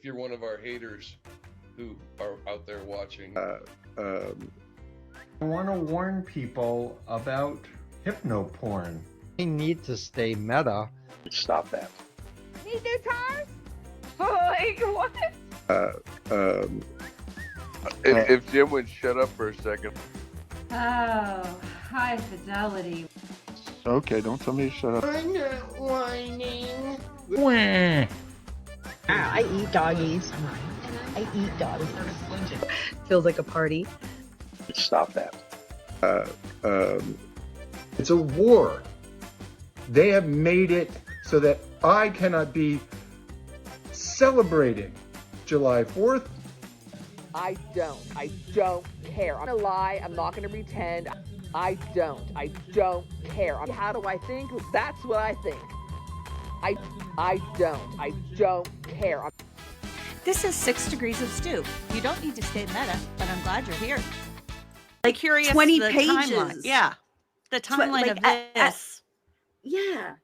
you're one of our haters who are out there watching. I want to warn people about hypnoporn. We need to stay meta. Stop that. Need new tires? Like what? If Jim would shut up for a second. Oh, high fidelity. Okay, don't tell me to shut up. I'm not whining. I eat doggies. I eat doggies. Feels like a party. Stop that. It's a war. They have made it so that I cannot be celebrating July 4th. I don't care. I'm gonna lie, I'm not gonna pretend. I don't care. How do I think? That's what I think. I don't care. This is 6 Degrees of Stew. You don't need to stay meta, but I'm glad you're here. Like curious 20 the pages. Timeline. Yeah. The timeline of this. Yeah.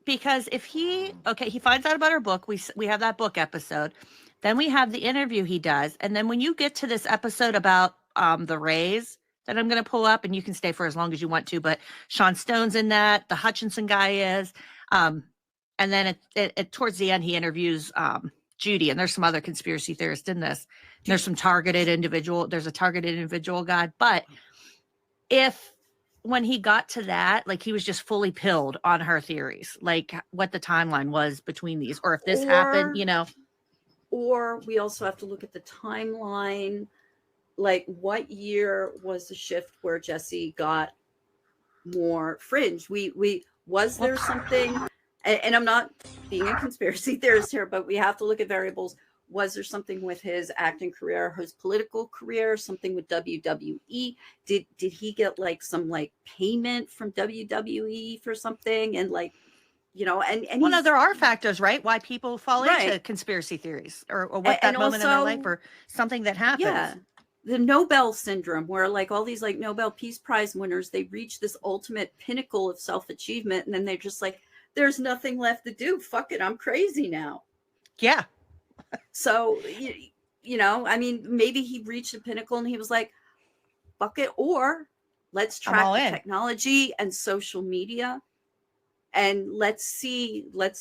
Because if he finds out about our book, we have that book episode. Then we have the interview he does. And then when you get to this episode about the Rays that I'm going to pull up, and you can stay for as long as you want to, but Sean Stone's in that, the Hutchinson guy is. And then towards the end, he interviews Judy, and there's some other conspiracy theorists in this. There's a targeted individual guy. But when he got to that, like he was just fully pilled on her theories, like what the timeline was between these, or if this happened, Or we also have to look at the timeline. Like, what year was the shift where Jesse got more fringe? Was there something, and I'm not being a conspiracy theorist here, but we have to look at variables. Was there something with his acting career, his political career, something with WWE? Did he get like some like payment from WWE for something? And like, and well, no, there are factors, right? Why people fall into conspiracy theories or what that moment in their life or something that happens. Yeah. The Nobel syndrome, where like all these like Nobel Peace Prize winners, they reach this ultimate pinnacle of self-achievement. And then they're just like, there's nothing left to do. Fuck it. I'm crazy now. Yeah. So, I mean, maybe he reached a pinnacle and he was like, fuck it. Or let's track the technology and social media. And let's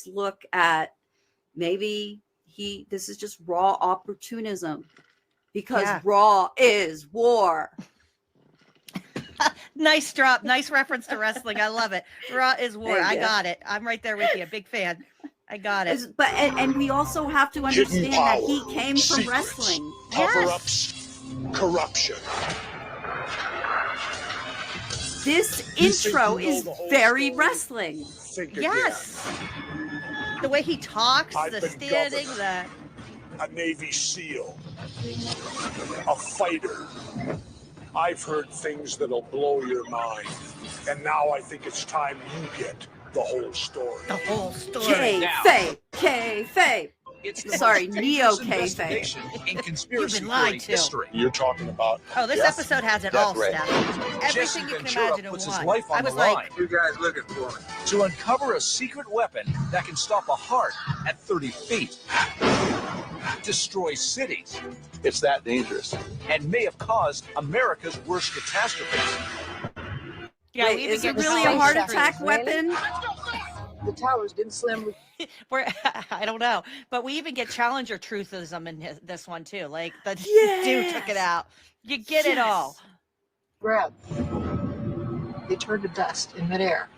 look at maybe this is just raw opportunism because raw is war. Nice drop. Nice reference to wrestling. I love it. Raw is war. I got it. I'm right there with you. Big fan. I got it. But and we also have to understand that he came from wrestling. Cover-ups, corruption. This intro is very wrestling. Yes. The way he talks, the standing, a Navy SEAL, a fighter. I've heard things that'll blow your mind. And now I think it's time you get the whole story. The whole story. Kayfabe. Sorry, neo-kayfabe. In conspiracy theory history. You're talking about... Oh, this episode has it all, Steph. Everything you can imagine in one. I was like... You guys looking for me? To uncover a secret weapon that can stop a heart at 30 feet. Destroy cities. It's that dangerous. And may have caused America's worst catastrophes. Yeah, wait, is it really a heart attack weapon? The towers didn't slam. I don't know, but we even get Challenger truthism in this one too. Like the dude took it out. You get it all. Grab. They turned to dust in midair.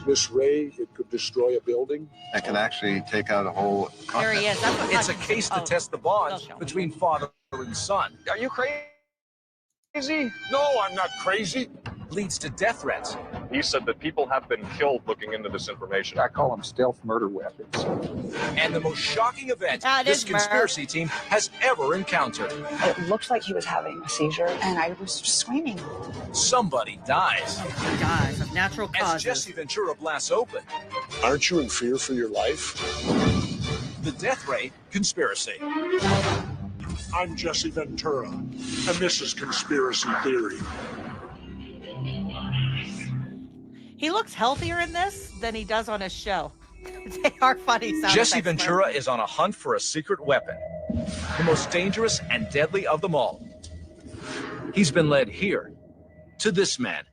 This ray, it could destroy a building. That can actually take out a whole There he is. That's what It's a case to test the bond between father and son. Are you crazy? No, I'm not crazy. Leads to death threats. He said that people have been killed looking into this information. I call them stealth murder weapons. And the most shocking event this conspiracy team has ever encountered. It looked like he was having a seizure, and I was screaming. Somebody dies. He dies of natural causes. As Jesse Ventura blasts open. Aren't you in fear for your life? The Death Ray Conspiracy. I'm Jesse Ventura, and this is Conspiracy Theory. He looks healthier in this than he does on his show. They are funny. Jesse Ventura is on a hunt for a secret weapon, the most dangerous and deadly of them all. He's been led here to this man,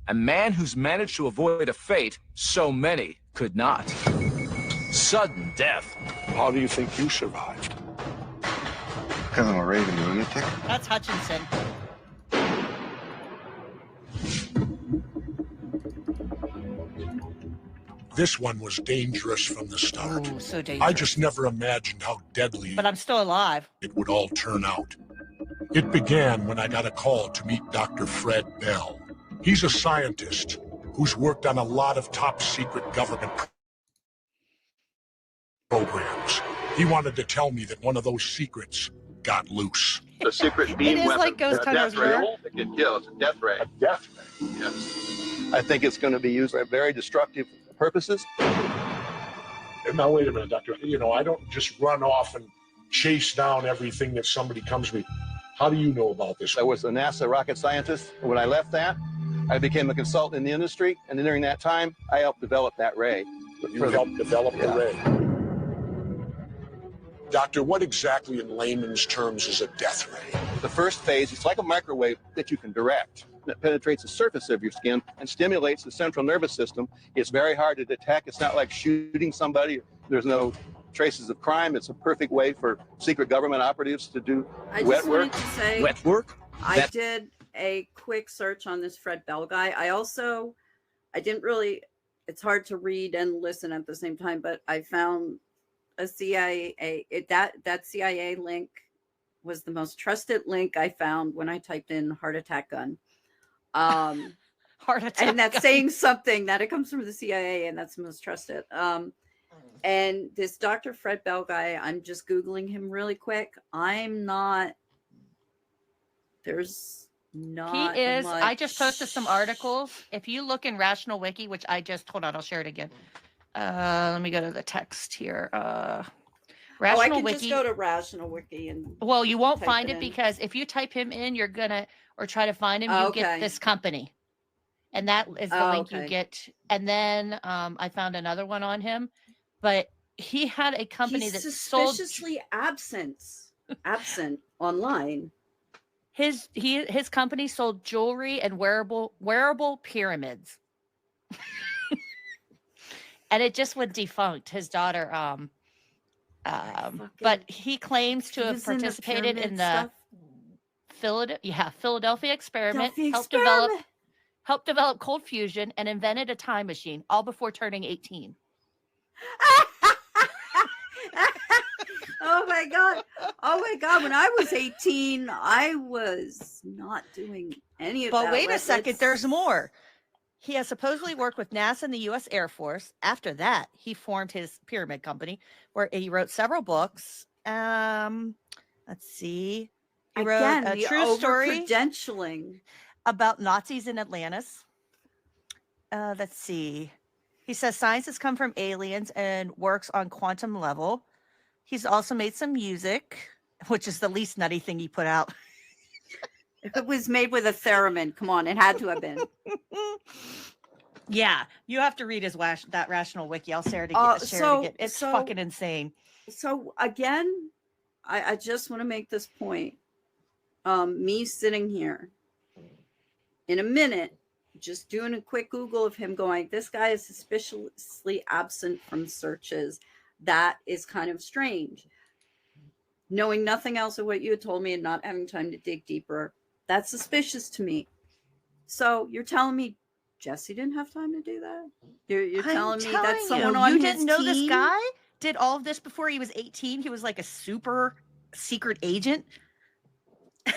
a man who's managed to avoid a fate so many could not. Sudden death. How do you think you survived? Because I'm a raving lunatic. That's Hutchinson. This one was dangerous from the start. Ooh, so dangerous. I just never imagined how deadly But I'm still alive. it would all turn out. It began when I got a call to meet Dr. Fred Bell. He's a scientist who's worked on a lot of top secret government programs. He wanted to tell me that one of those secrets got loose. The secret beam It is weapon. like Ghost Hunter's War. It can kill. It's a death ray. A death ray. Yes. I think it's going to be used for very destructive purposes. Now, wait a minute, Doctor. I don't just run off and chase down everything that somebody comes to me. How do you know about this? I was a NASA rocket scientist. When I left that, I became a consultant in the industry, and during that time, I helped develop that ray. You helped develop the ray. Doctor, what exactly in layman's terms is a death ray? The first phase, it's like a microwave that you can direct. It penetrates the surface of your skin and stimulates the central nervous system. It's very hard to detect. It's not like shooting somebody. There's no traces of crime. It's a perfect way for secret government operatives to do I wet just work. wanted to say, Wet work? I did a quick search on this Fred Bell guy. I didn't really, it's hard to read and listen at the same time, but I found a CIA, that CIA link was the most trusted link I found when I typed in heart attack gun. Heart attack. And that's saying something that it comes from the CIA and that's the most trusted. And this Dr. Fred Bell guy, I'm just Googling him really quick. He is. I just posted some articles. If you look in Rational Wiki, which hold on, I'll share it again. Let me go to the text here. Rational I can Wiki. just go to Rational Wiki and you won't type find it it in. because if you type him in, you're gonna or try to find him, you get this company, and that is the link you get. And then I found another one on him, but he had a company He's that suspiciously absent online. His company sold jewelry and wearable pyramids. And it just went defunct. His daughter, but he claims to have participated in the Philadelphia experiment, helped develop cold fusion, and invented a time machine, all before turning 18. Oh my God. When I was 18, I was not doing any of that. But wait a second, there's more. He has supposedly worked with NASA and the U.S. Air Force. After that, he formed his pyramid company, where he wrote several books. Let's see. He wrote a true story credentialing about Nazis in Atlantis. Let's see. He says science has come from aliens and works on quantum level. He's also made some music, which is the least nutty thing he put out. It was made with a theremin. Come on, it had to have been. Yeah, you have to read that Rational Wiki. I'll share it again. It's fucking insane. So again, I just want to make this point. Me sitting here in a minute, just doing a quick Google of him going, this guy is suspiciously absent from searches. That is kind of strange. Knowing nothing else of what you had told me and not having time to dig deeper, that's suspicious to me. So you're telling me Jesse didn't have time to do that? You're telling me that someone on his team? You didn't know this guy did all of this before he was 18? He was like a super secret agent?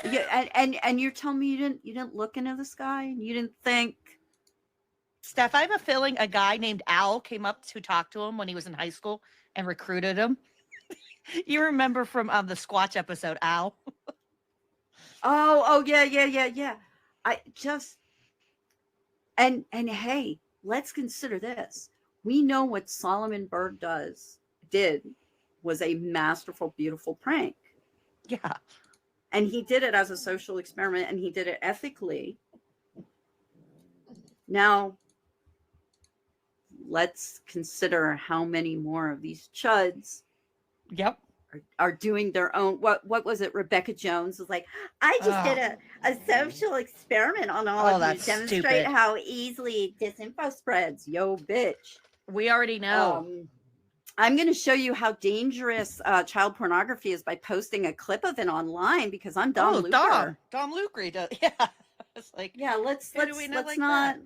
Yeah, and you're telling me you didn't look into this guy and you didn't think? Steph, I have a feeling a guy named Al came up to talk to him when he was in high school and recruited him. You remember from the Squatch episode, Al? Oh yeah. I just and hey, let's consider this. We know what Solomon Bird did was a masterful, beautiful prank. Yeah. And he did it as a social experiment and he did it ethically. Now, let's consider how many more of these chuds Yep. are doing their own. What was it? Rebecca Jones was like, I just did a social experiment on all of you that's to demonstrate stupid. how easily disinfo spreads. Yo, bitch. We already know. I'm going to show you how dangerous child pornography is by posting a clip of it online, because I'm Dom Luker. Dom Luker does. Yeah. It's like, yeah, let's not.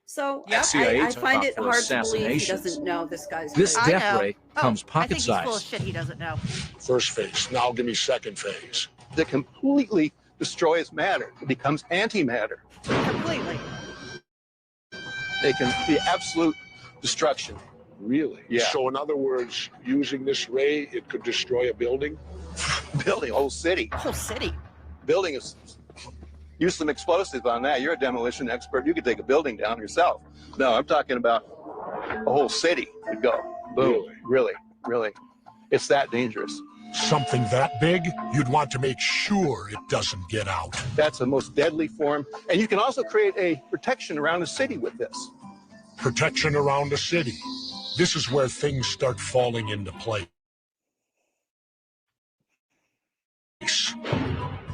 So Yep. I find it for hard to believe he assassinations. doesn't know this guy's This crazy. death ray comes I pocket think he's full of size. shit he doesn't know. First phase. Now give me second phase. That completely destroys matter. It becomes antimatter. Completely. It can be absolute destruction. Really? Yeah. So in other words, using this ray, it could destroy a building? Building a whole city. Whole city. Building is. Use some explosives on that. You're a demolition expert. You could take a building down yourself. No, I'm talking about a whole city could go. Boom. Really. It's that dangerous. Something that big, you'd want to make sure it doesn't get out. That's the most deadly form. And you can also create a protection around a city with this. Protection around a city. This is where things start falling into place.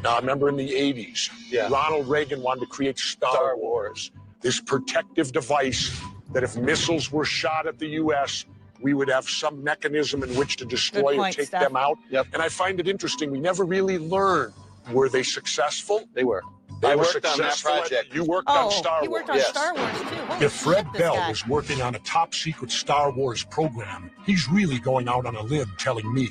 Now, I remember in the 80s, Ronald Reagan wanted to create Star Wars, this protective device that if missiles were shot at the U.S., we would have some mechanism in which to destroy or take them out. Yep. And I find it interesting, we never really learned, were they successful? They were. They I were worked on that successful. project. You worked on Star Wars. He worked on Star Wars too. Holy If Fred shit, this Bell guy. was working on a top secret Star Wars program, he's really going out on a limb telling me.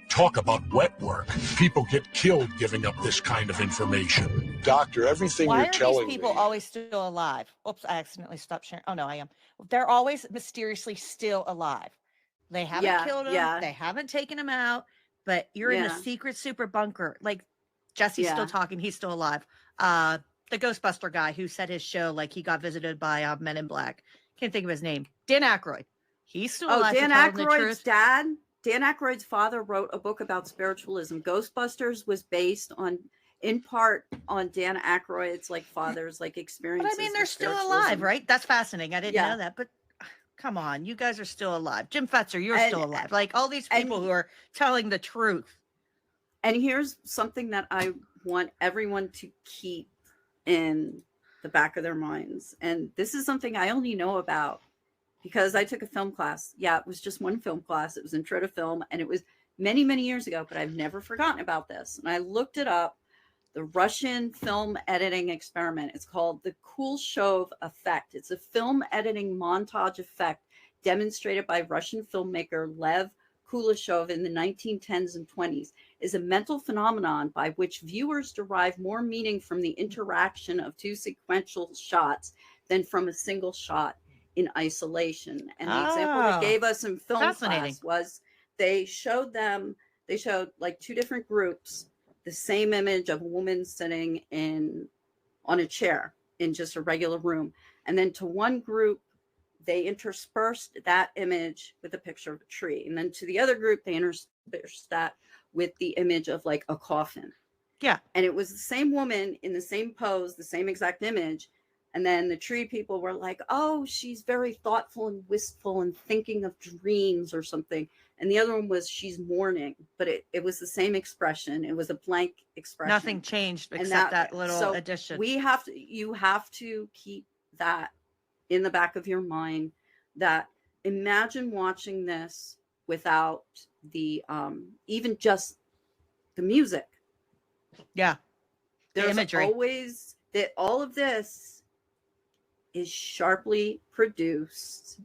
Talk about wet work. People get killed giving up this kind of information. Doctor, everything Why you're are telling these people me. always still alive? Oops, I accidentally stopped sharing. Oh no, I am. They're always mysteriously still alive. They haven't killed him. They haven't taken him out, but you're in the secret super bunker. Like Jesse's still talking. He's still alive. The Ghostbuster guy who said his show, like he got visited by Men in Black. Can't think of his name. Dan Aykroyd. He's still alive. Dan for telling the Aykroyd's truth. dad. Dan Aykroyd's father wrote a book about spiritualism. Ghostbusters was based in part on Dan Aykroyd's father's experiences. But I mean, they're with still spiritualism. alive, right? That's fascinating. I didn't know that, but come on, you guys are still alive. Jim Fetzer, you're still alive. Like all these people who are telling the truth. And here's something that I want everyone to keep in the back of their minds. And this is something I only know about because I took a film class. Yeah, it was just one film class. It was Intro to Film, and it was many, many years ago, but I've never forgotten about this. And I looked it up, the Russian film editing experiment. It's called the Kuleshov effect. It's a film editing montage effect demonstrated by Russian filmmaker Lev Kuleshov in the 1910s and 20s. Is a mental phenomenon by which viewers derive more meaning from the interaction of two sequential shots than from a single shot in isolation. And the example they gave us in film class was they showed like two different groups the same image of a woman sitting on a chair in just a regular room, and then to one group they interspersed that image with a picture of a tree, and then to the other group they interspersed that with the image of like a coffin. Yeah. And it was the same woman in the same pose, the same exact image. And then the tree people were like, oh, she's very thoughtful and wistful and thinking of dreams or something. And the other one was she's mourning, but it was the same expression. It was a blank expression. Nothing changed except that little addition. You have to keep that in the back of your mind, that imagine watching this without the even just the music. Yeah. The There's imagery. always that all of this is sharply produced,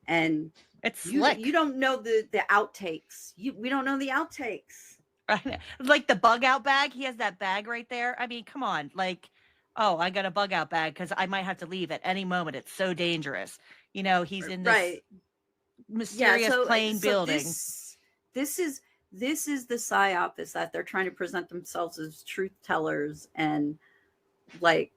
and it's slick. You don't know the outtakes. We don't know the outtakes. Like the bug out bag. He has that bag right there. I mean, come on. Like, oh, I got a bug out bag because I might have to leave at any moment. It's so dangerous. You know, he's in this mysterious plain building. This is the psyop, is that they're trying to present themselves as truth tellers, and like,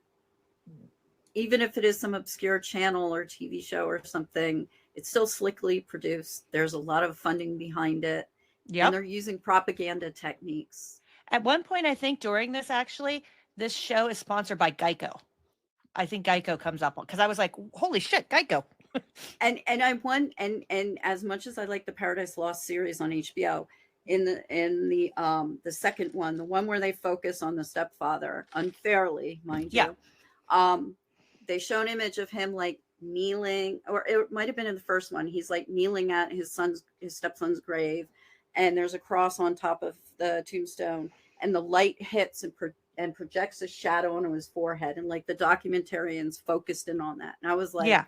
even if it is some obscure channel or TV show or something, it's still slickly produced. There's a lot of funding behind it. Yeah. And they're using propaganda techniques. At one point, I think during this, actually, this show is sponsored by Geico. I think Geico comes up because I was like, holy shit, Geico. And as much as I like the Paradise Lost series on HBO, in the second one, the one where they focus on the stepfather unfairly, mind you, they show an image of him like kneeling, or it might have been in the first one. He's like kneeling at his stepson's grave, and there's a cross on top of the tombstone, and the light hits and projects a shadow onto his forehead, and like the documentarians focused in on that, and I was like, yeah,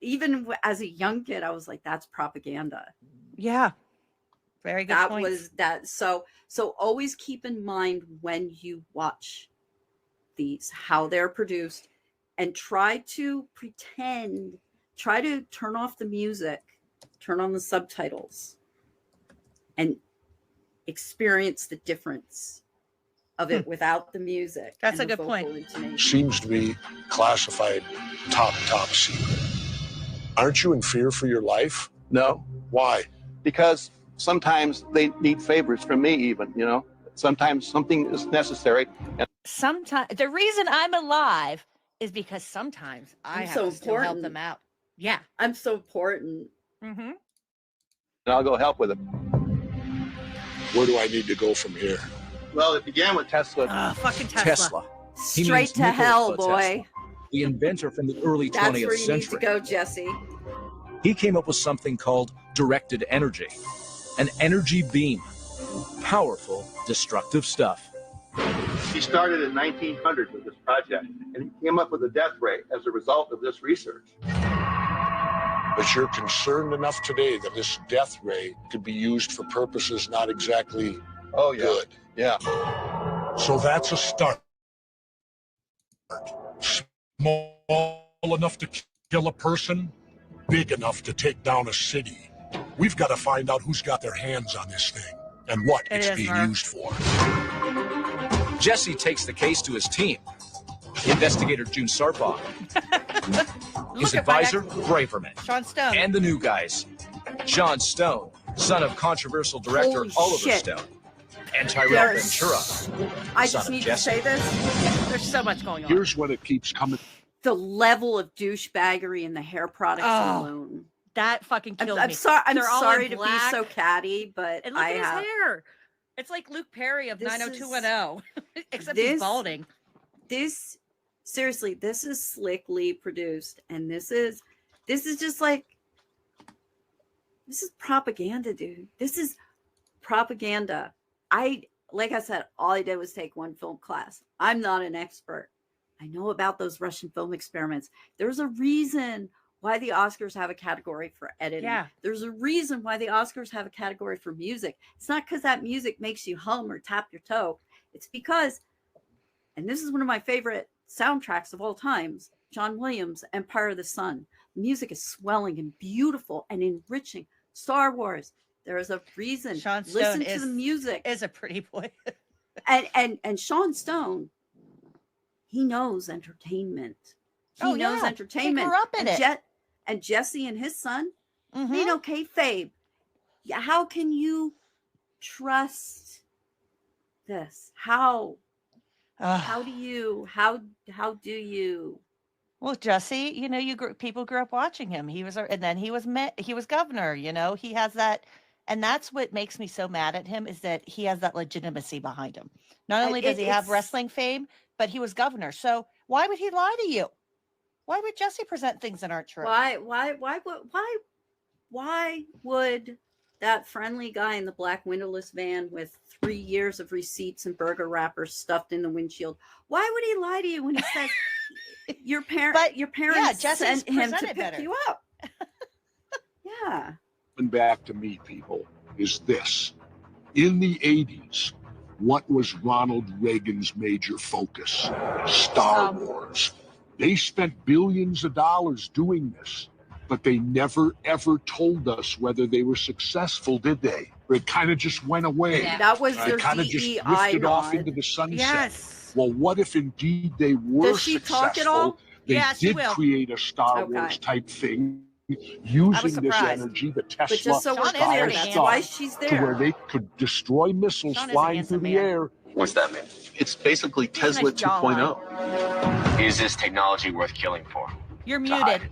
even as a young kid, I was like, that's propaganda. Yeah. Very good. That points. was that. So always keep in mind when you watch these, how they're produced, and try to turn off the music, turn on the subtitles, and experience the difference of it without the music. That's and a the good point. vocal intonation. Seems to be classified top secret. Aren't you in fear for your life? No, Why? because sometimes they need favors from me, even, you know. Sometimes something is necessary. And Sometimes the reason I'm alive is because sometimes I I'm have so to still help important. them out. Yeah. I'm so important. Mm-hmm. I'll go help with it. Where do I need to go from here? Well, it began with Tesla. Oh, fucking Tesla. Tesla. He Straight means to Nikola hell, Tesla, boy. the inventor from the early That's 20th where you century. need to go, Jesse. He came up with something called directed energy, an energy beam. Powerful, destructive stuff. He started in 1900 with this project, and he came up with a death ray as a result of this research. But you're concerned enough today that this death ray could be used for purposes not exactly good. Yeah. So that's a start. Small enough to kill a person, big enough to take down a city. We've got to find out who's got their hands on this thing and what it's being used for. Jesse takes the case to his team. Investigator June Sarbaugh. His advisor, Braverman. Sean Stone. And the new guys. John Stone, son of controversial director Holy Oliver shit. Stone. And Tyrell There's- Ventura. I son just of need Jesse. to say this. There's so much going on. Here's what it keeps coming. The level of douchebaggery in the hair products Oh, alone. That fucking killed I'm me. sorry. I'm They're all sorry in to be black. so catty, but And look I at have. his hair. It's like Luke Perry of This 90210, except he's balding. This seriously, this is slickly produced, and this is just like, this is propaganda, dude. This is propaganda. Like I said, all I did was take one film class. I'm not an expert. I know about those Russian film experiments. There's a reason why the Oscars have a category for editing. Yeah. There's a reason why the Oscars have a category for music. It's not because that music makes you hum or tap your toe. It's because, and this is one of my favorite soundtracks of all times, John Williams, Empire of the Sun. The music is swelling and beautiful and enriching. Star Wars. There is a reason. Sean Listen Stone to the music. Is a pretty boy. and Sean Stone, he knows entertainment. He knows entertainment. He grew up in it. And Jesse and his son, Mhm. they know kayfabe. Yeah, how can you trust this? How do you? Well, Jesse, you know, people grew up watching him. He was governor. You know, he has that, and that's what makes me so mad at him, is that he has that legitimacy behind him. Not only does he have wrestling fame, but he was governor. So why would he lie to you? Why would Jesse present things that aren't true? Why would that friendly guy in the black windowless van with 3 years of receipts and burger wrappers stuffed in the windshield? Why would he lie to you when he says your parents sent him to pick you up? Yeah. Coming back to me, people, is this. In the 80s, what was Ronald Reagan's major focus? Star Wars. They spent billions of dollars doing this, but they never, ever told us whether they were successful, did they? It kind of just went away. Yeah. That was their It kind of just DEI drifted off nod. into the sunset. Yes. Well, what if indeed they were Does she successful? talk at all? They Yeah, she did will. create a Star Wars type thing using this surprised. energy, the But Tesla just so we're Sean is clear, very that's handsome. why she's to where there. they could destroy missiles Sean is a flying through handsome the man. air. What's that mean? It's basically He has a Tesla nice jawline. 2.0. Is this technology worth killing for? You're To hide. muted.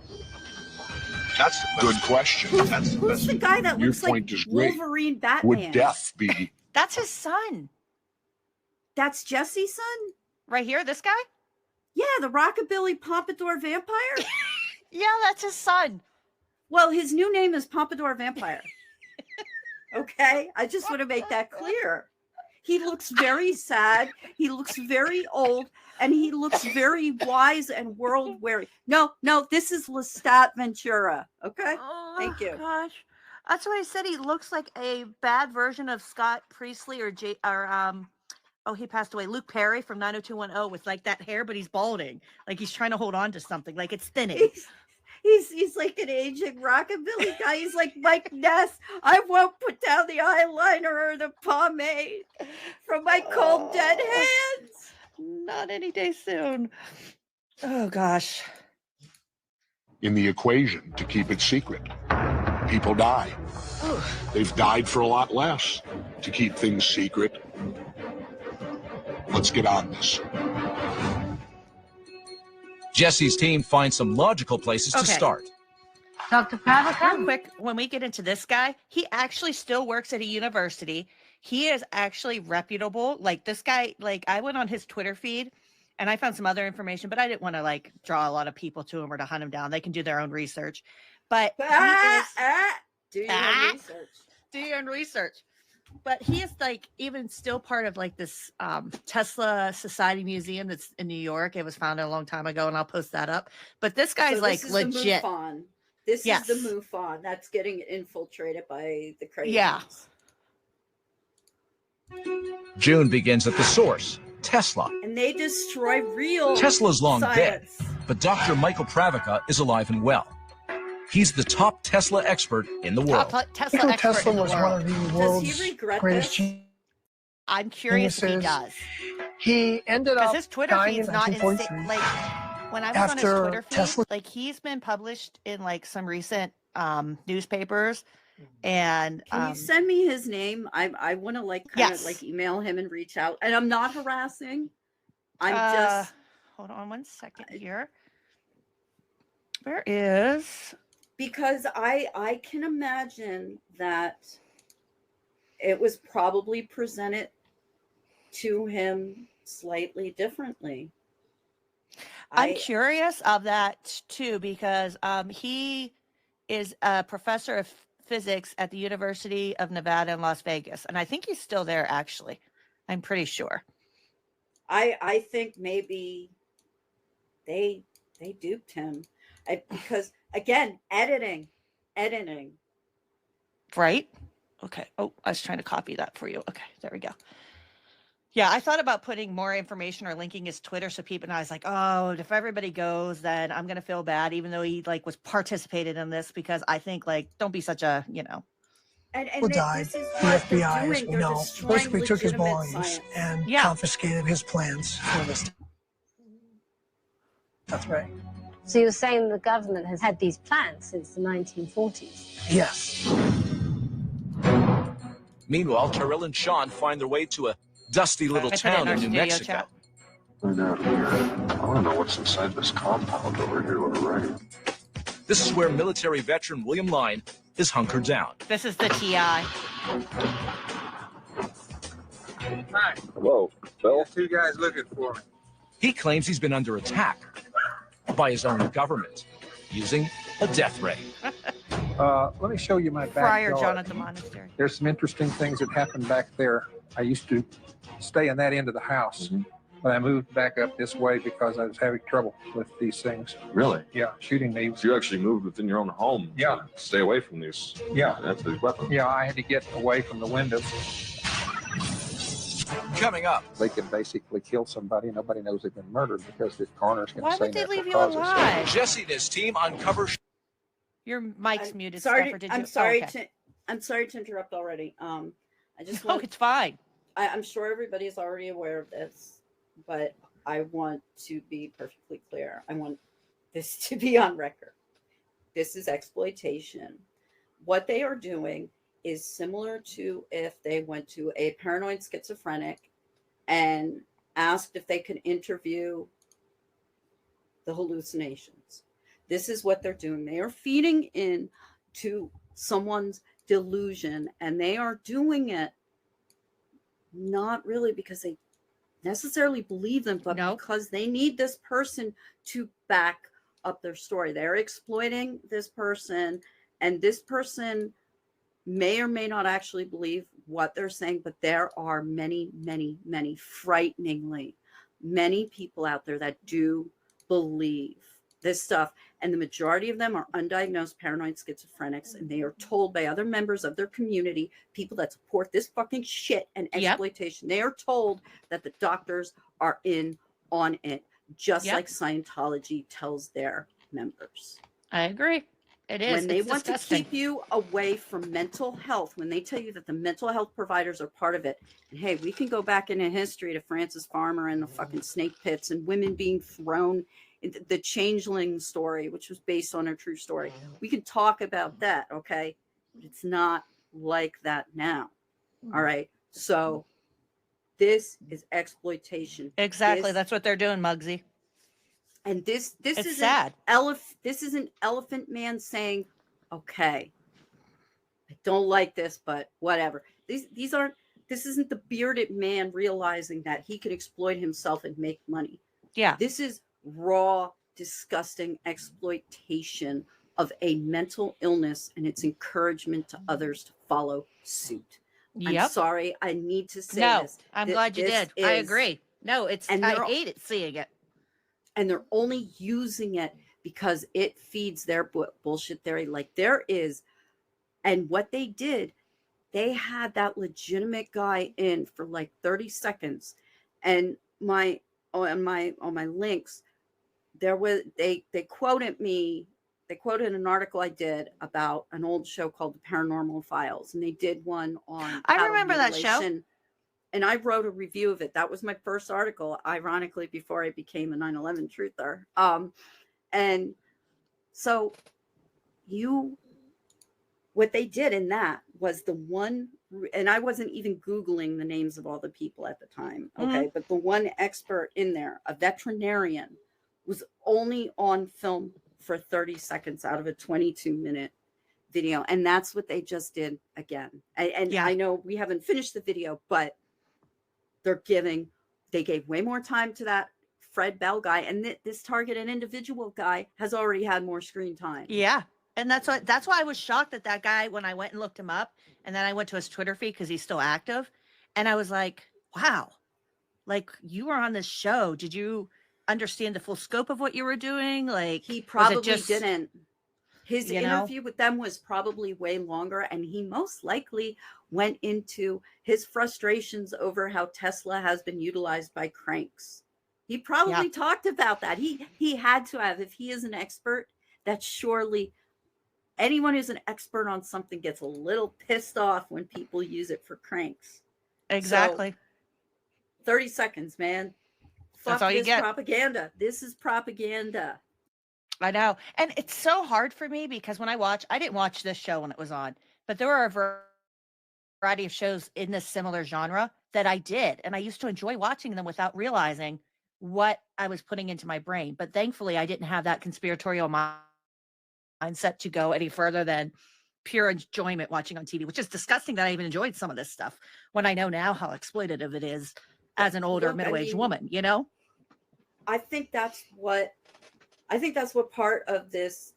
That's a good question. Who's the guy that your looks like point is great. Wolverine Batman? Would death be? That's his son. That's Jesse's son? Right here, this guy? Yeah, the rockabilly pompadour vampire. Yeah, that's his son. Well, his new name is Pompadour Vampire. Okay, I just want to make that clear. He looks very sad. He looks very old, and he looks very wise and world weary. No, this is Lestat Ventura. Okay, thank you. Gosh, that's what I said. He looks like a bad version of Scott Priestley or oh, he passed away. Luke Perry from 90210 with like that hair, but he's balding. Like he's trying to hold on to something. Like it's thinning. He's like an aging rockabilly guy. He's like Mike Ness. I won't put down the eyeliner or the pomade from my cold dead hands. Not any day soon. Oh gosh. In the equation to keep it secret, people die. They've died for a lot less to keep things secret. Let's get on this. Jesse's team finds some logical places to start. Dr. Pravica? Real quick, when we get into this guy, he actually still works at a university. He is actually reputable. Like this guy, like I went on his Twitter feed and I found some other information, but I didn't want to like draw a lot of people to him or to hunt him down. They can do their own research. But do your own research. Do your own research. But he is like even still part of like this Tesla Society Museum that's in New York. It was founded a long time ago, and I'll post that up. But this guy's So like this is legit. The MUFON. This is the MUFON that's getting infiltrated by the crazies. Yeah. June begins at the source, Tesla. And they destroy real Tesla's long science. dead, but Dr. Michael Pravica is alive and well. He's the top Tesla expert in the world. Tesla expert in the was world. one of the world's Does he regret greatest this? I'm curious if he does. He ended Because up his Twitter dying feed's in not insane. 1943. Like when I was on his After Twitter feed, Tesla- like he's been published in like some recent newspapers. And Can you send me his name? I want to like kind of Yes. like email him and reach out. And I'm not harassing. I'm just hold on one second here. Where is because I can imagine that it was probably presented to him slightly differently. I'm curious of that too, because he is a professor of physics at the University of Nevada in Las Vegas. And I think he's still there, actually. I'm pretty sure. I think maybe they duped him because again, editing. Right? Okay. Oh, I was trying to copy that for you. Okay, there we go. Yeah, I thought about putting more information or linking his Twitter so people, and I was like, oh, if everybody goes, then I'm gonna feel bad, even though he like was participated in this, because I think like don't be such a, you know. And Who died? this is The what they're FBI, as doing. we They're know, destroying basically took his legitimate belongings science. and Yeah. confiscated his plans for this. That's right. So you're saying the government has had these plans since the 1940s? Yes. Meanwhile, Terrell and Sean find their way to a dusty little I put it town in our in New studio Mexico. chat. Find out here. I want to know what's inside this compound over here already. This is where military veteran William Line is hunkered down. This is the TI. Hi. Hello, Bill. Two guys looking for me. He claims he's been under attack by his own government using a death ray. Let me show you my Friar backyard. John at the monastery. There's some interesting things that happened back there. I used to stay in that end of the house, but I moved back up this way because I was having trouble with these things. Really? Yeah, shooting these. So you actually moved within your own home Yeah. to stay away from these, these weapons. Yeah, I had to get away from the windows. Coming up, They can basically kill somebody. Nobody knows they've been murdered because the coroner's going Why to say would they natural leave you causes. alive? Jesse and his team uncover. Your mic's muted. Sorry, Steph, or did I'm you? sorry Oh, okay. I'm sorry to interrupt already. I just No, want, it's fine. I'm sure everybody's already aware of this, but I want to be perfectly clear. I want this to be on record. This is exploitation. What they are doing is similar to if they went to a paranoid schizophrenic and asked if they could interview the hallucinations. This is what they're doing. They are feeding in to someone's delusion, and they are doing it not really because they necessarily believe them, but because they need this person to back up their story. They're exploiting this person, and this person may or may not actually believe what they're saying, but there are many, many, many, frighteningly many people out there that do believe this stuff. And the majority of them are undiagnosed paranoid schizophrenics, and they are told by other members of their community, people that support this fucking shit and exploitation, they are told that the doctors are in on it, just like Scientology tells their members. I agree. It is. When they It's want disgusting. to keep you away from mental health, when they tell you that the mental health providers are part of it, and hey, we can go back into history to Francis Farmer and the fucking snake pits and women being thrown into the changeling story, which was based on a true story. We can talk about that, okay? But it's not like that now. All right. So this is exploitation. Exactly. That's what they're doing, Muggsy. And this It's is sad. This is an elephant man saying, okay, I don't like this, but whatever. These aren't, this isn't the bearded man realizing that he can exploit himself and make money. Yeah. This is raw, disgusting exploitation of a mental illness and its encouragement to others to follow suit. I'm sorry, I need to say this. I'm glad you did. I agree. No, I hate it seeing it. And they're only using it because it feeds their bullshit theory. Like there is, and what they did, they had that legitimate guy in for like 30 seconds. And on my links, there was they quoted me. They quoted an article I did about an old show called The Paranormal Files, and they did one on. I remember that show. And I wrote a review of it. That was my first article, ironically, before I became a 9/11 truther. And so what they did in that was the one, and I wasn't even Googling the names of all the people at the time. Okay. But the one expert in there, a veterinarian, was only on film for 30 seconds out of a 22-minute video. And that's what they just did again. And I know we haven't finished the video, but they gave way more time to that Fred Bell guy, and this targeted individual guy has already had more screen time. Yeah. And that's why I was shocked at that guy when I went and looked him up, and then I went to his Twitter feed because he's still active, and I was like, wow, like you were on this show. Did you understand the full scope of what you were doing? Like he probably didn't. His interview with them was probably way longer, and he most likely went into his frustrations over how Tesla has been utilized by cranks. He probably talked about that. He had to have. If he is an expert, that surely anyone who's an expert on something gets a little pissed off when people use it for cranks. Exactly. So, 30 seconds, man. That's all you get. Propaganda. This is propaganda. I know. And it's so hard for me because when I didn't watch this show when it was on, but there were a variety of shows in this similar genre that I did. And I used to enjoy watching them without realizing what I was putting into my brain. But thankfully, I didn't have that conspiratorial mindset to go any further than pure enjoyment watching on TV, which is disgusting that I even enjoyed some of this stuff when I know now how exploitative it is as an older middle-aged woman, you know? I think that's what part of this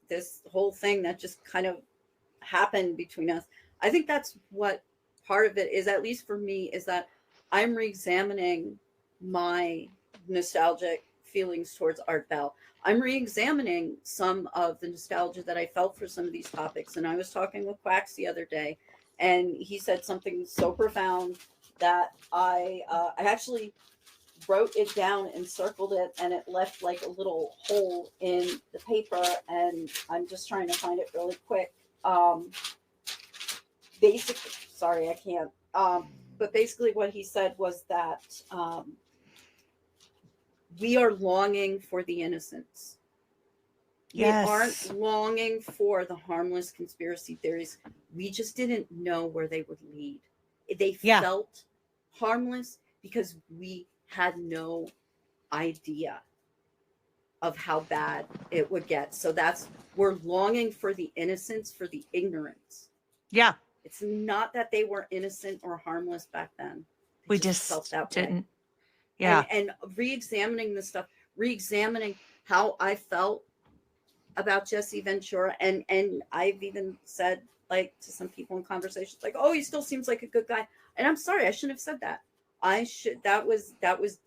whole thing that just kind of happened between us. I think that's what part of it is, at least for me, is that I'm re-examining my nostalgic feelings towards Art Bell. I'm re-examining some of the nostalgia that I felt for some of these topics. And I was talking with Quacks the other day, and he said something so profound that I actually wrote it down and circled it, and it left like a little hole in the paper, and I'm just trying to find it really quick. Basically, sorry, I can't. But basically what he said was that we are longing for the innocents. Yes. We aren't longing for the harmless conspiracy theories. We just didn't know where they would lead. They felt harmless because we had no idea of how bad it would get. So we're longing for the innocence, for the ignorance. Yeah. It's not that they were innocent or harmless back then. We just felt that didn't. way. Yeah. And re-examining this stuff, re-examining how I felt about Jesse Ventura. And I've even said, like, to some people in conversations, like, oh, he still seems like a good guy. And I'm sorry, I shouldn't have said that. That was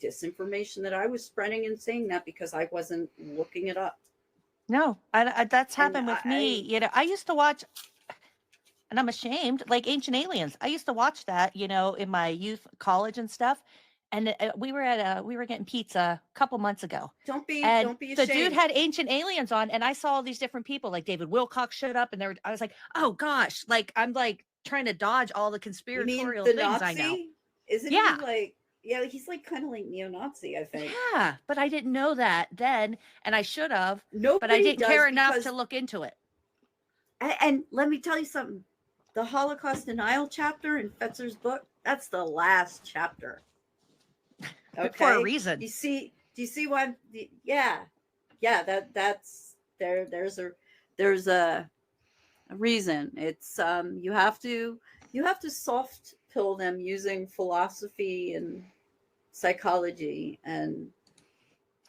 disinformation that I was spreading and saying that because I wasn't looking it up. No, that's happened with me. You know, I used to watch, and I'm ashamed, like Ancient Aliens. I used to watch that, you know, in my youth, college and stuff. And we were getting pizza a couple months ago. Don't be the ashamed. dude had Ancient Aliens on, and I saw all these different people, like David Wilcox showed up, and I was like, oh gosh, like I'm like trying to dodge all the conspiratorial things Nazi? I know. Isn't he like? Yeah, he's like kind of like neo-Nazi, I think. Yeah, but I didn't know that then, and I should have. Nobody but I didn't does care enough because- to look into it. And let me tell you something. The Holocaust denial chapter in Fetzer's book, that's the last chapter. Okay. For a reason. Do you see why? Yeah. That's there's a reason. It's you have to soft pill them using philosophy and psychology, and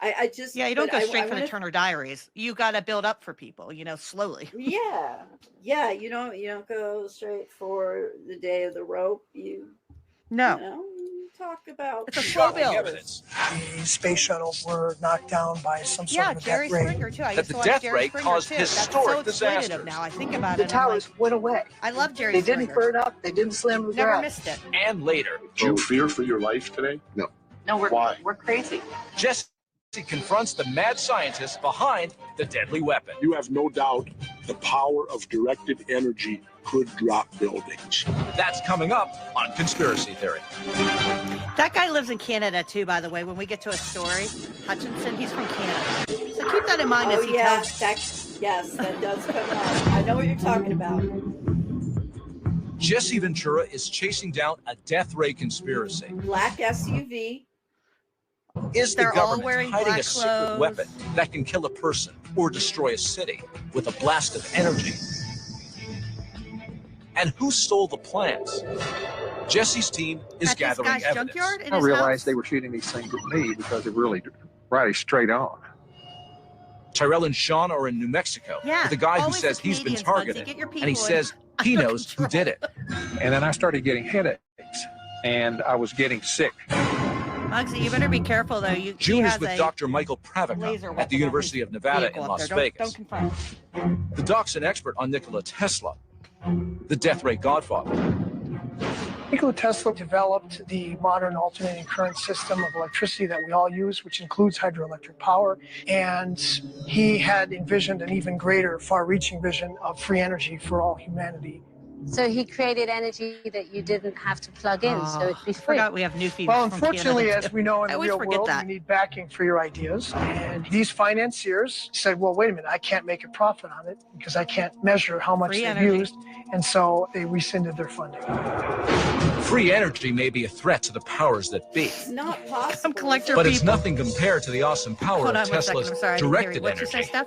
I just you don't go straight I for the wanna- Turner Diaries. You got to build up for people, you know, slowly. Yeah, you don't go straight for the day of the rope. You know, talk about it's a slow build. The space shuttles were knocked down by some sort Yeah, of a Jerry death ray. Springer too. I That used to the watch death Jerry ray Springer caused too. That's historic so exploitative disasters. now. I think about The it. I'm towers like, went away. I love Jerry They Springer. didn't burn up. They didn't slam to the Never ground. missed it. And later, Do you fear for your life today? No. No, Why? we're crazy. Jesse confronts the mad scientist behind the deadly weapon. You have no doubt the power of directed energy could drop buildings. That's coming up on Conspiracy Theory. That guy lives in Canada too, by the way. When we get to a story, Hutchinson, he's from Canada. So keep that in mind as he tells. That does come up. I know what you're talking about. Jesse Ventura is chasing down a death ray conspiracy. Black SUV. Is the They're all government wearing hiding black a secret clothes. weapon that can kill a person or destroy a city with a blast of energy? And who stole the plans? Jesse's team is At this gathering guy's evidence. junkyard in I his realized house? they were shooting these things at me because they're really right straight on. Tyrell and Sean are in New Mexico Yeah, with a guy who always says the he's been Canadians, Bugsy. targeted, Get your and he people says he under knows who control. did it. And then I started getting headaches, and I was getting sick. Muggsy, you better be careful though. He June is has with a Dr. Michael laser Pravica weapon at the on University his of Nevada vehicle in up Las there. Vegas. Don't confirm. The doc's an expert on Nikola Tesla, the death ray godfather. Nikola Tesla developed the modern alternating current system of electricity that we all use, which includes hydroelectric power. And he had envisioned an even greater, far-reaching vision of free energy for all humanity. So he created energy that you didn't have to plug in, so it'd be I free. forgot we have new feeds Well, from unfortunately, Canada, as too. we know in I the always real forget world, that. we need backing for your ideas. And these financiers said, well, wait a minute, I can't make a profit on it because I can't measure how much Free they've energy. used. And so they rescinded their funding. Free energy may be a threat to the powers that be, It's not possible. Come collect your but people. it's nothing compared to the awesome power Hold of on one second. Tesla's I'm sorry. I didn't hear you. directed What'd you say, energy. Steph?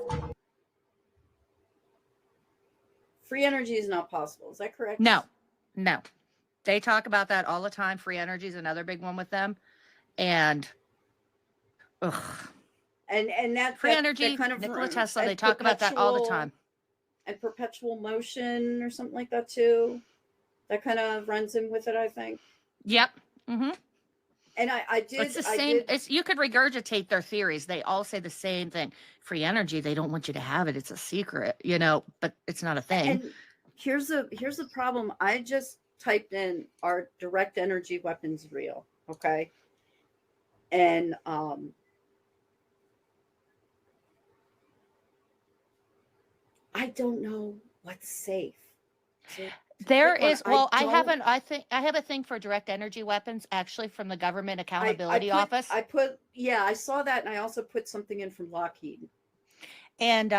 Free energy is not possible. Is that correct? No. They talk about that all the time. Free energy is another big one with them. And ugh. And that Free that- energy, that kind of Nikola and Tesla, they talk about that all the perpetual- time. And perpetual motion or something like that too. That kind of runs in with it, I think. Yep. Mm-hmm. And I did. It's the I same. did- It's you could regurgitate their theories. They all say the same thing. Free energy. They don't want you to have it. It's a secret, you know. But it's not a thing. And here's the problem. I just typed in, "Are direct energy weapons real?" Okay. And I don't know what's safe. So, There pick one. is. Well, I don't- haven't. I think I have a thing for direct energy weapons, actually, from the Government Accountability Office. I saw that, and I also put something in from Lockheed. And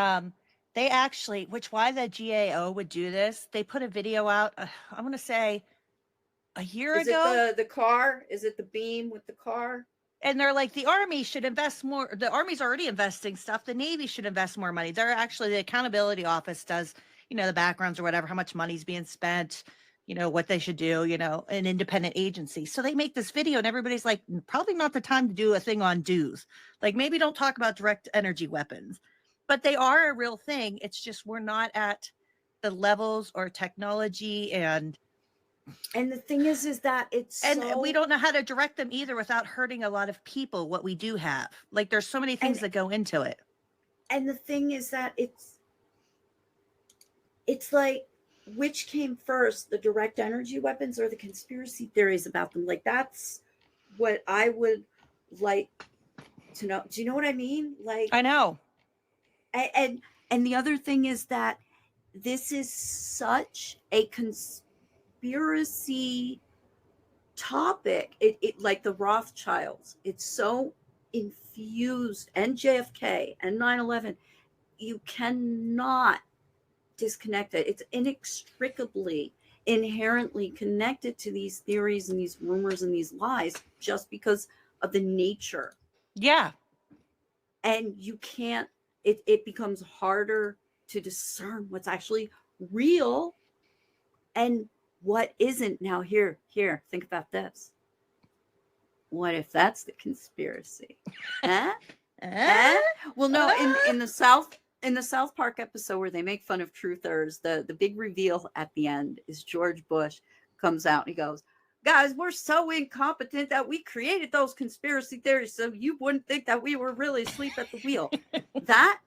they actually, why the GAO would do this, they put a video out, I want to say a year Is ago. it the car? Is it the beam with the car? And they're like, the Army should invest more. The Army's already investing stuff. The Navy should invest more money. They're actually, the accountability office does, you know, the backgrounds or whatever, how much money's being spent, you know, what they should do, you know, an independent agency. So they make this video and everybody's like, probably not the time to do a thing on DEWs. Like, maybe don't talk about direct energy weapons, but they are a real thing. It's just, we're not at the levels or technology and the thing is that we don't know how to direct them either without hurting a lot of people. What we do have, like, there's so many things that go into it. And the thing is that it's like, which came first, the direct energy weapons or the conspiracy theories about them? Like, that's what I would like to know. Do you know what I mean? Like, I know. And the other thing is that this is such a conspiracy topic. It like the Rothschilds, it's so infused, and JFK and 9/11. You cannot disconnect it. It's inextricably, inherently connected to these theories and these rumors and these lies, just because of the nature. Yeah. And you can't, it becomes harder to discern what's actually real and what isn't. Now here, think about this. What if that's the conspiracy? Huh? Well, no, in the South Park episode where they make fun of truthers, the big reveal at the end is George Bush comes out and he goes, guys, we're so incompetent that we created those conspiracy theories so you wouldn't think that we were really asleep at the wheel. that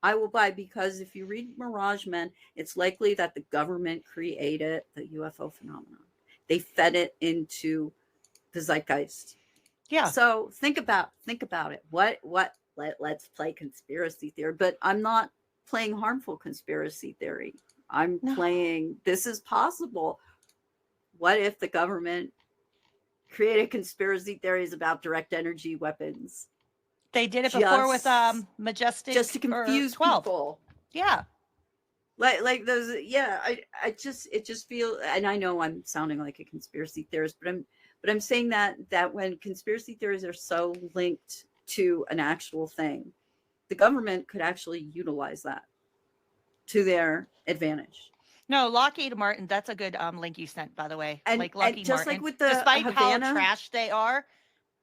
I will buy, because if you read Mirage Men, it's likely that the government created the UFO phenomenon. They fed it into the zeitgeist. Yeah. So think about it. Let's play conspiracy theory, but I'm not playing harmful conspiracy theory. I'm playing, this is possible. What if the government created conspiracy theories about direct energy weapons? They did it before with Majestic, just to confuse 12. people. Yeah. Like those, yeah. It just feels, and I know I'm sounding like a conspiracy theorist, but I'm saying that when conspiracy theories are so linked to an actual thing, the government could actually utilize that to their advantage. No, Lockheed Martin, that's a good link you sent, by the way. And, like Lockheed just Martin, like with the despite Havana, how trash they are,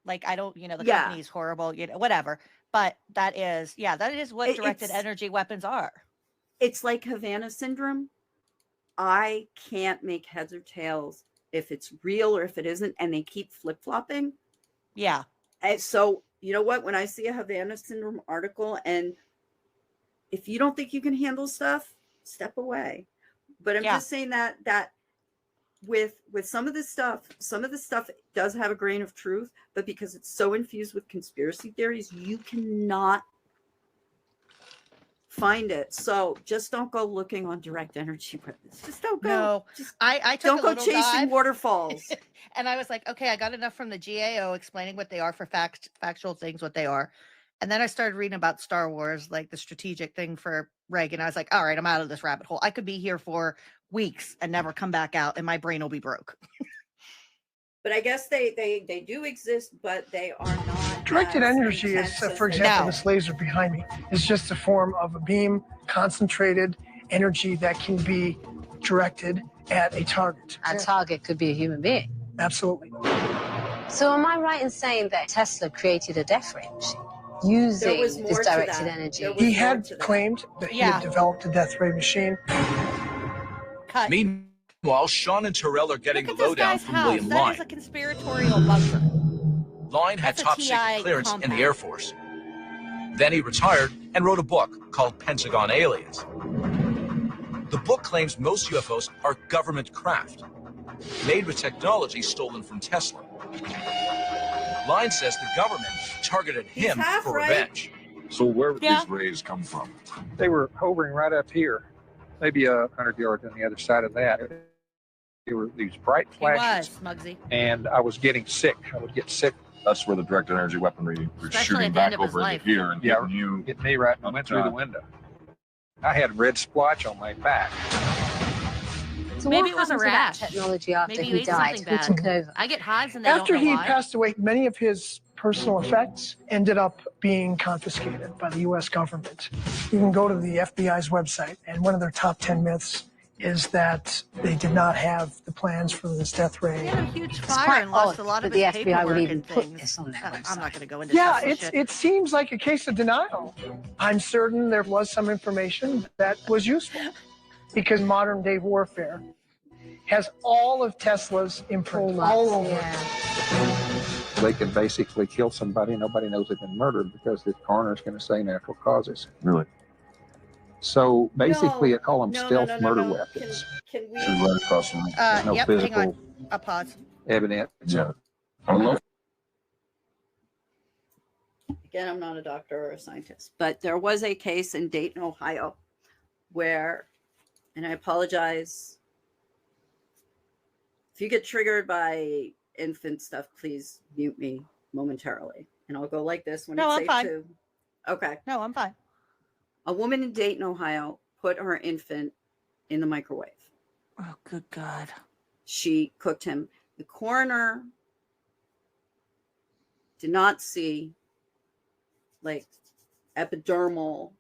like, I don't, the company's horrible, whatever. But that is what directed energy weapons are. It's like Havana syndrome. I can't make heads or tails if it's real or if it isn't, and they keep flip-flopping. Yeah. And so, you know what? When I see a Havana syndrome article, and if you don't think you can handle stuff, step away. But I'm just saying that with some of this stuff does have a grain of truth, but because it's so infused with conspiracy theories, you cannot find it. So just don't go looking on direct energy weapons. Just don't go. No, I took don't go chasing waterfalls. And I was like, okay, I got enough from the GAO explaining what they are for factual things, what they are. And then I started reading about Star Wars, like the strategic thing for Reagan. I was like, all right, I'm out of this rabbit hole. I could be here for weeks and never come back out, and my brain will be broke. But I guess they do exist, but they are not. Directed energy is, for example, this laser behind me is just a form of a beam, concentrated energy that can be directed at a target. A target could be a human being. Absolutely. So am I right in saying that Tesla created a death ray machine using this directed energy? He had claimed that he had developed a death ray machine. Meanwhile, Sean and Terrell are getting the lowdown from William That Line. is a conspiratorial bunker. Line had top secret clearance in the Air Force. Then he retired and wrote a book called Pentagon Aliens. The book claims most UFOs are government craft, made with technology stolen from Tesla. Line says the government targeted him for revenge. So where did these rays come from? They were hovering right up here, maybe 100 yards on the other side of that. There were these bright flashes. He was, Muggsy. And I was getting sick. I would get sick. That's where the directed energy weaponry was Especially shooting at the end back of his over life. into here and getting you. Hit me right. I went through the window. I had red splotch on my back. So Maybe what it was a happened to that rash. technology after Maybe he you ate died? something Who bad. took over? I get hives and they After don't know he why. passed away, many of his personal effects ended up being confiscated by the U.S. government. You can go to the FBI's website, and one of their top 10 myths is that they did not have the plans for this death ray. He had a huge It's fire quite and lost a odd lot that of the his FBI would paperwork even and put things. this on their website. I'm not going to go into Yeah, Tesla shit. it seems like a case of denial. I'm certain there was some information that was useful because modern day warfare has all of Tesla's imprint all over it. They can basically kill somebody and nobody knows they've been murdered because the coroner's going to say natural causes. Really? So basically, I call them stealth murder no. weapons. Can we? She's right across from me. There's no Yep, physical hang on. A pause. Evidence. Yeah. I don't know. Again, I'm not a doctor or a scientist, but there was a case in Dayton, Ohio, where, and I apologize if you get triggered by infant stuff, please mute me momentarily, and I'll go like this when No, it's I'm safe fine. to. Okay. No, I'm fine. A woman in Dayton, Ohio, put her infant in the microwave. Oh, good God. She cooked him. The coroner did not see like epidermal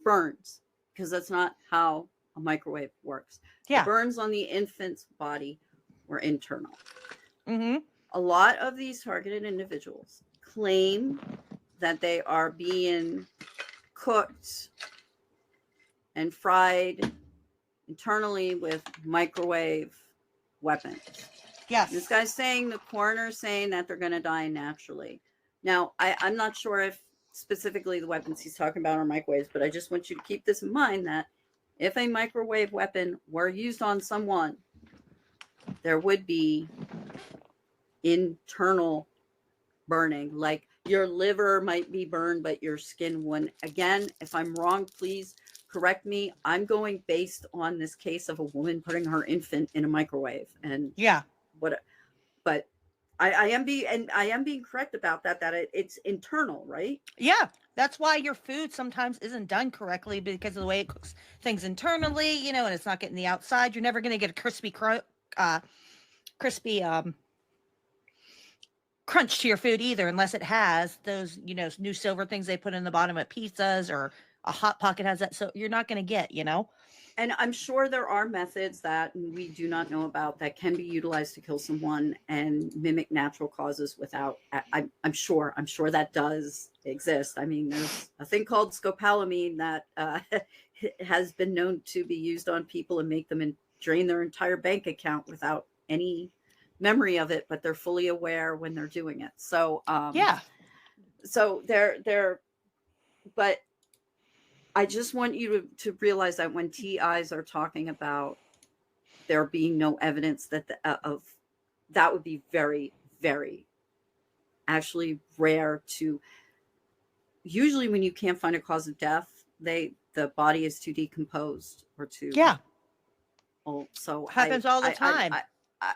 burns because that's not how a microwave works. Yeah. The burns on the infant's body were internal. Mm-hmm. A lot of these targeted individuals claim that they are being cooked and fried internally with microwave weapons. Yes. This guy's saying, the coroner's saying that they're going to die naturally. Now, I'm not sure if specifically the weapons he's talking about are microwaves, but I just want you to keep this in mind that if a microwave weapon were used on someone, there would be internal burning. Like your liver might be burned, but your skin wouldn't. Again, if I'm wrong, please correct me. I'm going based on this case of a woman putting her infant in a microwave. And yeah, but I am being correct about that it's internal, right? Yeah, that's why your food sometimes isn't done correctly because of the way it cooks things internally, you know, and it's not getting the outside. You're never going to get a crispy crunch to your food either, unless it has those, you know, new silver things they put in the bottom of pizzas, or a Hot Pocket has that. So you're not going to get, you know. And I'm sure there are methods that we do not know about that can be utilized to kill someone and mimic natural causes without. I'm sure that does exist. I mean, there's a thing called scopolamine that has been known to be used on people and make them drain their entire bank account without any memory of it, but they're fully aware when they're doing it. So yeah. So they're, but I just want you to realize that when TIs are talking about there being no evidence that that would be very, very actually rare to. Usually when you can't find a cause of death, the body is too decomposed or too. Yeah. Well, so happens all the time.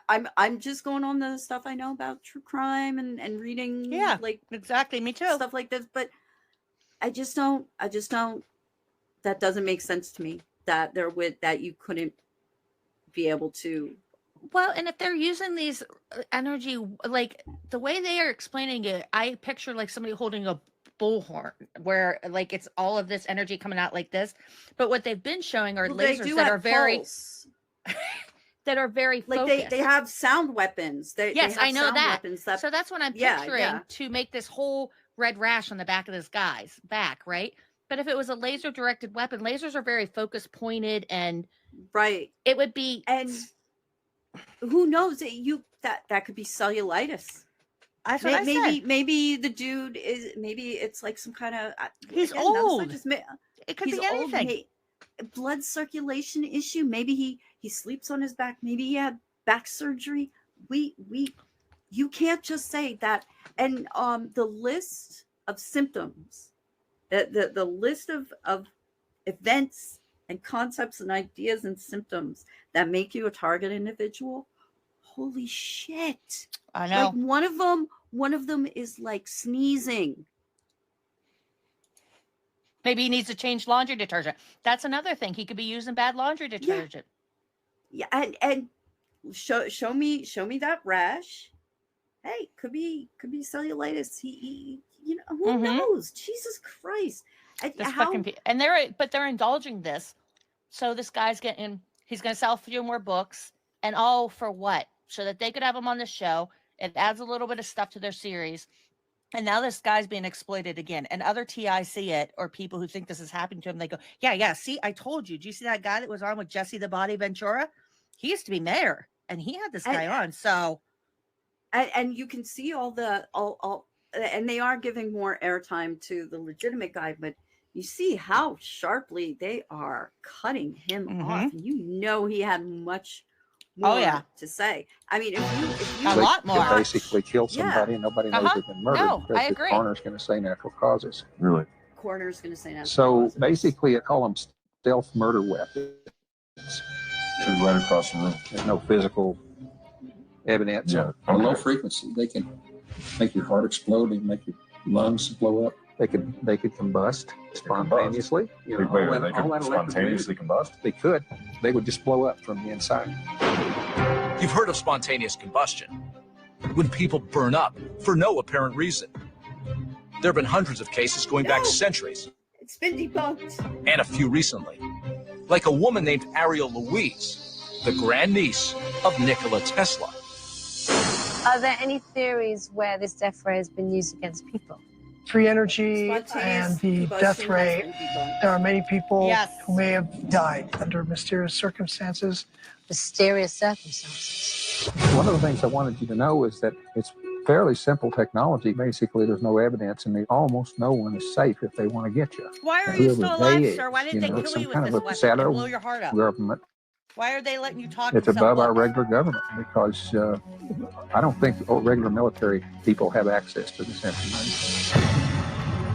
I'm just going on the stuff I know about true crime and reading. Yeah, like exactly. Me too. Stuff like this, but I just don't. That doesn't make sense to me that you couldn't be able to. Well, and if they're using these energy, like the way they are explaining it, I picture like somebody holding a bullhorn where like it's all of this energy coming out like this. But what they've been showing are lasers that are very that are very like focused. They have sound weapons. Yes, they have I know sound that. Weapons so that's what I'm picturing to make this whole red rash on the back of this guy's back, right? But if it was a laser directed weapon, lasers are very focus pointed, and right, it would be. And who knows that could be cellulitis. That's what I said. Maybe the dude is, maybe it's like some kind of. He's old. It could be anything. Blood circulation issue. Maybe he sleeps on his back. Maybe he had back surgery. You can't just say that. And the list of symptoms, the list of events and concepts and ideas and symptoms that make you a target individual. Holy shit. I know. Like one of them is like sneezing. Maybe he needs to change laundry detergent. That's another thing. He could be using bad laundry detergent. Yeah, and show me that rash. Hey, could be cellulitis. He you know, who knows? Jesus Christ. And they're indulging this. So this guy's he's going to sell a few more books, and all for what? So that they could have him on the show. It adds a little bit of stuff to their series. And now this guy's being exploited again. And other TI see it, or people who think this is happening to him, they go, yeah, see, I told you. Do you see that guy that was on with Jesse the Body Ventura? He used to be mayor, and he had this guy on. So, and you can see all, and they are giving more airtime to the legitimate guy, but you see how sharply they are cutting him off. You know, he had much more to say. I mean, if you a lot more. They basically kill somebody and nobody knows they've been murdered because the coroner's going to say natural causes. Really? Coroner's going to say natural causes. So basically, I call them stealth murder weapons. Right across the room. There's no physical evidence. Yeah. On low frequency, they can make your heart explode. They can make your lungs blow up. They could combust spontaneously. They could spontaneously combust? They could. They would just blow up from the inside. You've heard of spontaneous combustion, when people burn up for no apparent reason. There have been hundreds of cases going back centuries. It's been debunked. And a few recently. Like a woman named Ariel Louise, the grandniece of Nikola Tesla. Are there any theories where this death ray has been used against people? Free energy and the death ray, there are many people who may have died under mysterious circumstances. Mysterious circumstances. One of the things I wanted you to know is that it's fairly simple technology. Basically, there's no evidence, and almost no one is safe if they want to get you. Why are you still alive, sir? Why didn't they kill you with this weapon and blow your heart out? Government. Why are they letting you talk? It's above our regular government because I don't think regular military people have access to this information.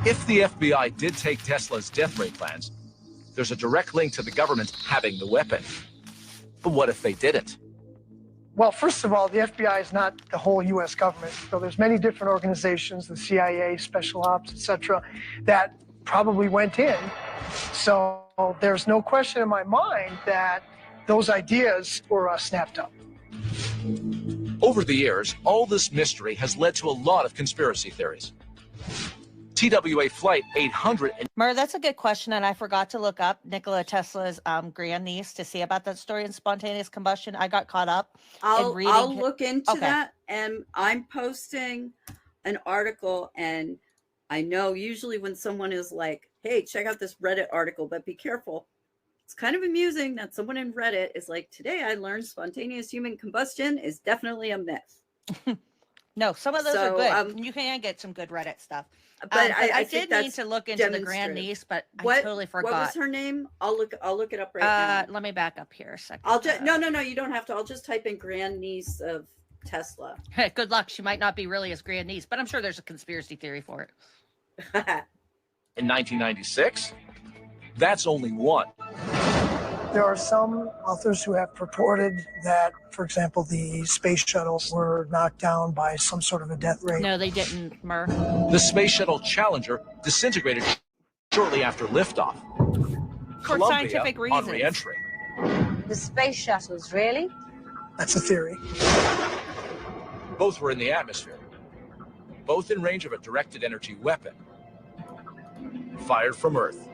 If the FBI did take Tesla's death ray plans, there's a direct link to the government having the weapon. But what if they didn't? Well, first of all, the FBI is not the whole U.S. government. So there's many different organizations, the CIA, Special Ops, etc., that probably went in. So there's no question in my mind that those ideas were snapped up. Over the years, all this mystery has led to a lot of conspiracy theories. TWA Flight 800. Mur, that's a good question, and I forgot to look up Nikola Tesla's grandniece to see about that story in spontaneous combustion. I got caught up in reading. I'll look into that, and I'm posting an article, and I know usually when someone is like, hey, check out this Reddit article, but be careful. It's kind of amusing that someone in Reddit is like, today I learned spontaneous human combustion is definitely a myth. No, some of those are good. You can get some good Reddit stuff. But I did need to look into the grandniece, but I totally forgot. What was her name? I'll look it up right now. Let me back up here a second. I'll just no, you don't have to. I'll just type in grandniece of Tesla. Good luck. She might not be really his grandniece, but I'm sure there's a conspiracy theory for it. In 1996? That's only one. There are some authors who have purported that, for example, the space shuttles were knocked down by some sort of a death ray. No, they didn't, Mur. The Space Shuttle Challenger disintegrated shortly after liftoff. For scientific reasons. On re-entry. The space shuttles, really? That's a theory. Both were in the atmosphere. Both in range of a directed energy weapon. Fired from Earth.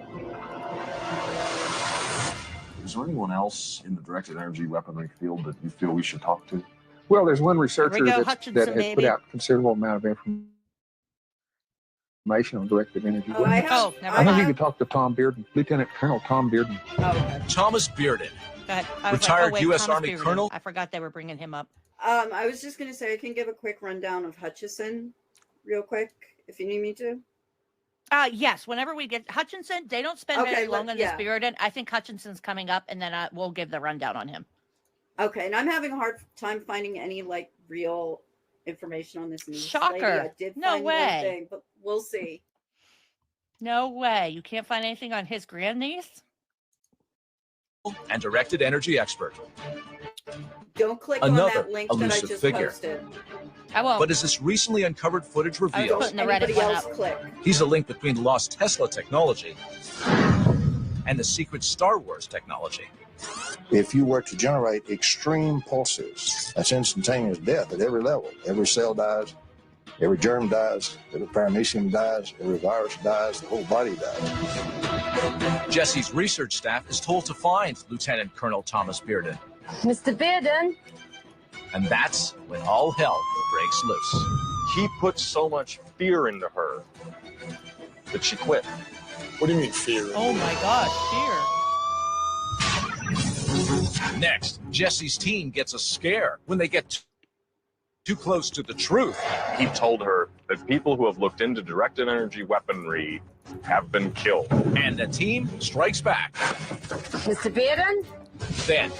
Is there anyone else in the directed energy weaponry field that you feel we should talk to? Well, there's one researcher that has put out a considerable amount of information on directed energy weapons. I think you could talk to Tom Bearden, Lieutenant Colonel Tom Bearden. Thomas Bearden, retired U.S. Army Bearden. colonel. I forgot they were bringing him up. I was just going to say I can give a quick rundown of Hutchison real quick if you need me to. Yes, whenever we get Hutchinson, they don't spend very long on this Bearden. I think Hutchinson's coming up, and then we'll give the rundown on him. Okay, and I'm having a hard time finding any real information on this news. Shocker! Lady. I did find one thing, but we'll see. No way! You can't find anything on his grandniece? And directed energy expert. Don't click on that link that I just posted. I won't. But as this recently uncovered footage reveals, anybody else click. He's a link between the lost Tesla technology and the secret Star Wars technology. If you were to generate extreme pulses, that's instantaneous death at every level. Every cell dies, every germ dies, every paramecium dies, every virus dies, the whole body dies. Jesse's research staff is told to find Lieutenant Colonel Thomas Bearden. Mr. Bearden. And that's when all hell breaks loose. He put so much fear into her that she quit. What do you mean fear? Oh my gosh, fear. Next, Jesse's team gets a scare when they get too close to the truth. He told her that people who have looked into directed energy weaponry have been killed. And the team strikes back. Mr. Bearden. Then,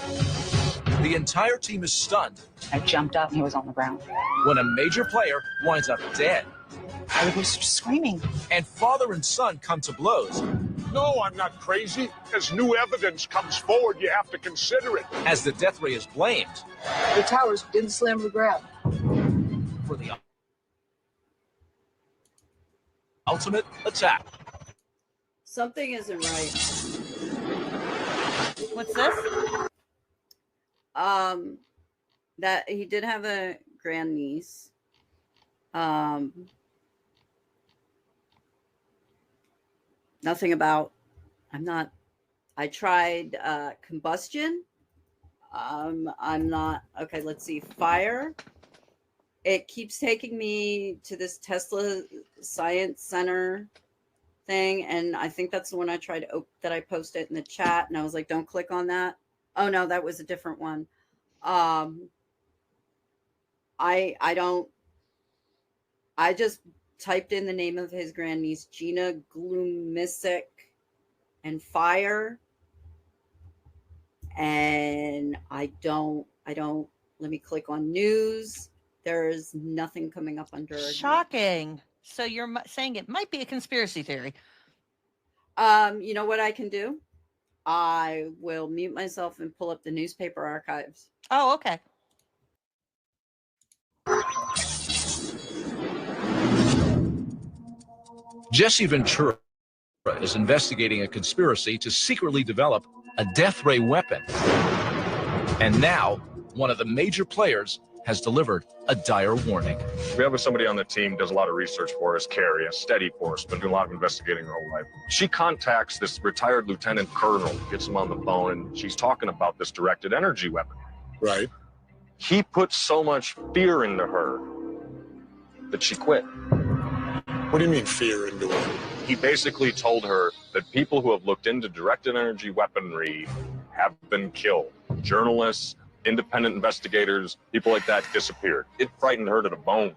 the entire team is stunned. I jumped up and he was on the ground. When a major player winds up dead. I was screaming. And father and son come to blows. No, I'm not crazy. As new evidence comes forward, you have to consider it. As the death ray is blamed. The towers didn't slam to the ground. For the ultimate attack. Something isn't right. What's this? That he did have a grandniece. Nothing about, I tried combustion. I'm not, okay, let's see, fire. It keeps taking me to this Tesla Science Center thing, and I think that's the one I tried that I posted in the chat, and I was like, don't click on that. Oh no, that was a different one. I just typed in the name of his grandniece, Gina Glumisic, and fire. And I don't, let me click on news. There's nothing coming up under. Shocking. So you're saying it might be a conspiracy theory. You know what I can do? I will mute myself and pull up the newspaper archives. Oh, okay. Jesse Ventura is investigating a conspiracy to secretly develop a death ray weapon. And now, one of the major players has delivered a dire warning. We have somebody on the team does a lot of research for us, Carrie, a steady force, been doing a lot of investigating her whole life. She contacts this retired lieutenant colonel, gets him on the phone, and she's talking about this directed energy weapon. Right. He put so much fear into her that she quit. What do you mean fear into her? He basically told her that people who have looked into directed energy weaponry have been killed. Journalists, independent investigators, people like that disappeared. It frightened her to the bone.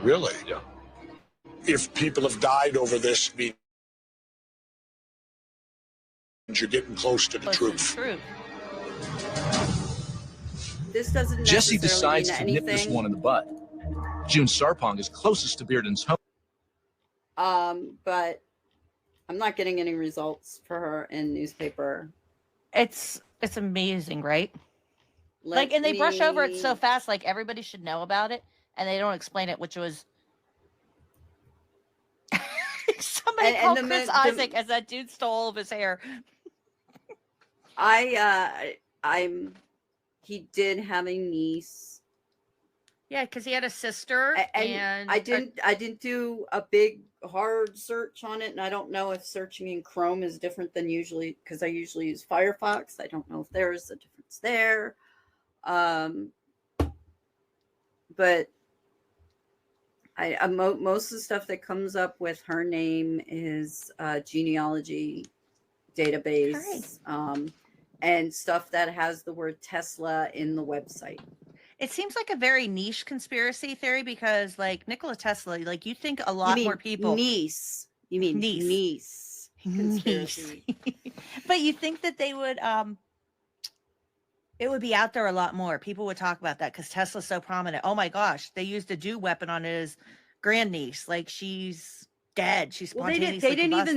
Really? Yeah. If people have died over this, it means you're getting close to the truth. This doesn't Jesse necessarily decides mean to nip this anything. one in the bud. June Sarpong is closest to Bearden's home. But I'm not getting any results for her in newspaper. It's amazing, right? And they brush over it so fast, like everybody should know about it, and they don't explain it, which was somebody called Chris Isaac as that dude stole all of his hair. He did have a niece. Yeah, because he had a sister, and I didn't do a big hard search on it, and I don't know if searching in Chrome is different than usually, because I usually use Firefox. I don't know if there's a difference there. But most of the stuff that comes up with her name is genealogy database, and stuff that has the word Tesla in the website. It seems like a very niche conspiracy theory because, like, Nikola Tesla, like, you think a lot more people. Niece. You mean niece conspiracy. But you think that they would, it would be out there a lot more. People would talk about that because Tesla's so prominent. Oh my gosh, they used a DEW weapon on his grandniece. Like, she's dead. She's spontaneously They didn't combusted.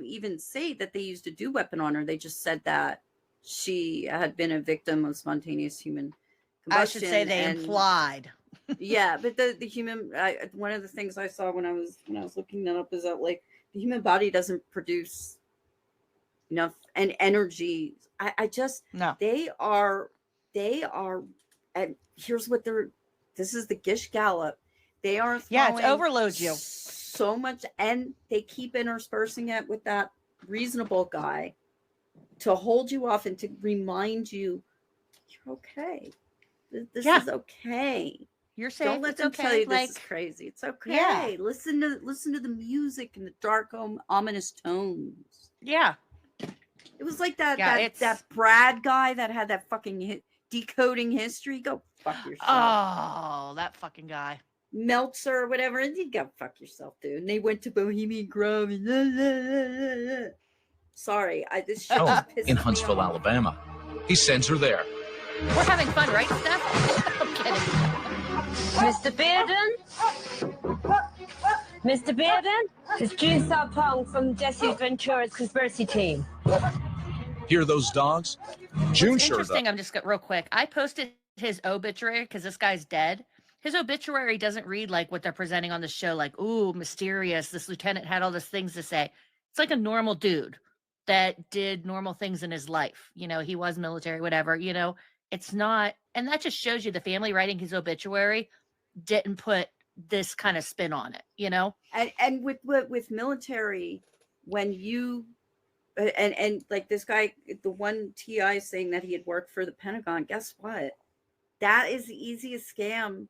even say that they used a DEW weapon on her. They just said that she had been a victim of spontaneous human combustion. I should say they implied. Yeah, but the human, one of the things I saw when I was looking that up is that, like, the human body doesn't produce enough and energy. I just no. They are, and here's what this is the Gish Gallop. They are it's overload you so much, and they keep interspersing it with that reasonable guy to hold you off and to remind you you're okay. This is okay. You're safe. Don't let it's them okay. tell you Like, this is crazy. It's okay. Yeah. Listen to the music and the dark, ominous tones. Yeah. It was like that Yeah, that Brad guy that had that fucking decoding history. Go fuck yourself. Oh, that fucking guy. Meltzer or whatever. And you go fuck yourself, dude. And they went to Bohemian Grove and sorry, this shit just pisses in me Huntsville, off. Alabama. He sends her there. We're having fun, right, Steph? I'm kidding. Mr. Bearden? Mr. Bearden? It's June Sarpong from Jesse Ventura's conspiracy team. Hear those dogs? June What's sure interesting, does. I'm just real quick. I posted his obituary because this guy's dead. His obituary doesn't read like what they're presenting on the show, like, ooh, mysterious. This lieutenant had all these things to say. It's like a normal dude that did normal things in his life. You know, he was military, whatever, you know, it's not. And that just shows you the family writing his obituary didn't put this kind of spin on it, you know? And with military, when you, and like this guy, the one TI saying that he had worked for the Pentagon, guess what? That is the easiest scam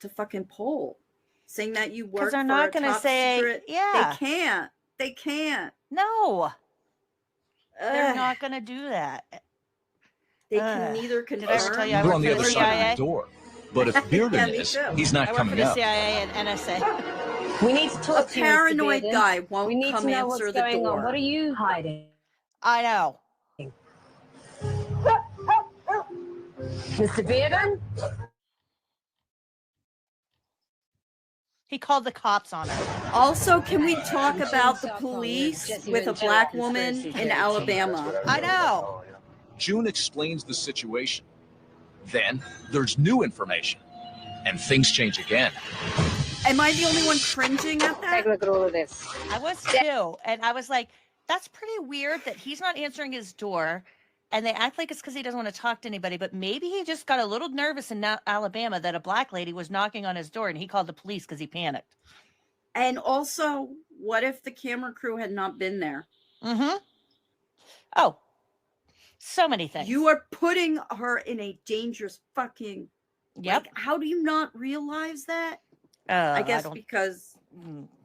to fucking pull. Saying that you work they're for not a gonna top say, secret, yeah. They can't. No. They're not going to do that. They can neither confirm. Did I ever tell you I We're work on for the the other side CIA? of the door. But if Bearden Yeah, me is, too. he's not I work for coming the up. CIA and NSA. We need to talk to A paranoid you, Mr. Bearden. guy won't We need come to know answer what's the going door. on. What are you hiding? I know. Mr. Bearden? He called the cops on her. Also, can we talk about the police with a black woman in Alabama? I know. June explains the situation. Then there's new information, and things change again. Am I the only one cringing at that? Take a look at all of this. I was too. And I was like, that's pretty weird that he's not answering his door. And they act like it's because he doesn't want to talk to anybody. But maybe he just got a little nervous in Alabama that a black lady was knocking on his door and he called the police because he panicked. And also, what if the camera crew had not been there? Mm-hmm. Oh, so many things. You are putting her in a dangerous fucking... Yep. Like, how do you not realize that? I guess because...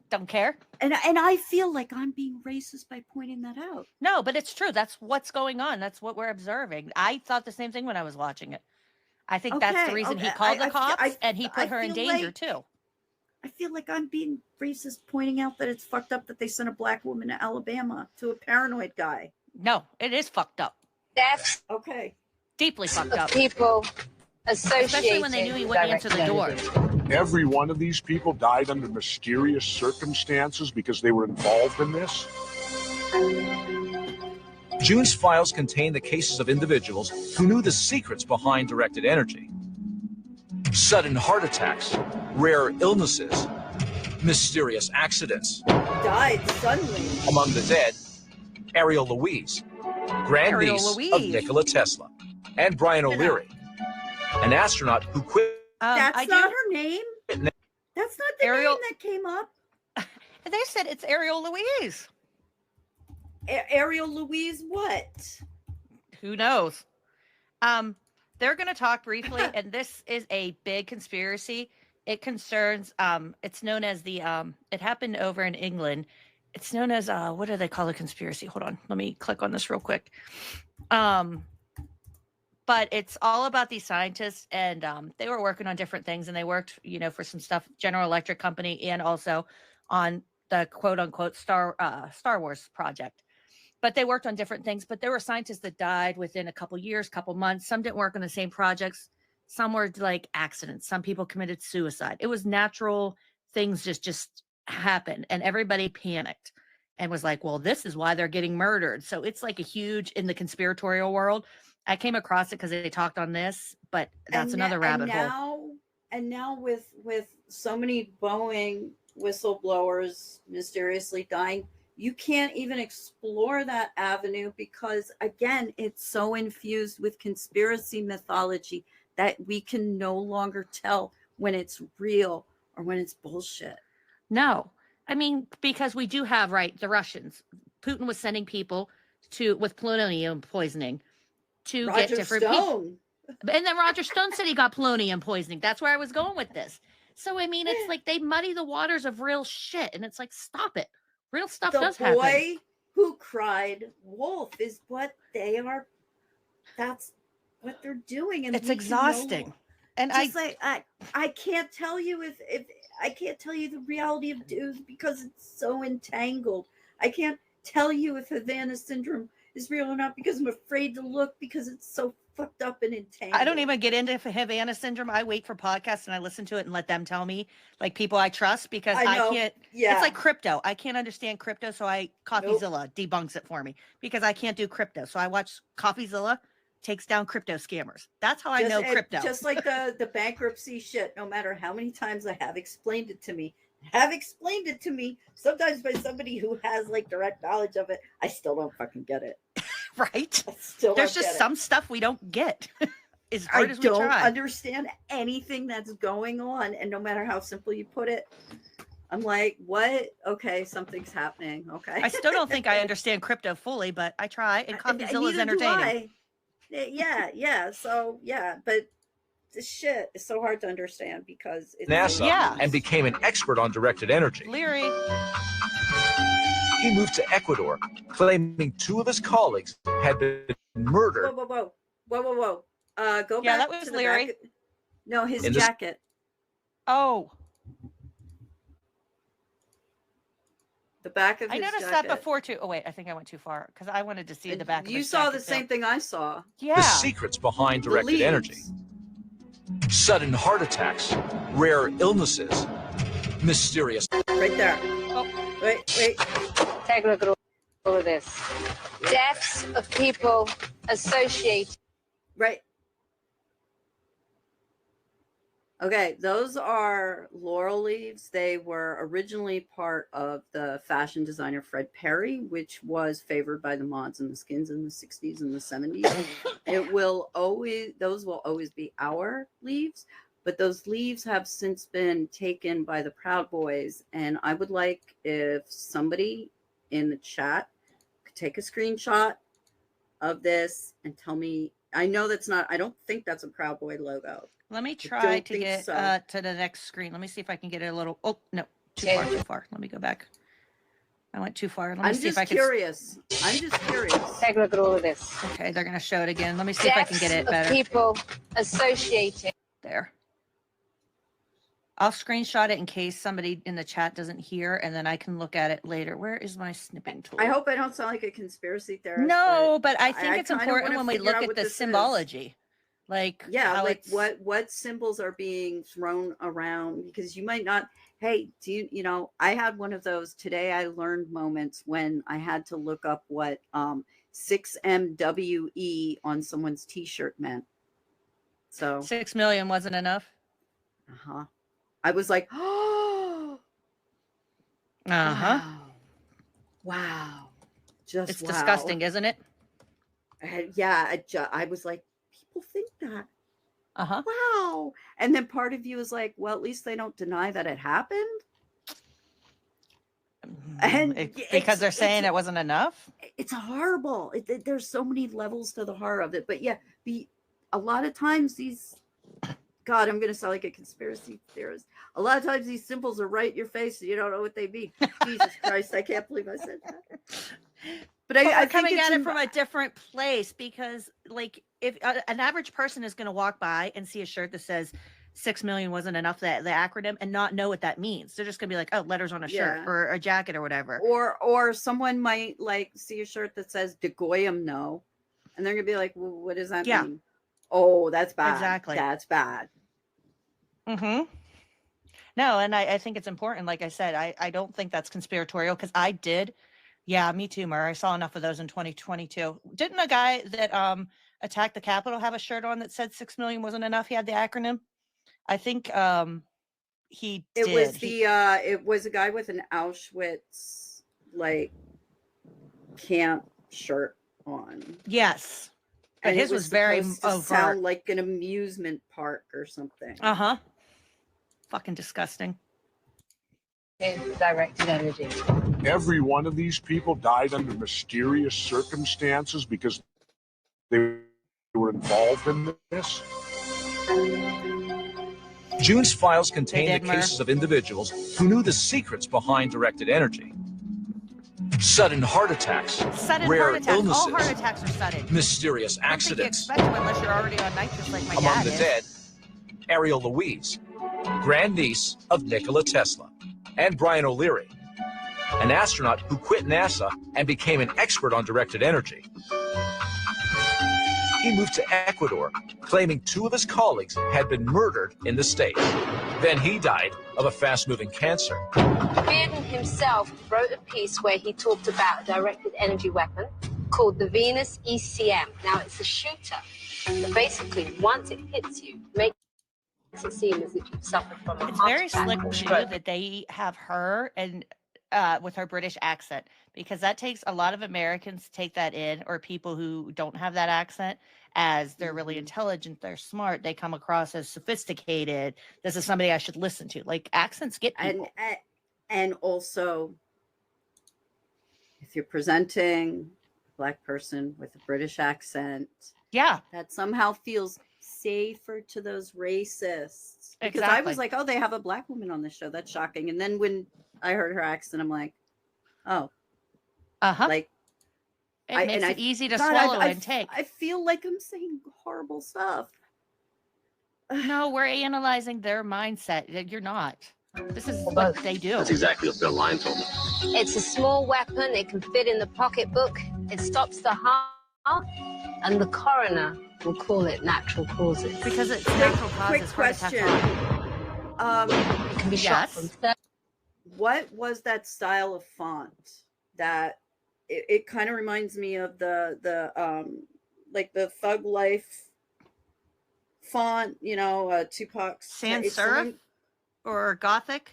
Don't care. And I feel like I'm being racist by pointing that out. No, but it's true. That's what's going on. That's what we're observing. I thought the same thing when I was watching it. I think that's the reason he called the cops and he put her in danger too. I feel like I'm being racist pointing out that it's fucked up that they sent a black woman to Alabama to a paranoid guy. No, it is fucked up. That's okay. Deeply fucked up. People associated. Especially when they knew he wouldn't answer the door. Every one of these people died under mysterious circumstances because they were involved in this? June's files contain the cases of individuals who knew the secrets behind directed energy. Sudden heart attacks, rare illnesses, mysterious accidents. Died suddenly. Among the dead, Ariel Louise, grandniece of Nikola Tesla, and Brian O'Leary, an astronaut who quit. That's not her name. That's not the Ariel... name that came up. They said it's Ariel Louise. Ariel Louise what? Who knows? They're going to talk briefly, and this is a big conspiracy. It concerns, it's known as the, it happened over in England. It's known as, what do they call a conspiracy? Hold on. Let me click on this real quick. But it's all about these scientists, and they were working on different things, and they worked, you know, for some stuff, General Electric Company, and also on the quote unquote Star Wars project. But they worked on different things. But there were scientists that died within a couple years, couple months. Some didn't work on the same projects. Some were like accidents. Some people committed suicide. It was natural things just happened, and everybody panicked and was like, well, this is why they're getting murdered. So it's like a huge in the conspiratorial world. I came across it because they talked on this, but that's another rabbit hole. And now with so many Boeing whistleblowers mysteriously dying, you can't even explore that avenue because, again, it's so infused with conspiracy mythology that we can no longer tell when it's real or when it's bullshit. No, I mean, because we do have, right, the Russians. Putin was sending people with polonium poisoning to Roger get different people. Stone. And then Roger Stone said he got polonium poisoning. That's where I was going with this. So, I mean, it's like they muddy the waters of real shit. And it's like, stop it. Real stuff does happen. The boy who cried wolf is what they are. That's what they're doing. And it's exhausting. And I can't tell you if I can't tell you the reality of dudes because it's so entangled. I can't tell you if Havana syndrome is real or not because I'm afraid to look because it's so fucked up and entangled. I don't even get into Havana syndrome. I wait for podcasts and I listen to it and let them tell me, like people I trust, because I can't. Yeah. It's like crypto. I can't understand crypto, so Coffeezilla debunks it for me because I can't do crypto. So I watch Coffeezilla takes down crypto scammers. That's how I know crypto. Just like the bankruptcy shit. No matter how many times I have explained it to me, sometimes by somebody who has like direct knowledge of it, I still don't fucking get it. Right? There's just some stuff we don't get. As hard as we don't try. Understand anything that's going on, and no matter how simple you put it, I'm like, what? Okay, something's happening. Okay. I still don't think I understand crypto fully, but I try, and Coffeezilla is entertaining. Yeah. So yeah, but this shit is so hard to understand because it's NASA and became an expert on directed energy. Leary. He moved to Ecuador, claiming 2 of his colleagues had been murdered. Whoa. Go back that was to the Leary. back. No, his jacket. Oh. The back of his I noticed jacket. that before too. Oh wait, I think I went too far because I wanted to see the back of You his saw jacket the same too. thing I saw. Yeah. The secrets behind directed energy. Sudden heart attacks, rare illnesses, mysterious. Right there. Oh. Wait. Take a look at all of this. Deaths of people associated. Right. Okay, those are laurel leaves. They were originally part of the fashion designer Fred Perry, which was favored by the mods and the skins in the 60s and the 70s. Those will always be our leaves, but those leaves have since been taken by the Proud Boys. And I would like if somebody in the chat could take a screenshot of this and tell me. I don't think that's a Proud Boy logo. Let me try to get to the next screen. Let me see if I can get it a little. Oh, no, too far. Let me go back. I went too far. Let me see if I can. I'm just curious. Take a look at all of this. Okay, they're going to show it again. Let me see if I can get it better. People associated. There. I'll screenshot it in case somebody in the chat doesn't hear, and then I can look at it later. Where is my snipping tool? I hope I don't sound like a conspiracy theorist. No, but I think it's important when we look at the this symbology. Like, yeah, like what symbols are being thrown around, because you might not. Hey, I had one of those today. I learned moments when I had to look up what 6MWE on someone's T-shirt meant. So 6 million wasn't enough. I was like, oh, wow, it's disgusting, isn't it? I was like, people think that. Wow. And then part of you is like, well, at least they don't deny that it happened. And because they're saying it wasn't enough. It's horrible. There's so many levels to the horror of it. But yeah, a lot of times God, I'm going to sound like a conspiracy theorist. A lot of times these symbols are right in your face and you don't know what they mean. Jesus Christ, I can't believe I said that. But I coming at it from a different place, because like if an average person is going to walk by and see a shirt that says 6 million wasn't enough, the acronym, and not know what that means. They're just going to be like, oh, letters on a shirt or a jacket or whatever. Or someone might like see a shirt that says De Goyim no. And they're going to be like, well, what does that mean? Oh, that's bad. Exactly. That's bad. No, and I think it's important. Like I said, I don't think that's conspiratorial, because I did. Yeah, me too, Mur. I saw enough of those in 2022. Didn't a guy that attacked the Capitol have a shirt on that said 6 million wasn't enough? He had the acronym. I think he did. It was a guy with an Auschwitz like camp shirt on. Yes. But And his it was very supposed to overt. sound like an amusement park or something. Uh-huh. Fucking disgusting. Directed energy. Every one of these people died under mysterious circumstances because they were involved in this. June's files contain They the did, Mer. cases of individuals who knew the secrets behind directed energy. Sudden heart attacks, Sudden rare heart attacks. illnesses, All heart attacks are sudden. mysterious I don't think you accidents. expect them unless you're already on nitrous like my Among dad the is. dead, Ariel Louise, grandniece of Nikola Tesla, and Brian O'Leary, an astronaut who quit NASA and became an expert on directed energy. He moved to Ecuador, claiming 2 of his colleagues had been murdered in the state. Then he died of a fast-moving cancer. Bearden himself wrote a piece where he talked about a directed energy weapon called the Venus ECM. Now, it's a shooter. So basically, once it hits you, makes it seem as if you've suffered from a It's heart very attack slick or too stroke. that they have her and with her British accent, because that takes a lot of Americans to take that in, or people who don't have that accent, as they're really intelligent, they're smart, they come across as sophisticated. This is somebody I should listen to. Like, accents get people. And also, if you're presenting a Black person with a British accent, yeah, that somehow feels safer to those racists. Because I Exactly. was like, oh, they have a Black woman on this show. That's shocking. And then when I heard her accent, I'm like, oh, like It makes it easy to God, swallow and take. I feel like I'm saying horrible stuff. No, we're analyzing their mindset. You're not. This is what they do. That's exactly what Bill Lyne told me. It's a small weapon. It can fit in the pocketbook. It stops the heart, and the coroner will call it natural causes. Because it's natural Quick causes. heart attack question. It can be shot from What was that style of font? That it kind of reminds me of the like the Thug Life font, you know, Tupac's Sans it's serif something- or Gothic?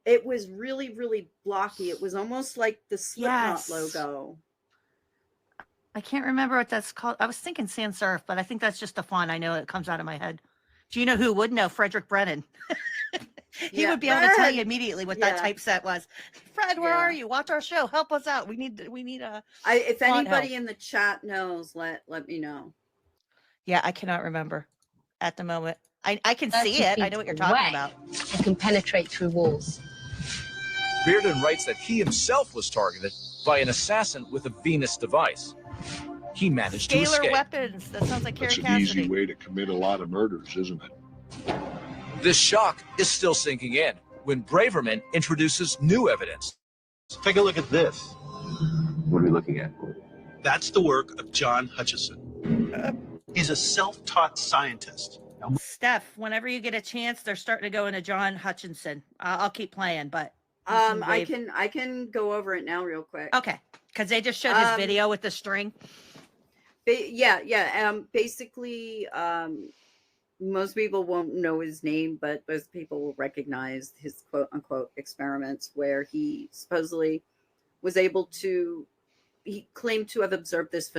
It was really, really blocky. It was almost like the Slipknot Yes. logo. I can't remember what that's called. I was thinking sans serif, but I think that's just the font. I know it comes out of my head. Do you know who would know? Frederick Brennan. He Yeah, would be able to tell Fred! you immediately what that Yeah. typeset was. Fred, where Yeah. are you? Watch our show. Help us out. We need a If font anybody help. in the chat knows, let me know. Yeah, I cannot remember at the moment. I can 30 see it. I feet know what you're talking away. about. It can penetrate through walls. Bearden writes that he himself was targeted by an assassin with a Venus device. He managed to Scalar escape. weapons. That sounds like That's Carrie an easy Cassidy. way to commit a lot of murders, isn't it? This shock is still sinking in when Braverman introduces new evidence. Take a look at this. What are we looking at? That's the work of John Hutchison. He's a self-taught scientist. Steph, whenever you get a chance, they're starting to go into John Hutchinson. I'll keep playing, but you I wave. can go over it now real quick. Okay, because they just showed his video with the string. Basically, most people won't know his name, but most people will recognize his quote unquote experiments where he supposedly was able to, he claimed to have observed this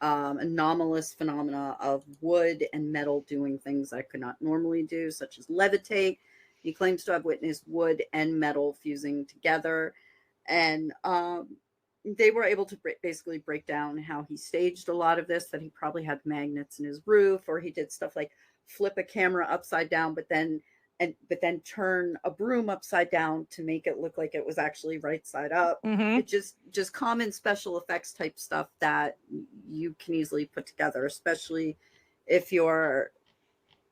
anomalous phenomena of wood and metal doing things that could not normally do, such as levitate. He claims to have witnessed wood and metal fusing together. And they were able to basically break down how he staged a lot of this, that he probably had magnets in his roof, or he did stuff like flip a camera upside down, but then turn a broom upside down to make it look like it was actually right side up. Mm-hmm. It just common special effects type stuff that you can easily put together, especially if you're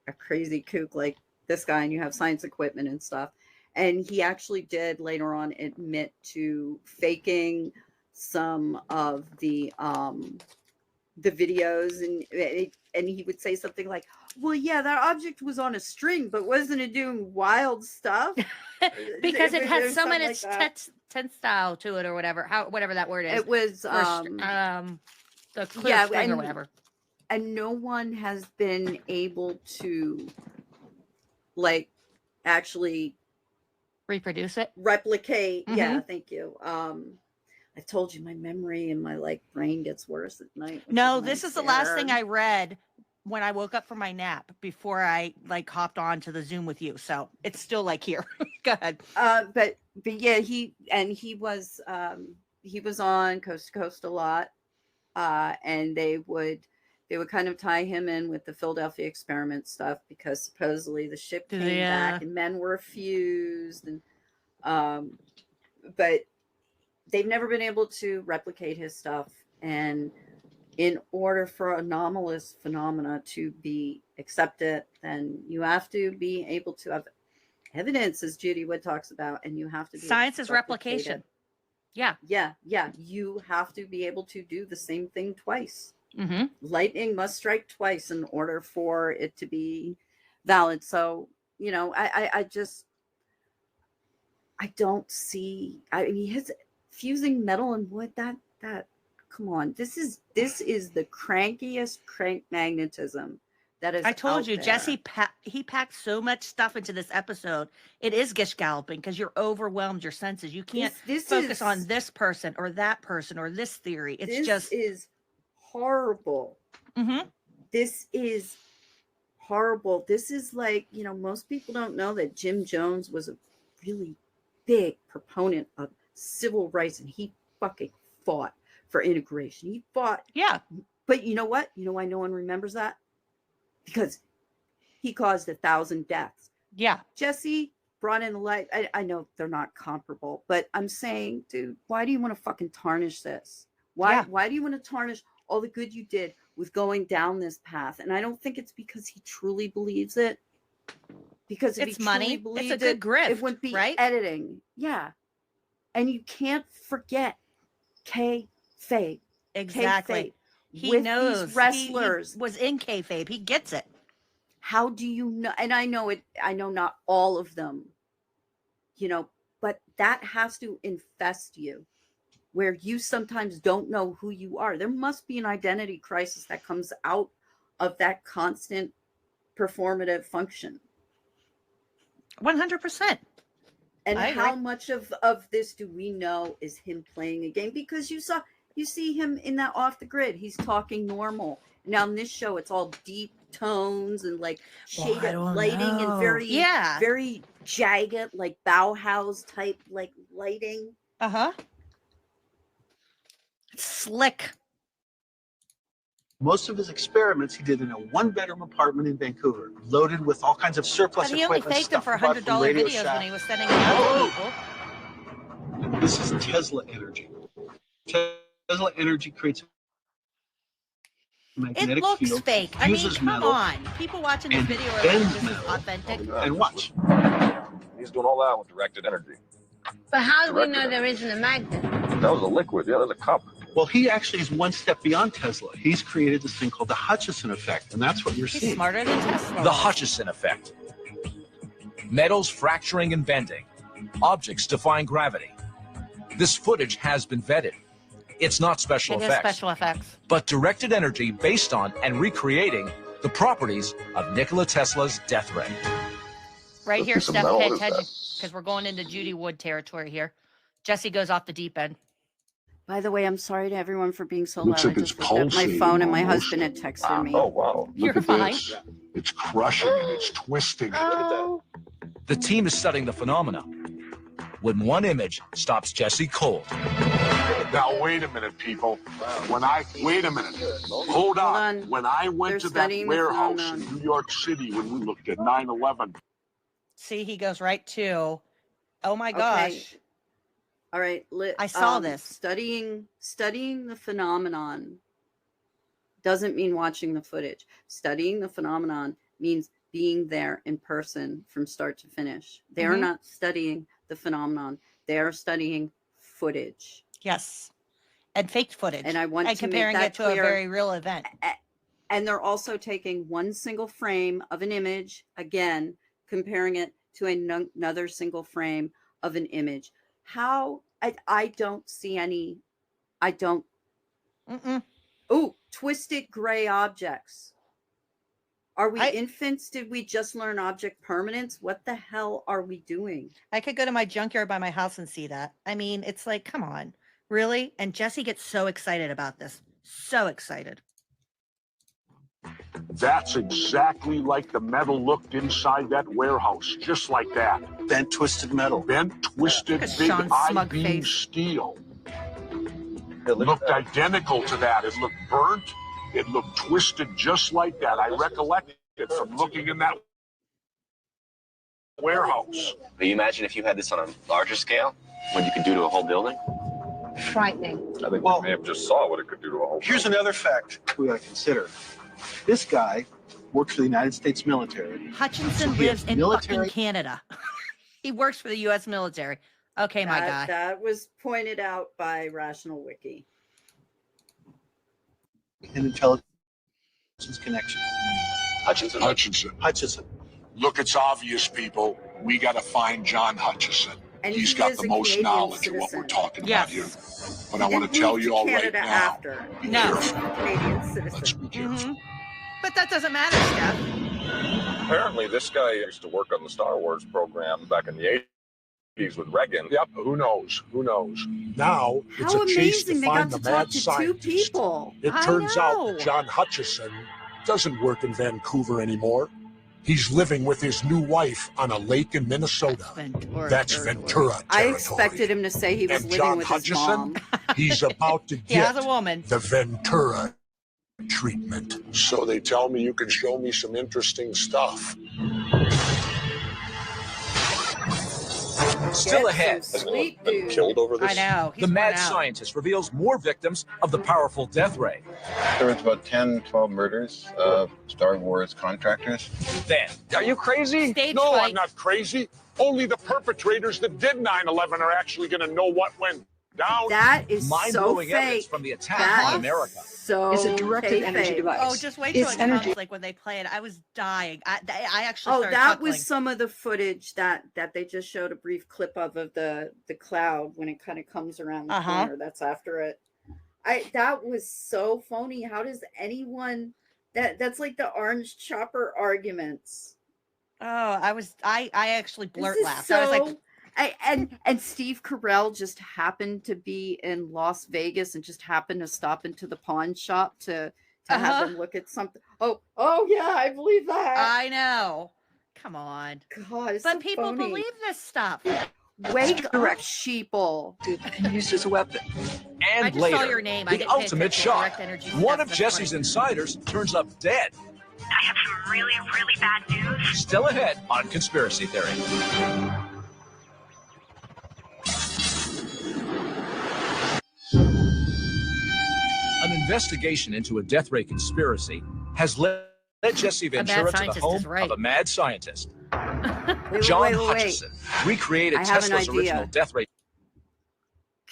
a crazy kook like this guy and you have science equipment and stuff. And he actually did later on admit to faking some of the videos, and he would say something like, well, yeah, that object was on a string, but wasn't it doing wild stuff? Because it had There's some in something its like that. tensile to it, or whatever, whatever that word is. It was the clear string or whatever. And no one has been able to like actually reproduce it, replicate. Mhm. Yeah, thank you. I told you my memory and my like brain gets worse at night. No, this is the last thing I read when I woke up from my nap before I like hopped on to the Zoom with you. So it's still like here. Go ahead. But yeah, he was on Coast to Coast a lot. And they would kind of tie him in with the Philadelphia experiment stuff because supposedly the ship came back and men were fused, and but they've never been able to replicate his stuff. And in order for anomalous phenomena to be accepted, then you have to be able to have evidence, as Judy Wood talks about, and you have to be science is replication. Yeah. You have to be able to do the same thing twice. Mm-hmm. Lightning must strike twice in order for it to be valid. So, you know, I don't see. I mean, his fusing metal and wood. That come on. This is the crankiest crank magnetism that is. I told out you, there. Jesse. He packed so much stuff into this episode. It is gish galloping because you're overwhelmed. Your senses. You can't focus on this person or that person or this theory. This is horrible. Mm-hmm. This is horrible. This is like, you know, most people don't know that Jim Jones was a really big proponent of civil rights, and he fucking fought for integration. He fought. Yeah. But you know what? You know why no one remembers that? Because he caused 1,000 deaths. Yeah. Jesse brought in the light. I know they're not comparable, but I'm saying, dude, why do you want to fucking tarnish this? Why do you want to tarnish all the good you did with going down this path? And I don't think it's because he truly believes it. Because if it's he money, truly it's a believed good grift, it wouldn't be right? Editing. Yeah. And you can't forget kayfabe. Exactly. Kayfabe. He With knows. these wrestlers. He was in kayfabe. He gets it. How do you know? And I know not all of them, you know, but that has to infest you, where you sometimes don't know who you are. There must be an identity crisis that comes out of that constant performative function. 100%. And I how agree. much of this do we know is him playing a game? Because you see him in that Off the Grid. He's talking normal. Now in this show, it's all deep tones and like shaded lighting and very jagged, like Bauhaus type like lighting. Uh-huh. Slick. Most of his experiments he did in a one-bedroom apartment in Vancouver, loaded with all kinds of surplus But he only equipment. faked them for stuff he bought from $100 Radio videos Shack. when he was sending them out to people. This is Tesla energy. Tesla energy creates a magnetic It looks field, fake. I mean, fuses come metal, on. People watching this and video are like, bends this is metal. authentic. And watch. He's doing all that with directed energy. But how do we Directed know there energy. isn't a magnet? That was a liquid. Yeah, that's a cup. Well, he actually is one step beyond Tesla. He's created this thing called the Hutchison effect, and that's what you're He's seeing. smarter than Tesla. The Hutchison effect. Metals fracturing and bending. Objects defying gravity. This footage has been vetted. It's not special It is effects, special effects. but directed energy based on and recreating the properties of Nikola Tesla's death ray. Right here, Piece of Steph, metal, pay what is that? attention, because we're going into Judy Wood territory here. Jesse goes off the deep end. By the way, I'm sorry to everyone for being so Looks loud. like I it's just looked at my pulsating phone and my almost. husband had texted me. Oh, wow. You're Look at fine. this. It's crushing and it's twisting. Oh, The team is studying the phenomena when one image stops Jesse cold. Now, wait a minute, people. Wait a minute. Hold on. When I went They're to that studying the warehouse phenomenon. in New York City when we looked at 9/11, See, he goes right to, oh my Okay. gosh. All right. I saw this. Studying the phenomenon doesn't mean watching the footage. Studying the phenomenon means being there in person from start to finish. They are Mhm. not studying the phenomenon. They are studying footage. Yes. And faked footage. And I want and to make comparing that it to clear. a very real event. And they're also taking one single frame of an image, again, comparing it to another single frame of an image. How I don't see any, I don't. Mm-mm. Oh, twisted gray objects. Are we I- infants? Did we just learn object permanence? What the hell are we doing? I could go to my junkyard by my house and see that. I mean, it's like, come on. Really? And Jesse gets so excited about this. So excited. That's exactly like the metal looked inside that warehouse, just like that. Bent, twisted metal. Bent, twisted, Look at big Sean's smug I-beam face. steel. It looked identical to that. It looked burnt. It looked twisted just like that. I recollect it from looking in that warehouse. But you imagine if you had this on a larger scale, what you could do to a whole building? Frightening. I think we may have just saw what it could do to a whole. Here's another fact we got to consider. This guy works for the United States military. Hutchinson He lives has in military- fucking Canada. He works for the U.S. military. Okay, my guy. That was pointed out by Rational Wiki. An intelligence connection. Hutchinson. Look, it's obvious, people. We got to find John Hutchison. And He's he got is the a most Canadian knowledge of what we're citizen. talking about Yes. here. But I want to tell you all right Canada now. after. Be No. careful. Canadian citizen. Let's be careful. But that doesn't matter, Steph. Apparently, this guy used to work on the Star Wars program back in the 80s with Reagan. Yep, who knows? Who knows? Now, it's How a chase to amazing they find got the to talk mad to two scientist. people. It I turns out know. that John Hutchison doesn't work in Vancouver anymore. He's living with his new wife on a lake in Minnesota. That's Ventura territory. I expected him to say he was And living John with Hutchison, his mom. he's about to He has get a woman. the Ventura treatment. So they tell me you can show me some interesting stuff. Still Get ahead. some sweet dude. Killed over I this? know. He's The mad worn out. scientist reveals more victims of the powerful death ray. There was about 10, 12 murders of Star Wars contractors. Then, Are you crazy? Stage No, fight. I'm not crazy. Only the perpetrators that did 9/11 are actually going to know what went down. That is so mind-blowing evidence fake. from the attack That on is America. So It's a directed energy kayfabe. device. Oh, just wait till It's it energy. comes. Like when they play it, I was dying. I actually Oh, started that chuckling. was some of the footage that they just showed a brief clip of the cloud when it kind of comes around the Uh-huh. corner. That's after it. That was so phony. How does anyone that's like the orange chopper arguments. Oh, I actually This blurt is laughed. I was like, and Steve Carell just happened to be in Las Vegas and just happened to stop into the pawn shop to have them look at something. Oh yeah, I believe that. I know. Come on. God, it's But so people phony. believe this stuff. Wake up, sheeple. And used as a weapon. And I just later, saw your name. I the didn't pay ultimate attention. shock. Direct energy One stuff, of that's Jesse's funny. insiders turns up dead. I have some really, really bad news. Still ahead on Conspiracy Theory. An investigation into a death ray conspiracy has led Jesse Ventura to the scientist home is right. of a mad scientist. Wait, John wait. Hutchison recreated I have an Tesla's idea. original death ray.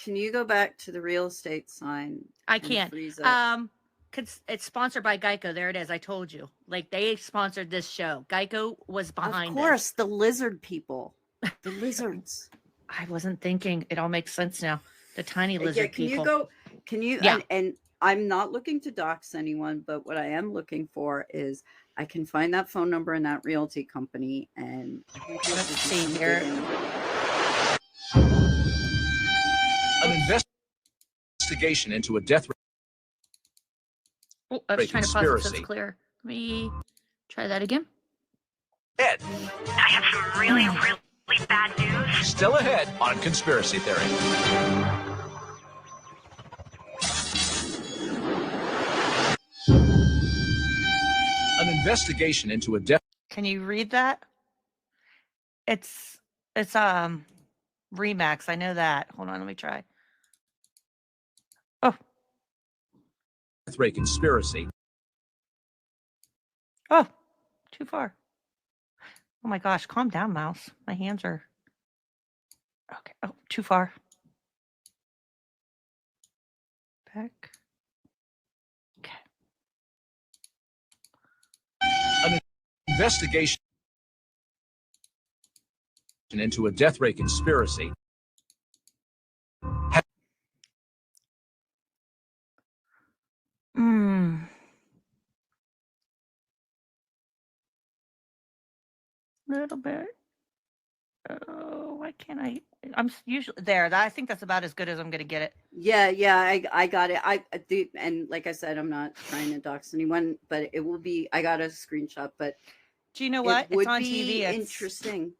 Can you go back to the real estate sign? I and can't. freeze it? 'Cause it's sponsored by Geico. There it is. I told you. Like they sponsored this show. Geico was behind Of it. course, the lizard people, the lizards. I wasn't thinking. It all makes sense now. The tiny Yeah, lizard can people. you go? Can you? Yeah. And I'm not looking to dox anyone, but what I am looking for is I can find that phone number in that realty company and Let's see here. An investigation into a death ray. Oh, I was trying to pause it so conspiracy. it's clear. Let me try that again. Ed, I have some really, really bad news. still ahead on Conspiracy Theory. An investigation into a death. Can you read that? It's Remax. I know that. Hold on, let me try. Oh, Death ray conspiracy. oh, too far. Oh my gosh, calm down, mouse. My hands are okay. Oh, too far. Back. An investigation into a death ray conspiracy. Little bit. Oh, why can't I? I'm usually there. I think that's about as good as I'm going to get it. Yeah, I got it. And like I said, I'm not trying to dox anyone, but it will be. I got a screenshot, but do you know what? It would it's on be TV. Interesting.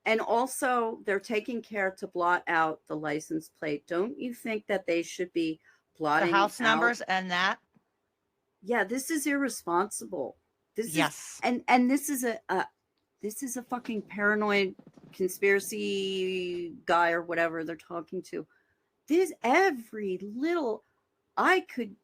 And also, they're taking care to blot out the license plate. Don't you think that they should be blotting the house out numbers and that? Yeah, this is irresponsible. Yes. And this is a fucking paranoid conspiracy guy or whatever they're talking to. This every little I could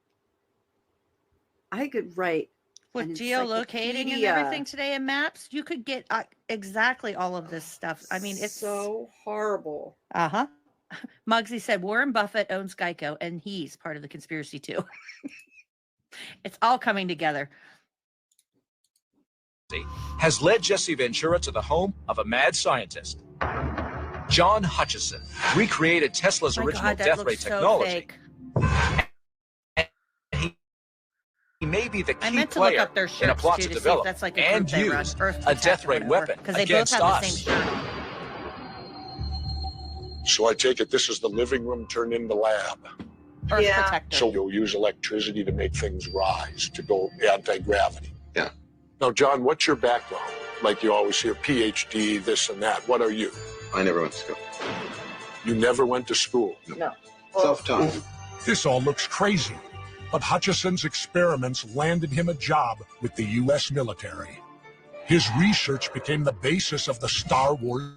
write with geolocating and everything today in maps. You could get exactly all of this stuff. I mean, it's so horrible. Muggsy said Warren Buffett owns Geico, and he's part of the conspiracy too. It's all coming together. Has led Jesse Ventura to the home of a mad scientist. John Hutchison recreated Tesla's original death ray technology. He may be the key player in a plot to develop and use a death ray weapon against us. So I take it this is the living room turned into lab. So you'll use electricity to make things rise, to go anti-gravity. Yeah. Now, John, what's your background? Like you always hear PhD, this and that. What are you? I never went to school. You never went to school? No. Self-taught. This all looks crazy, but Hutchison's experiments landed him a job with the U.S. military. His research became the basis of the Star Wars.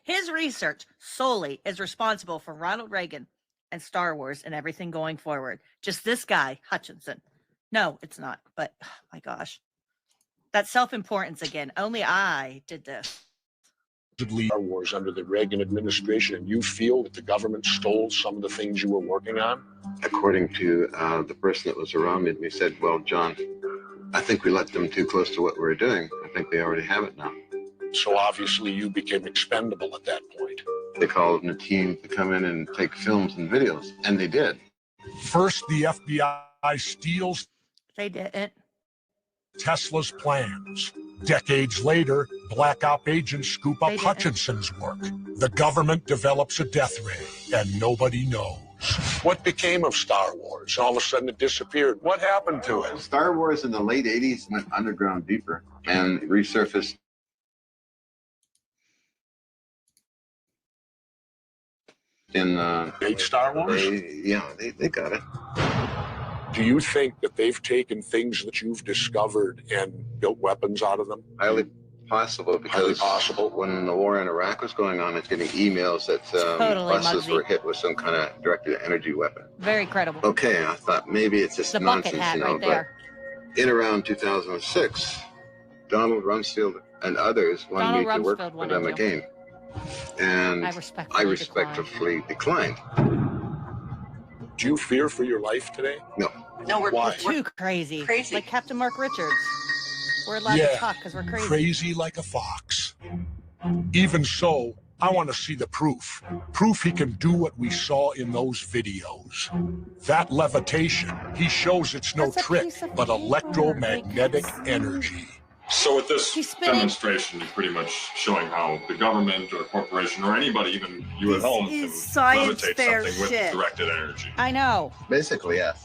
His research solely is responsible for Ronald Reagan and Star Wars and everything going forward. Just this guy, Hutchison. No, it's not. But, oh my gosh. That's self-importance again. Only I did this. Star Wars under the Reagan administration, and you feel that the government stole some of the things you were working on? According to the person that was around me, he said, well, John, I think we let them too close to what we were doing. I think they already have it now. So obviously you became expendable at that point. They called in a team to come in and take films and videos, and they did. First, the FBI steals Tesla's plans. Decades later, Black Op agents scoop up Hutchinson's work. The government develops a death ray, and nobody knows. What became of Star Wars? All of a sudden it disappeared. What happened to it? Star Wars in the late 80s went underground deeper and resurfaced. In Star Wars? They got it. Do you think that they've taken things that you've discovered and built weapons out of them? Highly possible, because when the war in Iraq was going on, it's getting emails that buses were hit with some kind of directed energy weapon. Very credible. Okay, I thought maybe it's just the nonsense, bucket hat right but there. In around 2006, Donald Rumsfeld and others wanted me to work for them again. And I respectfully declined. Do you fear for your life today? No. No, we're too crazy. Like Captain Mark Richards. We're allowed to talk because we're crazy. Crazy like a fox. Even so, I want to see the proof. Proof he can do what we saw in those videos. That levitation, he shows it's no trick, but electromagnetic energy. So with this demonstration, you're pretty much showing how the government or corporation or anybody, even you at home, can levitate something with directed energy. I know. Basically, yes.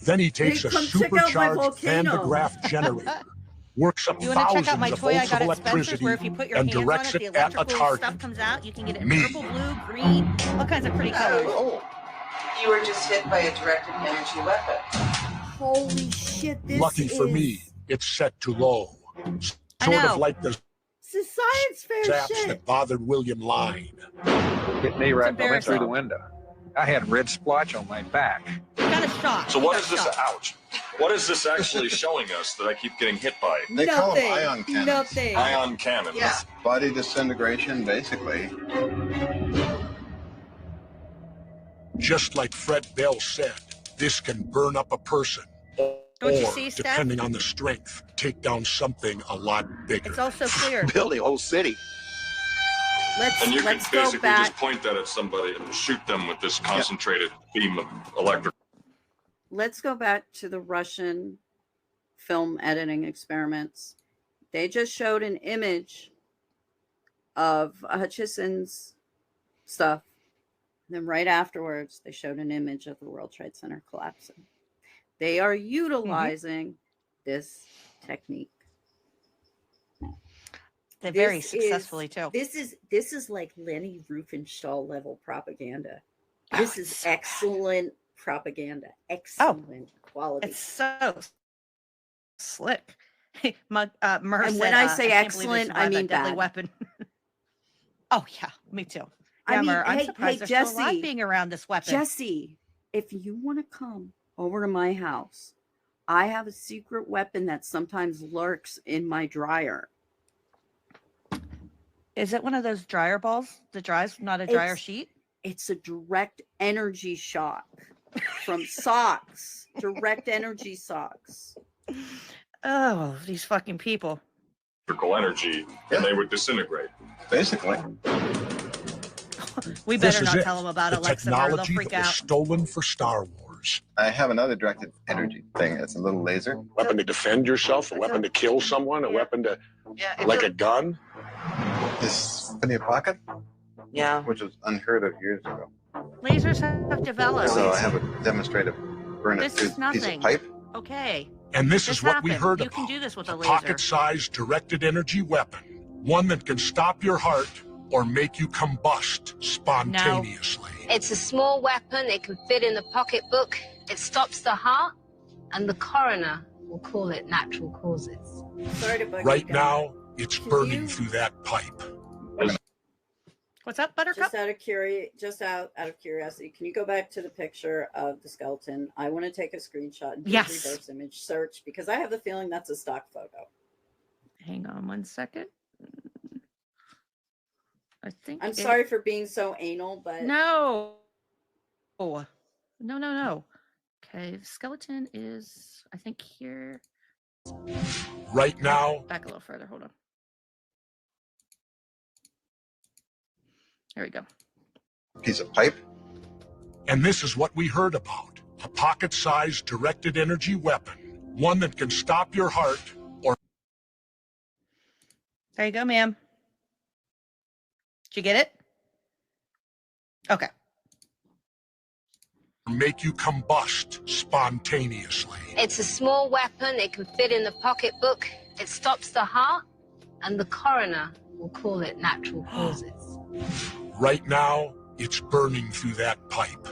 Then he takes a supercharged Van de Graaff generator, works up thousands of volts of electricity, and directs it at a target. Stuff comes out. You can get it purple, blue, green, all kinds of pretty colors. You were just hit by a directed energy weapon. Holy shit! Lucky for me, it's set to low. Sort of like the it's a science fair zaps shit. that bothered William Line. Hit me right when I went through the window. I had red splotch on my back. Got a shot. So what is this? Ouch! What is this actually showing us that I keep getting hit by? They call them ion cannons. Nothing. Ion cannons. Yeah. Body disintegration, basically. Just like Fred Bell said, this can burn up a person. Don't you or, see, Steph? depending on the strength, take down something a lot bigger. It's also clear. Build a whole city. And you can Let's go basically back. just point that at somebody and shoot them with this concentrated beam of electric. Let's go back to the Russian film editing experiments. They just showed an image of Hutchison's stuff. And then right afterwards, they showed an image of the World Trade Center collapsing. They are utilizing this technique. They very successfully too. This is like Leni Riefenstahl level propaganda. This is excellent propaganda. Excellent quality. It's so slick. Mur And said, when I say can't believe they excellent, I survived mean that deadly bad. weapon. Oh yeah, me too. I Yeah, mean, Mur, I'm hey, surprised they're Jesse, still alive being around this weapon. Jesse, if you want to come over to my house, I have a secret weapon that sometimes lurks in my dryer. Is it one of those dryer balls that dries, not a dryer sheet? It's a direct energy shock from socks. Direct energy socks. Oh, these fucking people. Electrical energy, and they would disintegrate. Basically. We This better is not it. tell them about The Alexa, Mur. They'll technology freak that was out. stolen for Star Wars. I have another directed energy thing. It's a little laser. Weapon to defend yourself, a weapon to kill someone, a weapon to, like a gun. This in your pocket? Yeah. Which was unheard of years ago. Lasers have developed. So I have a demonstrative burn a This piece is nothing. of pipe. Okay. And this is what we happened. heard You about. can do this with a laser. Pocket-sized directed energy weapon. One that can stop your heart or make you combust spontaneously. It's a small weapon. It can fit in the pocketbook. It stops the heart, and the coroner will call it natural causes. Sorry to bug Right you guys. now, it's burning through that pipe. What's up, Buttercup? Just out of curiosity, can you go back to the picture of the skeleton? I want to take a screenshot and do Yes. a reverse image search because I have the feeling that's a stock photo. Hang on one second. I think I'm sorry for being so anal, but No. No. Okay, the skeleton is, I think, here. Right now, Back a little further. Hold on. There we go. Piece of pipe. and this is what we heard about. A pocket-sized directed energy weapon. One that can stop your heart or There you go, ma'am. Did you get it? Okay. make you combust spontaneously. It's a small weapon. It can fit in the pocketbook. It stops the heart, and the coroner will call it natural causes. Right now, it's burning through that pipe.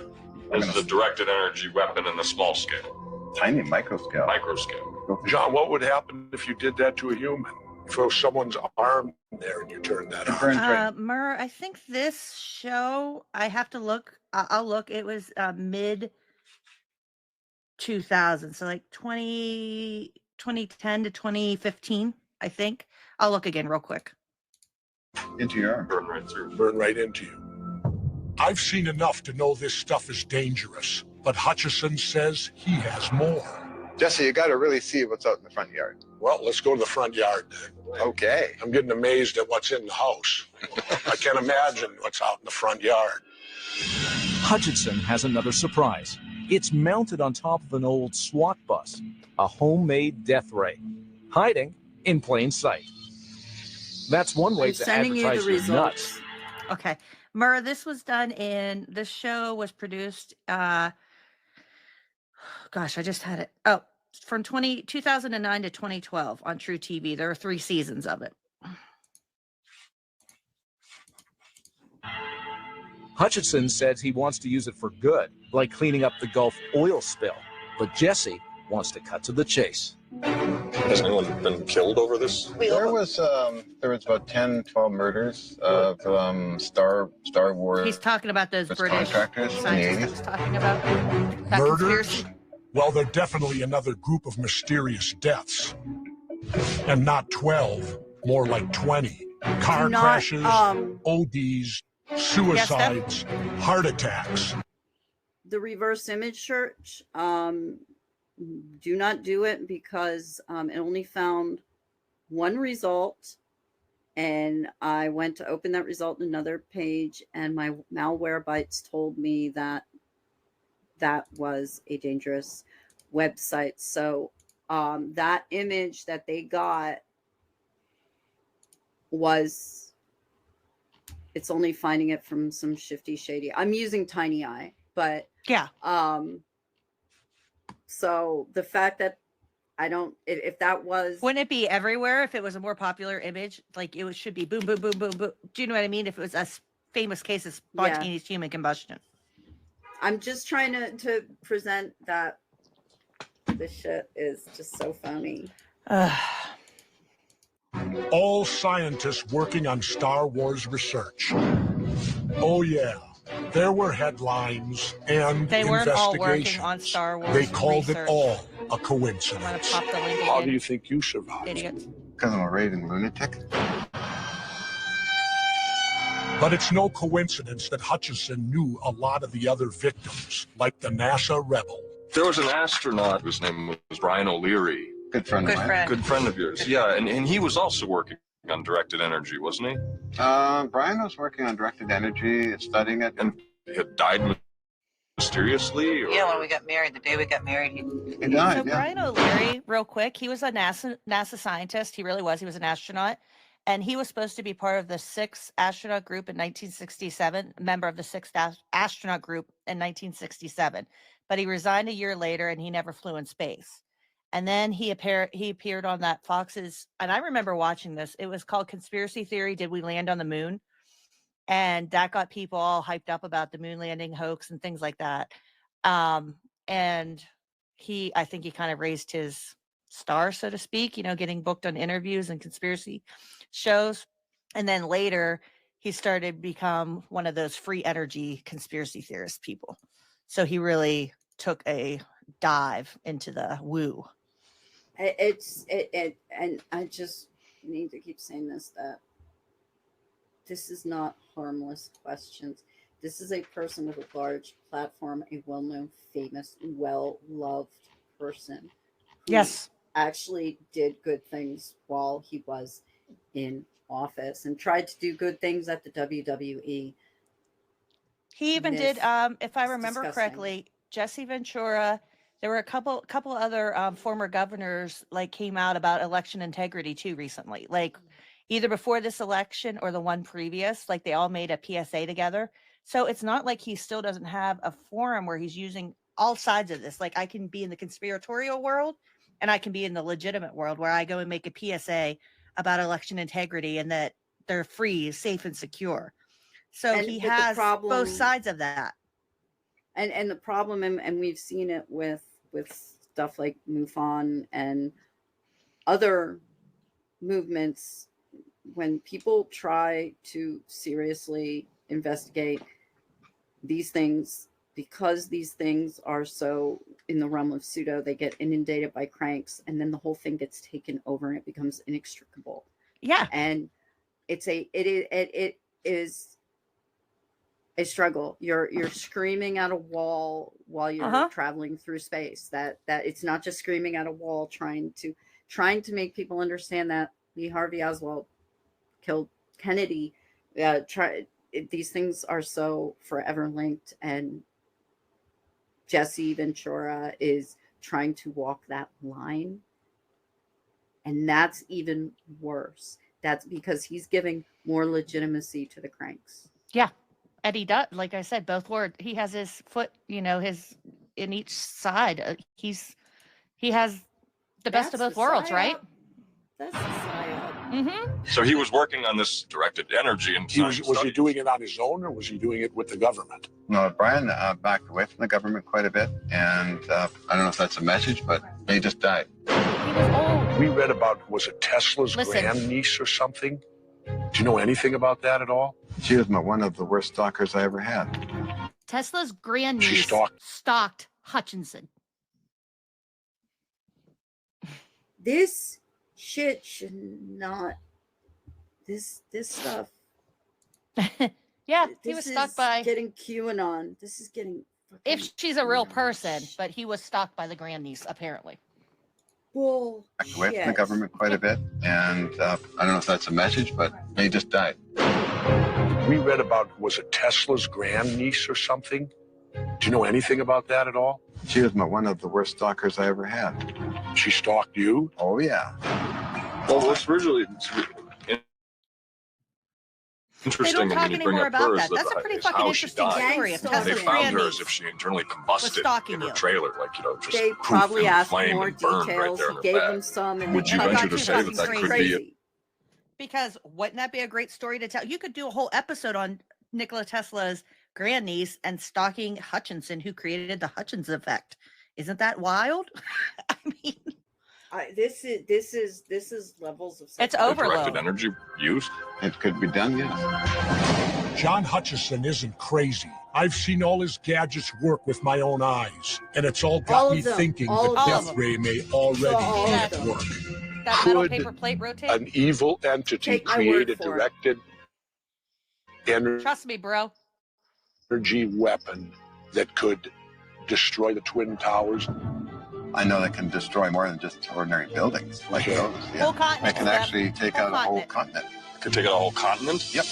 This is a directed energy weapon in the small scale. Tiny micro scale. Micro scale. John, what would happen if you did that to a human? Throw someone's arm there and you turn that on. Mur, I think this show, I have to look. I'll look. It was mid 2000, so like 2010 to 2015, I think. I'll look again real quick. Into your arm. Burn right through. Burn right into you. I've seen enough to know this stuff is dangerous, but Hutchison says he has more. Jesse, you got to really see what's out in the front yard. Well, let's go to the front yard then. Okay. I'm getting amazed at what's in the house. I can't imagine what's out in the front yard. Hutchinson has another surprise. It's mounted on top of an old SWAT bus, a homemade death ray, hiding in plain sight. That's one way I'm to sending you the advertise your results. nuts. Okay. Mur, this was done in, this show was produced, gosh, I just had it. Oh, from 2009 to 2012 on True TV. There are 3 seasons of it. Hutchinson says he wants to use it for good, like cleaning up the Gulf oil spill. But Jesse wants to cut to the chase. Has anyone been killed over this? There was about 10, 12 murders of Star Wars. He's talking about those British contractors in the scientists I was talking about. That Murders? conspiracy. Well, they're definitely another group of mysterious deaths. And not 12, more like 20. Car Do not, crashes, ODs, suicides, heart attacks. The reverse image search, do not do it because it only found one result, and I went to open that result in another page, and my Malwarebytes told me that that was a dangerous website. So that image that they got was, it's only finding it from some shifty, shady. I'm using Tiny Eye, but yeah. So the fact that I don't, if that was, wouldn't it be everywhere if it was a more popular image? Like it should be boom, boom, boom, boom, boom. Do you know what I mean? If it was a famous case of spontaneous human combustion. I'm just trying to present that this shit is just so phony. All scientists working on Star Wars research. Oh yeah, there were headlines and they weren't all working investigations. on Star Wars. They called research. it all a I'm coincidence. gonna pop the link How again. do you think you survived? Idiots. Because I'm a raving lunatic. But it's no coincidence that Hutchison knew a lot of the other victims, like the NASA rebel. There was an astronaut whose name was Brian O'Leary. Good friend of mine. Good friend of yours. Yeah, and he was also working on directed energy, wasn't he? Brian was working on directed energy, studying it. And he had died mysteriously? Or? Yeah, when we got married, the day we got married, he died. So Brian O'Leary, real quick, he was a NASA scientist. He really was. He was an astronaut. And he was supposed to be part of the 6th astronaut group in 1967, member of the 6th astronaut group in 1967. But he resigned a year later and he never flew in space. And then he appeared on that Fox's, and I remember watching this. It was called Conspiracy Theory, Did We Land on the Moon? And that got people all hyped up about the moon landing hoax and things like that. And I think he kind of raised his star, so to speak, getting booked on interviews and conspiracy shows. And then later he started to become one of those free energy conspiracy theorist people. So he really took a dive into the woo. And I just need to keep saying this, that this is not harmless questions. This is a person with a large platform, a well-known, famous, well-loved person. Yes. Actually did good things while he was in office and tried to do good things at the WWE. He even did, if I remember correctly, Jesse Ventura. There were a couple other former governors came out about election integrity too recently. Like either before this election or the one previous, they all made a PSA together. So it's not like he still doesn't have a forum where he's using all sides of this. Like I can be in the conspiratorial world and I can be in the legitimate world where I go and make a PSA about election integrity and that they're free, safe, and secure. So he has both sides of that. And the problem, and we've seen it with stuff like MUFON and other movements, when people try to seriously investigate these things, because these things are so in the realm of pseudo, they get inundated by cranks, and then the whole thing gets taken over and it becomes inextricable. Yeah. And it is a struggle. You're screaming at a wall while you're traveling through space. That it's not just screaming at a wall, trying to make people understand that Lee Harvey Oswald killed Kennedy. These things are so forever linked, and Jesse Ventura is trying to walk that line, and that's even worse. That's because he's giving more legitimacy to the cranks. Yeah. And he does, like I said, both words. He has his foot, his in each side. He has the best of both worlds, right? That's the psyop. Mm-hmm. So he was working on this directed energy, and Was he doing it on his own, or was he doing it with the government? No, Brian backed away from the government quite a bit, and I don't know if that's a message, but he just died. He was old. We read about, was it Tesla's grandniece or something? Do you know anything about that at all? She was one of the worst stalkers I ever had. Tesla's grandniece She stalked Hutchinson. This shit should not. This stuff. Yeah, he was stalked by getting QAnon. This is getting. If she's a real person, but he was stalked by the grandniece apparently. Well, Backed away from the government quite a bit, and I don't know if that's a message, but he just died. We read about, was it Tesla's grandniece or something? Do you know anything about that at all? She was one of the worst stalkers I ever had. She stalked you? Oh, yeah. Well, it's originally Interesting talk when you bring anymore up about her that. is that That's a pretty is fucking how she interesting died. story of They Tesla's found her grandniece as if she internally was combusted stalking in her you. trailer, like, just They poof probably and asked flamed more and burned right details. there He in her gave back. them some, and Would they you cut venture it to to say that fucking that could be crazy. Because wouldn't that be a great story to tell? You could do a whole episode on Nikola Tesla's grandniece and stalking Hutchinson, who created the Hutchinson effect. Isn't that wild? I mean, this is levels of. It's Directed overload. energy use? It could be done, yes. John Hutchison isn't crazy. I've seen all his gadgets work with my own eyes, and it's all got All me of them. thinking All the of death them. ray may already All be of at them. work. That metal Could paper plate rotate? an evil entity Take my create word a for it. directed Trust me, bro. energy weapon that could destroy the Twin Towers? I know that can destroy more than just ordinary buildings like Okay. those. Yeah. Whole continent, It can Steph. actually take Whole out a whole continent. continent. Could take out a whole continent? Yep.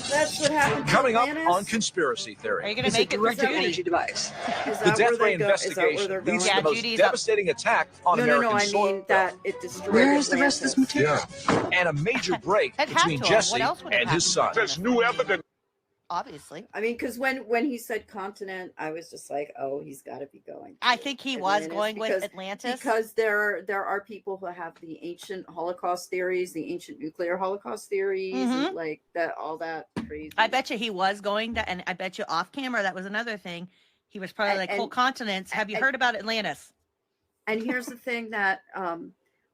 That's what happened to Coming up Atlantis? on conspiracy theory. Are you going to It's a make it through directed Judy? energy device. Is The that death where ray they go? Is that where investigation they're leads going? to the most Judy's up. devastating attack on No, American I soil. mean that it destroyed Where's the rest of this Atlantis. material? And a major break It had between to have. What Jesse else would have and his son. happened? There's new evidence. Obviously. I mean, because when he said continent, I was just like, oh, he's got to be going. I to think he was Atlantis going with because- Atlantis. because there are people who have the ancient Holocaust theories, the ancient nuclear Holocaust theories, and like that, all that crazy. I bet you he was going to, and I bet you off camera, that was another thing. He was probably like, whole continents. Have you heard about Atlantis? And here's the thing that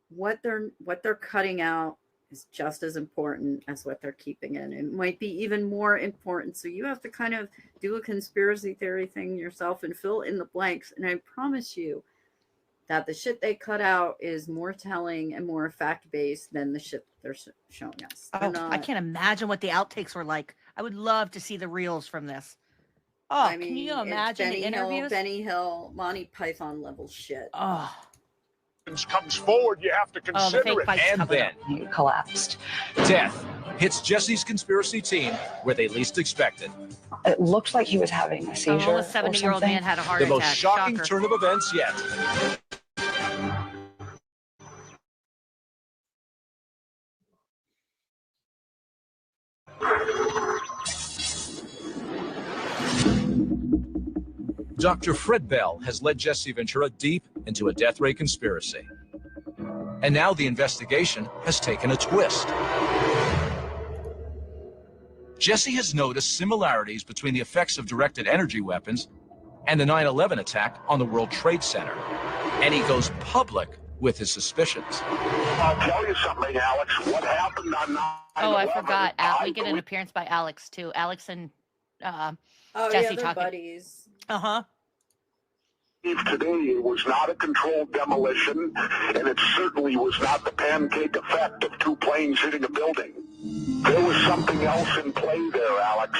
what they're cutting out is just as important as what they're keeping in. It might be even more important. So you have to kind of do a conspiracy theory thing yourself and fill in the blanks. And I promise you that the shit they cut out is more telling and more fact-based than the shit they're showing us. Oh, I can't imagine what the outtakes were like. I would love to see the reels from this. Oh, I mean, can you it's imagine the interviews? Benny Hill, Monty Python level shit. Oh, Comes forward, you have to the consider fake it. fights And coming then up. You collapsed. death hits Jesse's conspiracy team where they least expected. It looked like he was having a An seizure. almost 70-year-old man had a heart The attack. most shocking Shocker. turn of events yet. Dr. Fred Bell has led Jesse Ventura deep into a death ray conspiracy. And now the investigation has taken a twist. Jesse has noticed similarities between the effects of directed energy weapons and the 9/11 attack on the World Trade Center. And he goes public with his suspicions. I'll tell you something, Alex. What happened on 9/11? Oh, I forgot. We get an appearance by Alex too. Alex and Oh, Jesse yeah, they're talking. buddies. Uh-huh. Today, it was not a controlled demolition, and it certainly was not the pancake effect of two planes hitting a building. There was something else in play there, Alex.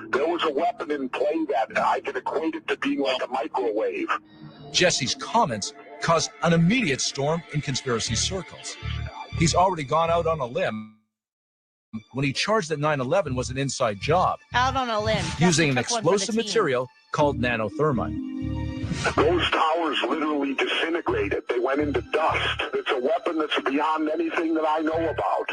There was a weapon in play that I can equate it to being like a microwave. Jesse's comments caused an immediate storm in conspiracy circles. He's already gone out on a limb when he charged that 9/11 was an inside job, Out on a limb. using an Jesse took one for the explosive team. material called nanothermite. Those towers literally disintegrated. They went into dust. It's a weapon that's beyond anything that I know about.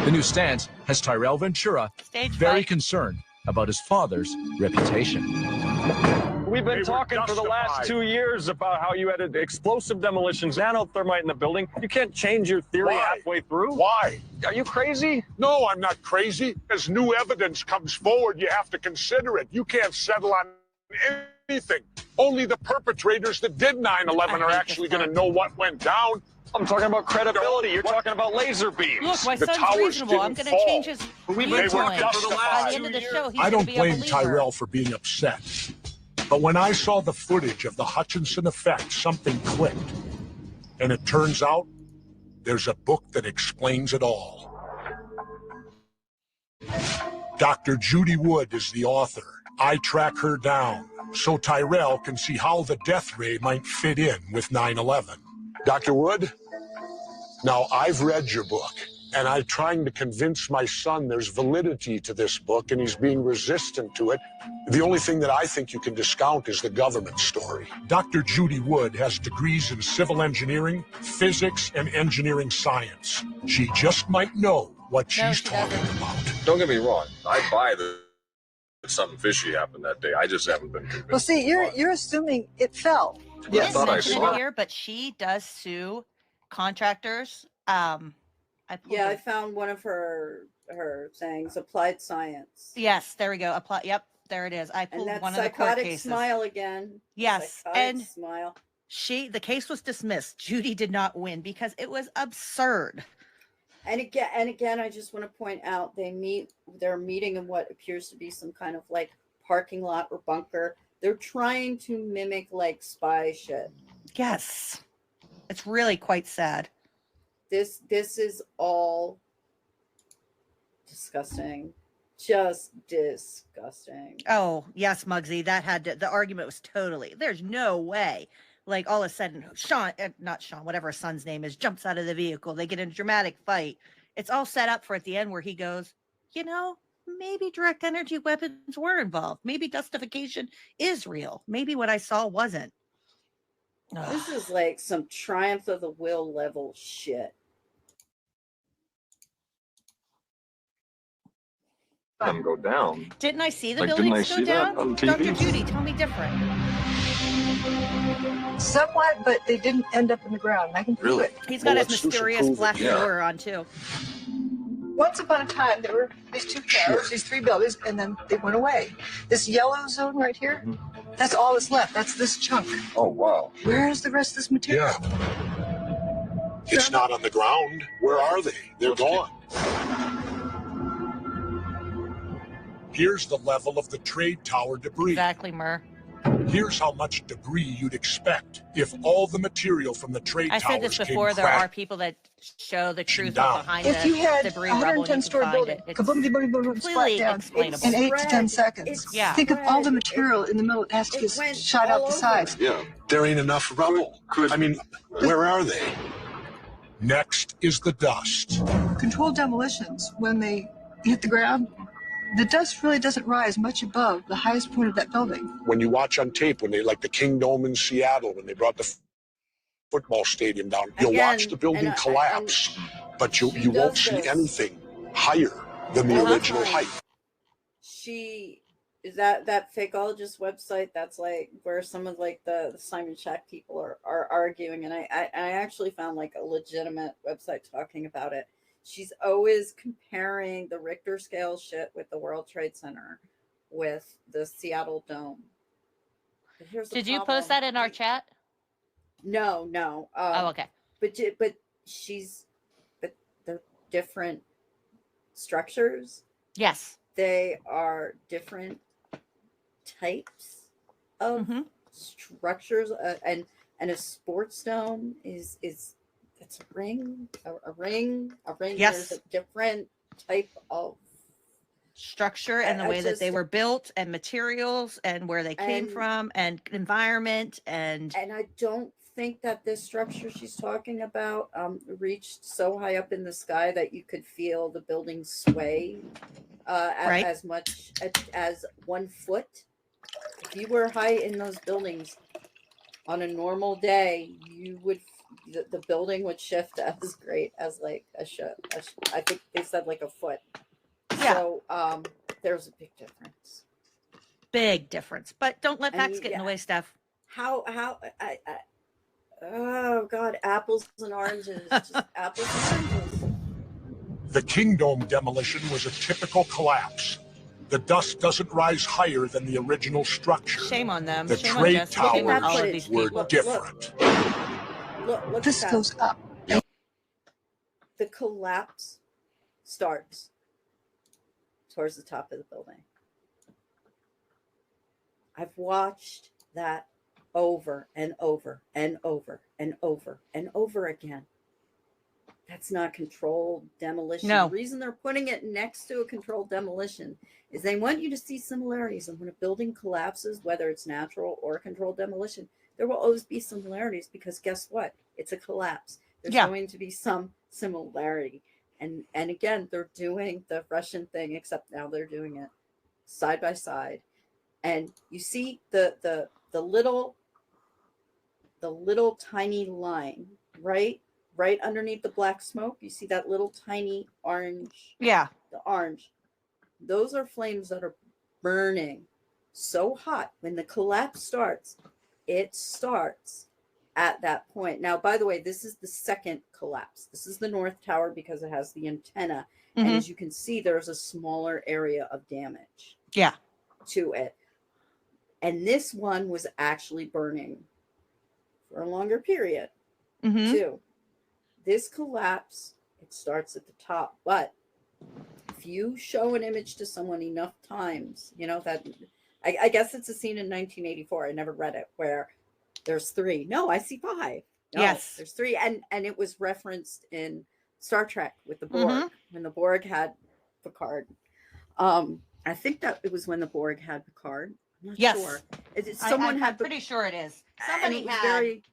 The new stance has Tyrell Ventura very concerned about his father's reputation. We've been talking for the last 2 years about how you had explosive demolitions, nanothermite in the building. You can't change your theory halfway through. Why? Are you crazy? No, I'm not crazy. As new evidence comes forward, you have to consider it. You can't settle on anything. Only the perpetrators that did 9/11 are actually going to know what went down. I'm talking about credibility. You're talking about laser beams. Look, my The son's towers reasonable. I'm didn't going to fall. change his We've viewpoint. been talking for the By last the end of the 2 show, he's I going don't to be a blame believer. Tyrell for being upset. But when I saw the footage of the Hutchinson effect, something clicked. And it turns out there's a book that explains it all. Dr. Judy Wood is the author. I track her down so Tyrell can see how the death ray might fit in with 9/11. Dr. Wood, now I've read your book, And I'm trying to convince my son there's validity to this book, and he's being resistant to it. The only thing that I think you can discount is the government story. Dr. Judy Wood has degrees in civil engineering, physics, and engineering science. She just might know what she's talking about. Don't get me wrong. I buy that something fishy happened that day. I just haven't been convinced. Well, see, you're assuming it fell. I didn't mention it here, but she does sue contractors. I found one of her things, applied science. Yes, there we go. Yep, there it is. I pulled And that one of the court psychotic cases. smile again. Yes, Psychotic and smile. the case was dismissed. Judy did not win because it was absurd. And again, I just want to point out they're meeting in what appears to be some kind of like parking lot or bunker. They're trying to mimic like spy shit. Yes, it's really quite sad. This is all disgusting. Just disgusting. Oh, yes, Muggsy. The argument was totally, there's no way. Like all of a sudden, not Sean, whatever his son's name is, jumps out of the vehicle. They get in a dramatic fight. It's all set up for at the end where he goes, maybe direct energy weapons were involved. Maybe justification is real. Maybe what I saw wasn't. This is like some triumph of the will level shit. Them go down. Didn't I see the Like, buildings didn't I go see down? that on Dr. TV? Judy, tell me different. Somewhat, but they didn't end up in the ground. I can prove it. He's got his mysterious black door on too. Once upon a time, there were these two towers, these three buildings, and then they went away. This yellow zone right here, that's all that's left. That's this chunk. Oh, wow. Where's the rest of this material? It's not on the ground. Where are they? They're gone. Here's the level of the trade tower debris. Exactly, Murr. Here's how much debris you'd expect if all the material from the trade I towers said this came before. There are crashing people that show the truth down. behind If the you had debris a rubble. And you can 110-story find building, it. It's kaboom, boom, boom, boom, splat completely down explainable. in 8 to 10 seconds. Yeah. Think of all the material in the middle. It has to get shot out the sides. Yeah, there ain't enough rubble. I mean, where are they? Next is the dust. Controlled demolitions, when they hit the ground, the dust really doesn't rise much above the highest point of that building. When you watch on tape, when they, like the Kingdome in Seattle, when they brought the football stadium down, you'll watch the building collapse, but you won't see anything higher than the original height. She is that fakeologist website. That's like where some of like the Simon Shack people are arguing, and I actually found like a legitimate website talking about it. She's always comparing the Richter scale shit with the World Trade Center with the Seattle Dome. But here's the Did you problem. post that in our chat? No. Oh, okay. But they're different structures. Yes. They are different types of structures, and a sports dome is it's a ring. Yes. There's a different type of structure and the way that they were built and materials and where they came from and environment and I don't think that this structure she's talking about reached so high up in the sky that you could feel the building sway as much as 1 foot. If you were high in those buildings on a normal day, you would the building would shift as great as like a I think they said like a foot. Yeah. So there's a big difference. But don't let facts get in the way, Steph. Oh God, apples and oranges. Just apples and oranges. The Kingdome demolition was a typical collapse. The dust doesn't rise higher than the original structure. Shame on them. The Shame trade on Jess. Shame on all of these towers were people. different. Look this at that. goes up. The collapse starts towards the top of the building. I've watched that over and over and over and over and over again. That's not controlled demolition. No. The reason they're putting it next to a controlled demolition is they want you to see similarities. And when a building collapses, whether it's natural or controlled demolition, there will always be similarities because guess what? It's a collapse. There's going to be some similarity. And again, they're doing the Russian thing, except now they're doing it side by side. And you see the little tiny line, right underneath the black smoke. You see that little tiny orange. Yeah. The orange. Those are flames that are burning so hot. When the collapse starts, it starts at that point. Now, by the way, this is the second collapse. This is the North Tower because it has the antenna. And as you can see, there's a smaller area of damage to it. And this one was actually burning for a longer period too. This collapse, it starts at the top. But if you show an image to someone enough times, you know, that I guess it's a scene in 1984. I never read it, where there's 3. No, I see 5. No, yes, there's 3. And it was referenced in Star Trek with the Borg, when the Borg had Picard. I think that it was when the Borg had Picard. I'm not sure. I'm pretty sure it is. Somebody it was had. Very,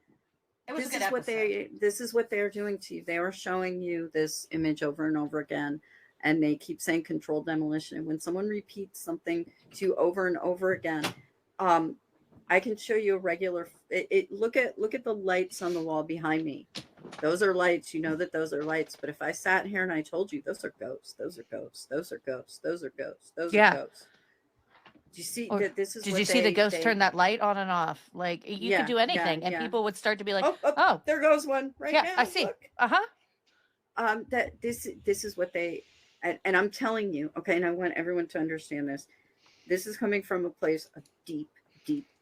it was this a good is what episode. this is what they're doing to you. They are showing you this image over and over again, and they keep saying controlled demolition. And when someone repeats something to you over and over again, I can show you a regular. Look at the lights on the wall behind me. Those are lights. You know that those are lights. But if I sat here and I told you those are ghosts, those are ghosts, those are ghosts, those are ghosts, those are ghosts. Do you see that this is? Did you see the ghost turn that light on and off? Like you could do anything, and people would start to be like, "Oh, there goes one right now." I see. Look. That this is what they, and I'm telling you, okay, and I want everyone to understand this. This is coming from a place of deep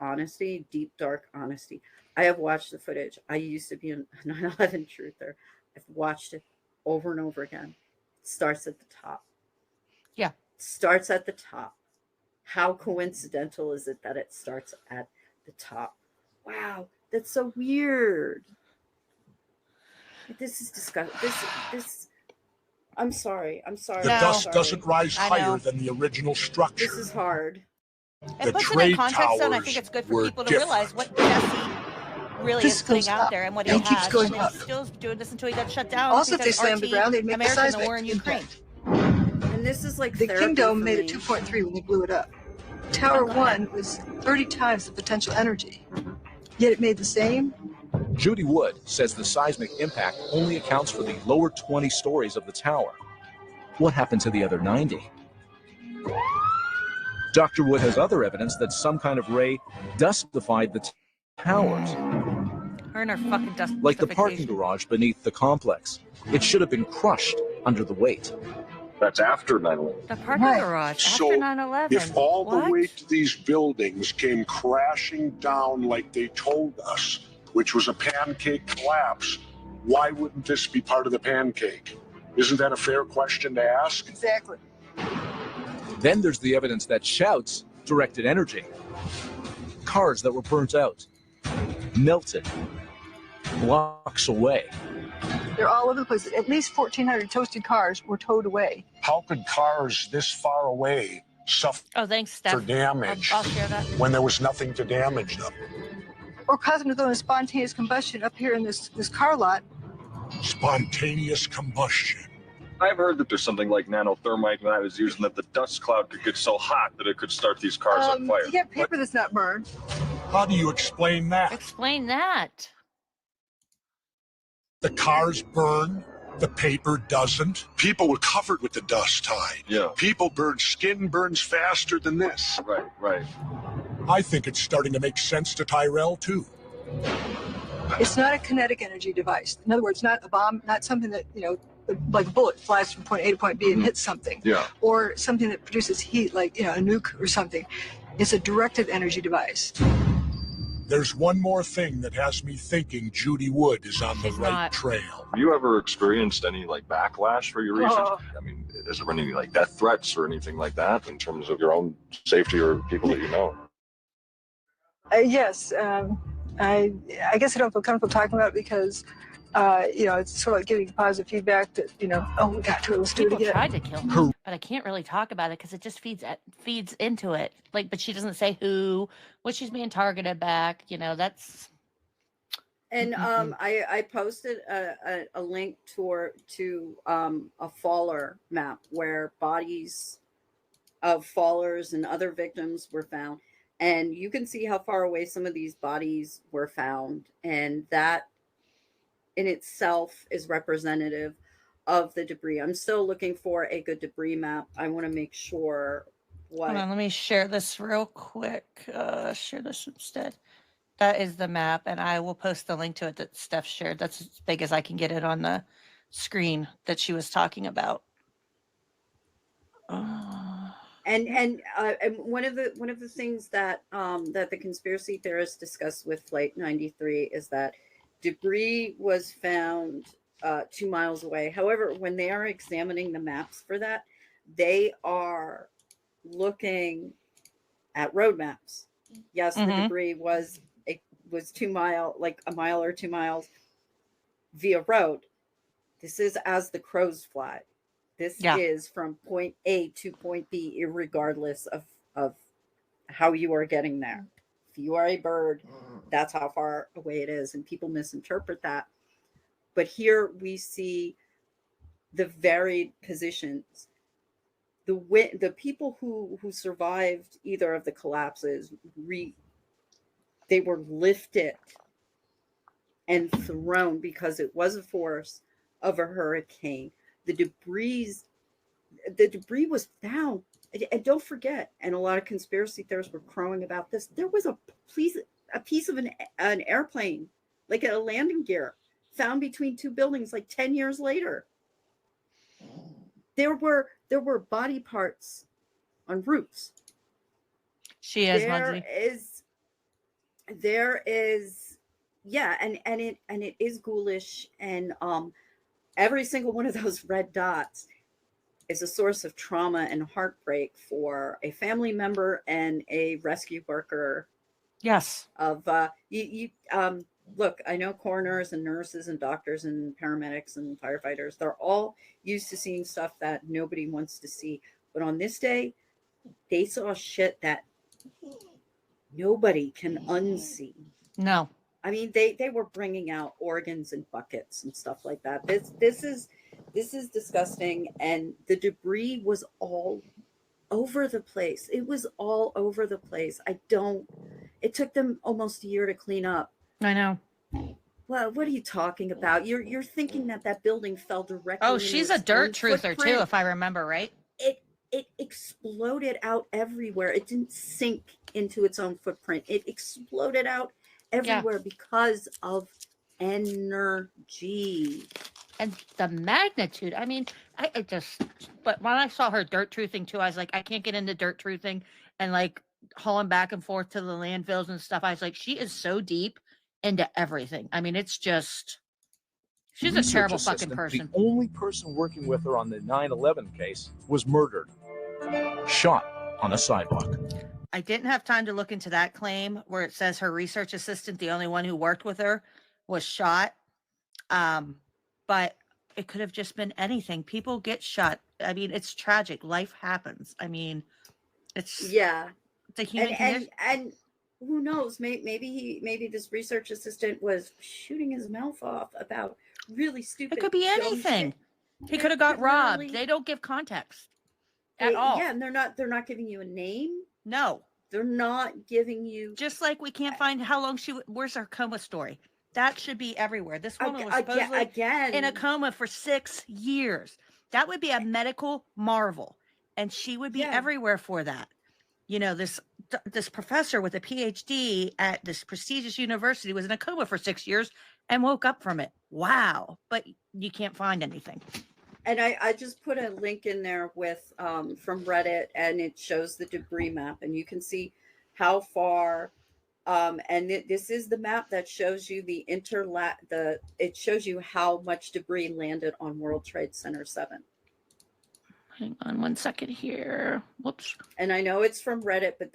honesty, deep, dark honesty. I have watched the footage. I used to be a 9/11 truther. I've watched it over and over again. It starts at the top. Yeah. It starts at the top. How coincidental is it that it starts at the top? Wow, that's so weird. This is disgusting. This. I'm sorry. The dust doesn't rise higher than the original structure. This is hard. It puts it in context, though, and I think it's good for people to realize what Jesse really is putting out there and what he has. And then he's still doing this until he got shut down. Also, if they slammed the ground, they'd make the American seismic war in Ukraine. And this is like the Kingdom made it 2.3 when they blew it up. Tower 1 was 30 times the potential energy, yet it made the same. Judy Wood says the seismic impact only accounts for the lower 20 stories of the tower. What happened to the other 90? Dr. Wood has other evidence that some kind of ray dustified the towers. Her and her fucking dust. Like the parking garage beneath the complex. It should have been crushed under the weight. That's after 9/11. The parking garage So, after 9/11. if all What? the weight of these buildings came crashing down like they told us, which was a pancake collapse, why wouldn't this be part of the pancake? Isn't that a fair question to ask? Exactly. Then there's the evidence that shouts directed energy. Cars that were burnt out, melted, blocks away. They're all over the place. At least 1,400 toasted cars were towed away. How could cars this far away suffer thanks, Steph. damage I'll share that. when there was nothing to damage them? Or cause them to go into spontaneous combustion up here in this car lot. Spontaneous combustion. I've heard that there's something like nanothermite when I was using that the dust cloud could get so hot that it could start these cars on fire. You get paper that's not burned. How do you explain that? Explain that. The cars burn, the paper doesn't. People were covered with the dust tide. Yeah. People burn, skin burns faster than this. Right. I think it's starting to make sense to Tyrell, too. It's not a kinetic energy device. In other words, not a bomb, not something that, like a bullet flies from point A to point B and hits something. Yeah. Or something that produces heat, like, a nuke or something. It's a directed energy device. There's one more thing that has me thinking Judy Wood is on the right trail. Have you ever experienced any backlash for your research? I mean, has there been any death threats or anything like that in terms of your own safety or people that you know? Yes. I guess I don't feel comfortable talking about it because, it's sort of like giving positive feedback that, we got to it, let's do it People again. tried to kill her, but I can't really talk about it because it just feeds into it. But she doesn't say who, what she's being targeted back. That's. And I posted a link to a faller map where bodies of fallers and other victims were found, and you can see how far away some of these bodies were found, and that in itself is representative of the debris. I'm still looking for a good debris map. I want to make sure what. Hold on, let me share this real quick. Share this instead. That is the map, and I will post the link to it that Steph shared. That's as big as I can get it on the screen that she was talking about. And one of the things that that the conspiracy theorists discussed with Flight 93 is that debris was found 2 miles away. However, when they are examining the maps for that, they are looking at road maps. Yes, the debris was 2 mile, like a mile or 2 miles via road. This is as the crows fly. This is from point A to point B, irregardless of how you are getting there. If you are a bird, that's how far away it is, and people misinterpret that. But here we see the varied positions. The people who survived either of the collapses, they were lifted and thrown because it was a force of a hurricane. The debris was found, and don't forget, and a lot of conspiracy theorists were crowing about this, there was a piece of an airplane, like a landing gear, found between two buildings like 10 years later. There were body parts on roofs. There is yeah, and it is ghoulish, and every single one of those red dots is a source of trauma and heartbreak for a family member and a rescue worker. Yes. Of look, I know coroners and nurses and doctors and paramedics and firefighters, they're all used to seeing stuff that nobody wants to see. But on this day, they saw shit that nobody can unsee. No. I mean, they were bringing out organs in buckets and stuff like that. This is disgusting, and the debris was all over the place. It was all over the place. It took them almost a year to clean up. I know. Well, what are you talking about? You're thinking that building fell directly. Oh, she's a dirt truther too, if I remember right. It exploded out everywhere. It didn't sink into its own footprint. It exploded out everywhere because of energy. And the magnitude. I mean, I just, but when I saw her dirt truthing too, I was like, I can't get into dirt truthing and like hauling back and forth to the landfills and stuff. I was like, she is so deep into everything. I mean, it's just, she's a terrible fucking person. The only person working with her on the 9/11 case was murdered, shot on a sidewalk. I didn't have time to look into that claim where it says her research assistant, the only one who worked with her, was shot. But it could have just been anything. People get shot. I mean, it's tragic. Life happens. I mean, it's the human condition. And who knows? Maybe this research assistant was shooting his mouth off about really stupid. It could be anything. He could have got robbed. They don't give context at all. Yeah, and they're not giving you a name. No, they're not giving you. Just like we can't find how long where's her coma story? That should be everywhere. This woman was supposedly in a coma for 6 years. That would be a medical marvel, and she would be everywhere for that. You know, this professor with a PhD at this prestigious university was in a coma for 6 years and woke up from it. Wow. But you can't find anything. And I just put a link in there with from Reddit, and it shows the debris map, and you can see how far. And this is the map that shows you it shows you how much debris landed on World Trade Center 7. Hang on 1 second here. Whoops. And I know it's from Reddit, but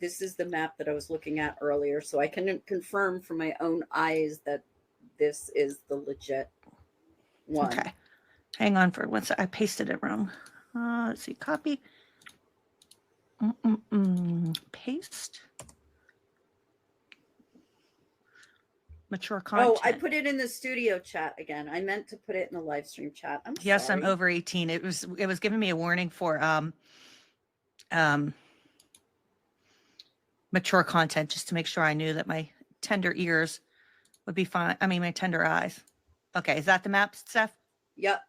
this is the map that I was looking at earlier, so I can confirm from my own eyes that this is the legit one. Okay. Hang on for 1 second. I pasted it wrong. Let's see. Copy. Paste. Mature content. Oh, I put it in the studio chat again. I meant to put it in the live stream chat. I'm yes, sorry. I'm over 18. It was giving me a warning for mature content, just to make sure I knew that my tender ears would be fine. I mean, my tender eyes. Okay, is that the map, Steph? Yep.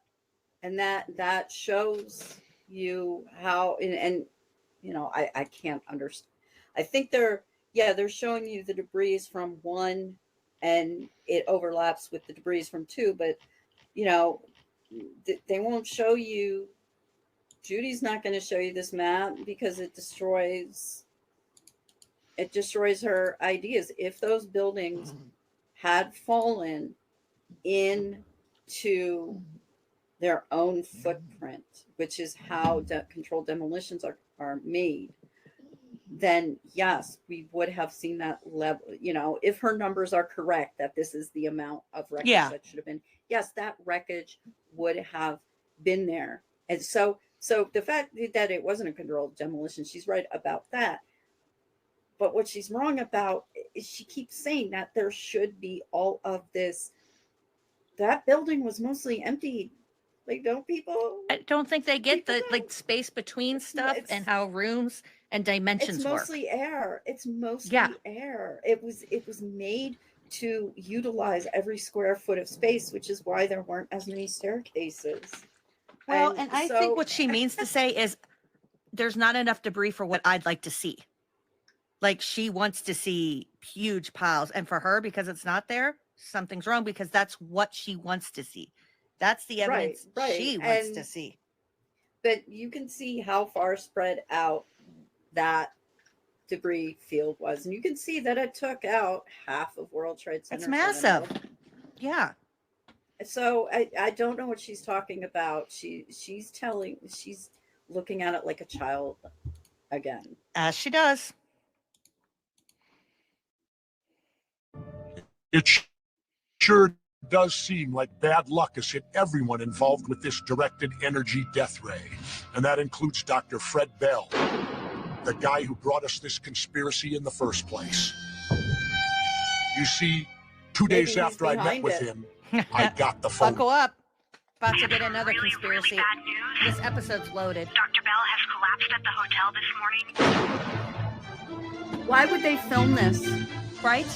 And that shows you how, and you know, I can't understand. I think they're showing you the debris from 1 and it overlaps with the debris from 2, but you know, they won't show you. Judy's not going to show you this map because it destroys her ideas. If those buildings had fallen into their own footprint, which is how controlled demolitions are made, then yes, we would have seen that level. You know, if her numbers are correct, that this is the amount of wreckage that should have been, yes, that wreckage would have been there. And so the fact that it wasn't a controlled demolition, she's right about that. But what she's wrong about is she keeps saying that there should be all of this. That building was mostly empty. Like, don't people? I don't think they get the like space between stuff and how rooms and dimensions it's work. Mostly air. It's mostly air. It was made to utilize every square foot of space, which is why there weren't as many staircases. Well, and I think what she means to say is there's not enough debris for what I'd like to see. Like, she wants to see huge piles, and for her, because it's not there, something's wrong, because that's what she wants to see. That's the evidence she wants to see. But you can see how far spread out that debris field was. And you can see that it took out half of World Trade Center. It's massive. Yeah. So I don't know what she's talking about. She's looking at it like a child again. As she does. It sure does seem like bad luck has hit everyone involved with this directed energy death ray. And that includes Dr. Fred Bell, the guy who brought us this conspiracy in the first place. You see, 2 days after I met with him, I got the phone. Buckle up. About to get another conspiracy. Really bad news. This episode's loaded. Dr. Bell has collapsed at the hotel this morning. Why would they film this? Right?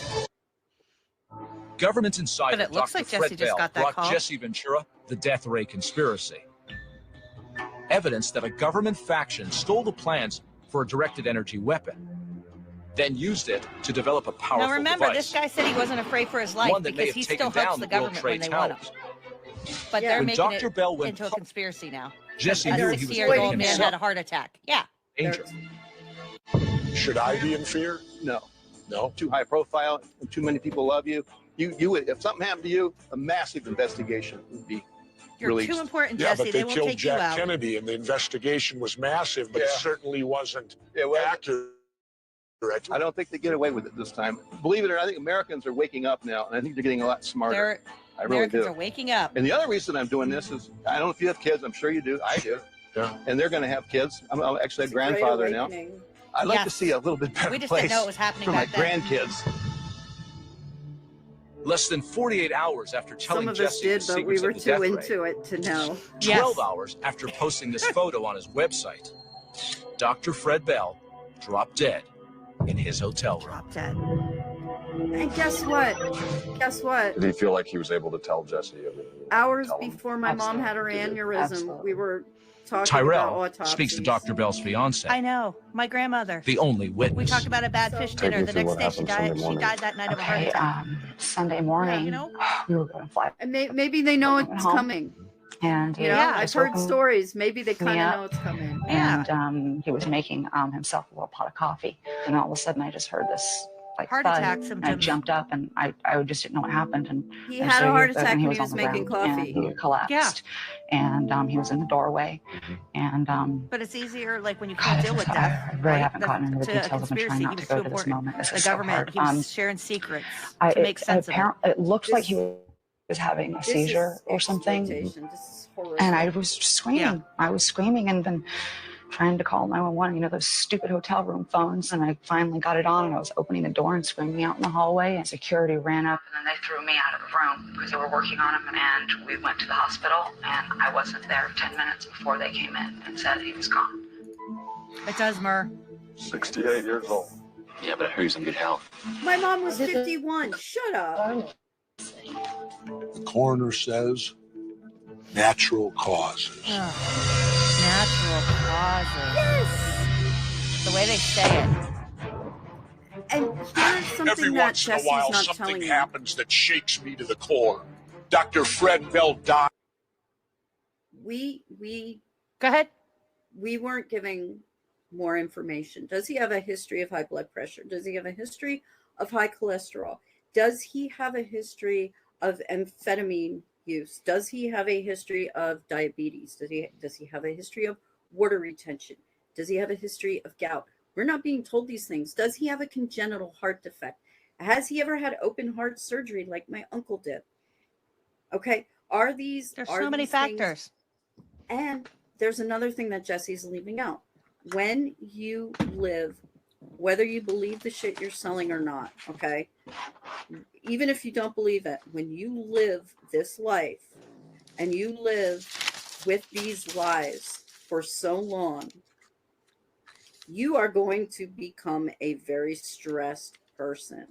Government insider But it looks Dr. like Fred Jesse just Bell got that brought call. Jesse Ventura the death ray conspiracy. Evidence that a government faction stole the plans for a directed energy weapon, then used it to develop a powerful Now remember, device. this guy said he wasn't afraid for his life One that may because have he taken still helps down the the World government when Trade they want him. Towers. But they're When making Dr. it Bell went into a conspiracy now. Jesse A knew he was 60-year-old putting man himself had a heart attack. Yeah. danger. Should I be in fear? No. No. Too high profile, and too many people love you. You would, if something happened to you, a massive investigation would be You're released. too important, Yeah, Jesse. but They they won't killed take you Jack out. Kennedy, and the investigation was massive, but it certainly wasn't accurate. I don't think they get away with it this time. Believe it or not, I think Americans are waking up now, and I think they're getting a lot smarter. I really Americans do. are waking up. And the other reason I'm doing this is, I don't know if you have kids. I'm sure you do. I do. Yeah. And they're going to have kids. I'm actually a grandfather now. I'd like to see a little bit better We just place didn't know it was happening for my back then. grandkids. Less than 48 hours after telling Some of us Jesse did, the but we secrets were of the too death ray, into it to know. 12 hours after posting this photo on his website, Dr. Fred Bell dropped dead in his hotel room. Dropped dead. And guess what? Guess what? Did he feel like he was able to tell Jesse everything? Hours before my mom had her aneurysm, we were talking about Tyrell autopsies. speaks to Dr. Bell's fiance, I know. My grandmother. the only We witness. talked about a bad fish Take dinner. me The through next what day she happened Sunday died. She morning. died that night of a heart Okay, attack. Sunday morning, you know? we were going to fly. And maybe they know it's home. coming. And You know, I've heard stories. Maybe they kind of know it's coming. And he was making himself a little pot of coffee. And all of a sudden, I just heard this like Heart thud, attack and I symptoms. jumped up, and I just didn't know what happened. And He and had so a heart and attack when he was on the making ground, coffee. And he collapsed. Yeah. And he was in the doorway. And But it's easier, like when you God, can't it's deal with just- death. I really right? haven't gotten into the To a details. I've been trying conspiracy, not he to was go too to this important. moment. This The is so government, hard. he was sharing secrets I- to make sense of it. it looked like he This- was having a This seizure is or something. exploitation. This is horrific. And I was screaming. Yeah. I was screaming, and then trying to call 911, you know, those stupid hotel room phones. And I finally got it on, and I was opening the door and screaming out in the hallway, and security ran up, and then they threw me out of the room because they were working on him. And we went to the hospital, and I wasn't there 10 minutes before they came in and said he was gone. It does, Mur. 68 years old. Yeah, but I heard he's in good health. My mom was 51. Shut up. The coroner says natural causes. Natural causes. Yes. The way they say it. And here's something Every that once in a Jesse's while, not something telling you. happens that shakes me to the core. Dr. Fred Veldine. We Go ahead. We weren't giving more information. Does he have a history of high blood pressure? Does he have a history of high cholesterol? Does he have a history of amphetamine use? Does he have a history of diabetes? Does he have a history of water retention? Does he have a history of gout? We're not being told these things. Does he have a congenital heart defect? Has he ever had open heart surgery like my uncle did? Okay. There's so many factors. And there's another thing that Jesse's leaving out. When you live, whether you believe the shit you're selling or not, okay? Even if you don't believe it, when you live this life and you live with these lies for so long, you are going to become a very stressed person.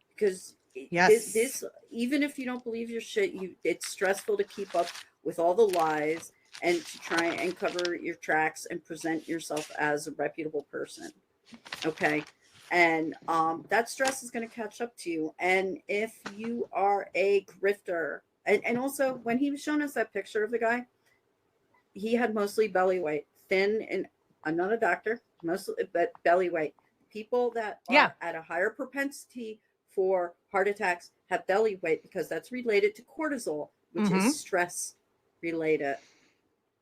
Because this even if you don't believe your shit, it's stressful to keep up with all the lies and to try and cover your tracks and present yourself as a reputable person. Okay. And that stress is going to catch up to you. And if you are a grifter, and also when he was showing us that picture of the guy, he had mostly belly weight, thin, and I'm not a doctor, mostly, but belly weight. People that are at a higher propensity for heart attacks have belly weight because that's related to cortisol, which is stress related.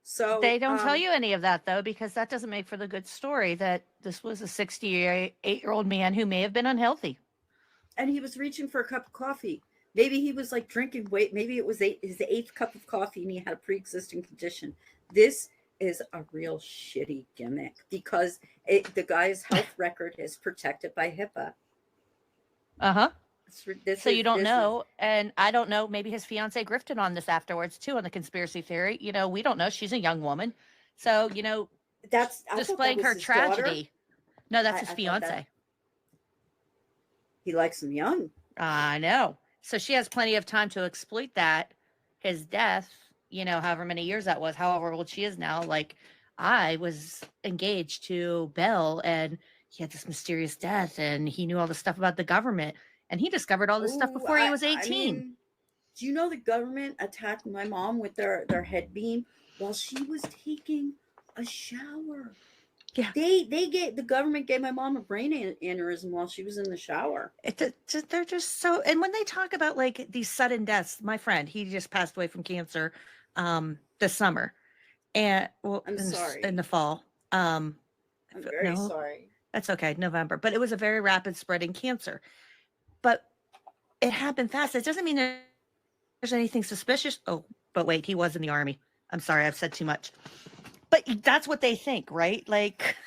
So they don't tell you any of that, though, because that doesn't make for the good story that this was a 68-year-old man who may have been unhealthy. And he was reaching for a cup of coffee. Maybe he was like drinking maybe it was his 8th cup of coffee and he had a pre-existing condition. This is a real shitty gimmick because the guy's health record is protected by HIPAA. So you don't know, and I don't know, maybe his fiance grifted on this afterwards too on the conspiracy theory. You know, we don't know. She's a young woman. So, you know, that's displaying her tragedy. No, that's his fiance. He likes him young. I know. So she has plenty of time to exploit that. His death, you know, however many years that was, however old she is now. Like, I was engaged to Bell and he had this mysterious death and he knew all the stuff about the government. And he discovered all this stuff before he was 18. I mean, do you know the government attacked my mom with their head beam while she was taking a shower? Yeah. The government gave my mom a brain aneurysm while she was in the shower. They're just so, and when they talk about like these sudden deaths, my friend, he just passed away from cancer this summer. And sorry. In the fall. I'm very sorry. That's okay, November. But it was a very rapid spreading cancer. But it happened fast. It doesn't mean there's anything suspicious. Oh, but wait, he was in the Army. I'm sorry, I've said too much. But that's what they think, right? Like,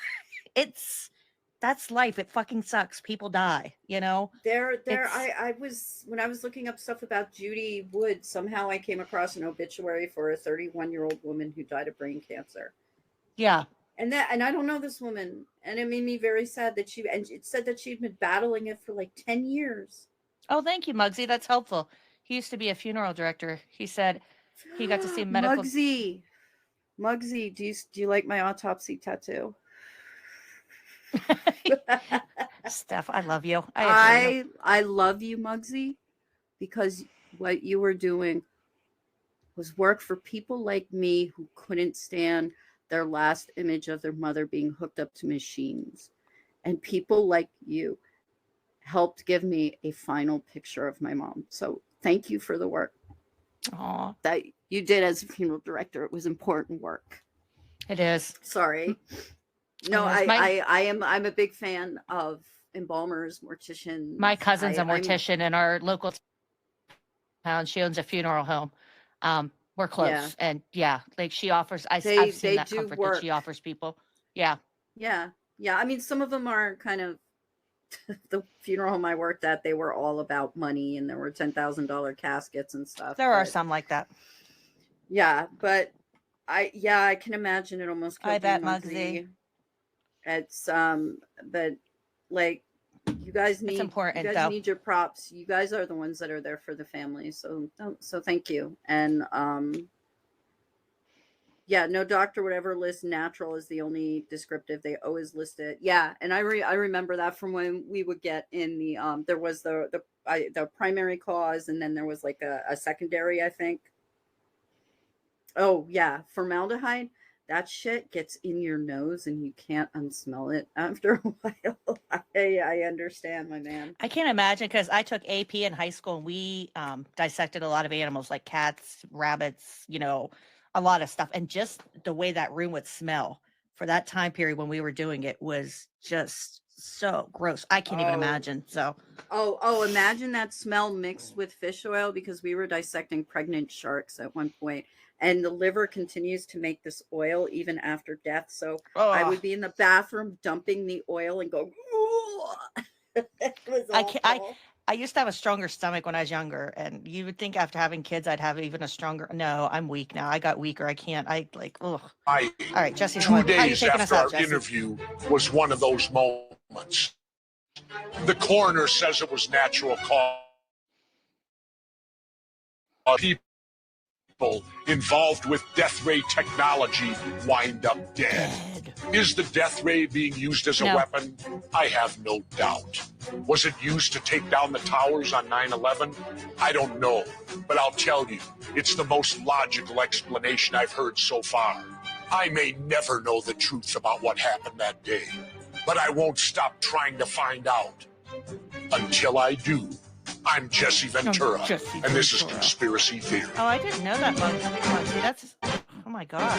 that's life. It fucking sucks. People die, you know? I was, when I was looking up stuff about Judy Wood, somehow I came across an obituary for a 31-year-old woman who died of brain cancer. Yeah. And I don't know this woman, and it made me very sad that it said that she'd been battling it for like 10 years. Oh, thank you, Muggsy. That's helpful. He used to be a funeral director. He said he got to see medical. Muggsy, do you like my autopsy tattoo? Steph, I love you. I love you, Muggsy, because what you were doing was work for people like me who couldn't stand their last image of their mother being hooked up to machines. And people like you helped give me a final picture of my mom. So thank you for the work that you did as a funeral director. It was important work. It is. Sorry. No, I'm a big fan of embalmers, morticians. My cousin's a mortician in our local town. She owns a funeral home. We're close. Yeah. And yeah, like she offers, I've They seen that do comfort that work. she offers people. Yeah. Yeah. Yeah. I mean, some of them are kind of the funeral home I worked at, they were all about money and there were $10,000 caskets and stuff. There are but some like that. yeah, but I can imagine it almost killed I bet, you, Muggsy. It's but like you guys It's important, you guys though. need your props. You guys are the ones that are there for the family. So thank you. And yeah, no doctor would ever list natural as the only descriptive. They always list it. Yeah, and I remember that from when we would get in the there was the primary cause, and then there was like a secondary, I think. Oh yeah, formaldehyde. That shit gets in your nose and you can't unsmell it after a while. I understand, my man. I can't imagine because I took AP in high school and we dissected a lot of animals like cats, rabbits, you know, a lot of stuff. And just the way that room would smell for that time period when we were doing it was just so gross. I can't even imagine. So, imagine that smell mixed with fish oil, because we were dissecting pregnant sharks at one point, and the liver continues to make this oil even after death. So I would be in the bathroom dumping the oil and go, it was awful. I used to have a stronger stomach when I was younger, and you would think after having kids I'd have even a stronger. No, I'm weak now. I got weaker. I can't. I like. Ugh. All right, Jesse. 2 days after our interview was one of those moments. The coroner says it was natural cause. People involved with death ray technology wind up dead. Is the death ray being used as a weapon? I have no doubt. Was it used to take down the towers on 9/11? I don't know, but I'll tell you, it's the most logical explanation I've heard so far. I may never know the truth about what happened that day, but I won't stop trying to find out. Until I do. I'm Jesse Ventura, and this is Conspiracy Theory. Oh, I didn't know that, Muggsy. That's, oh my God.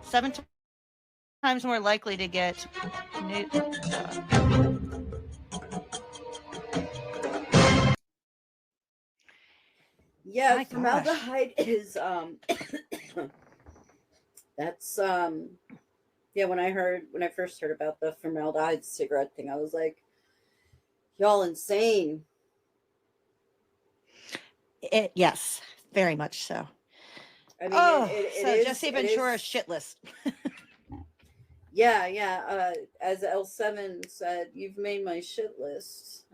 7 times more likely to get new. Yeah, My formaldehyde is that's yeah, when I first heard about the formaldehyde cigarette thing, I was like, y'all insane. Yes, very much so. I mean, so Jesse Ventura shit list. Yeah. As L7 said, you've made my shit list.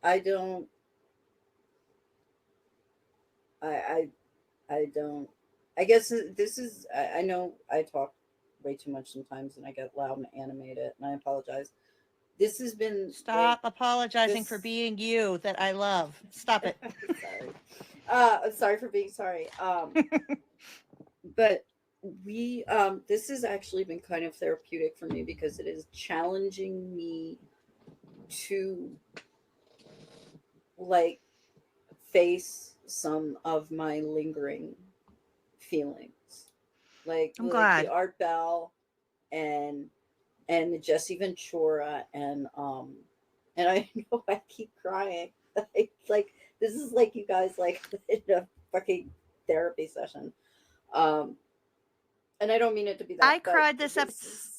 I don't. I guess this is. I know I talk way too much sometimes, and I get loud and animated, and I apologize. This has been. Stop apologizing for being you that I love. Stop it. Sorry. I'm sorry for being sorry. But we this has actually been kind of therapeutic for me, because it is challenging me to like face some of my lingering feelings, like the Art Bell and the Jesse Ventura, and I know I keep crying. like this is like you guys like in a fucking therapy session. And I don't mean it to be that. I cried this episode.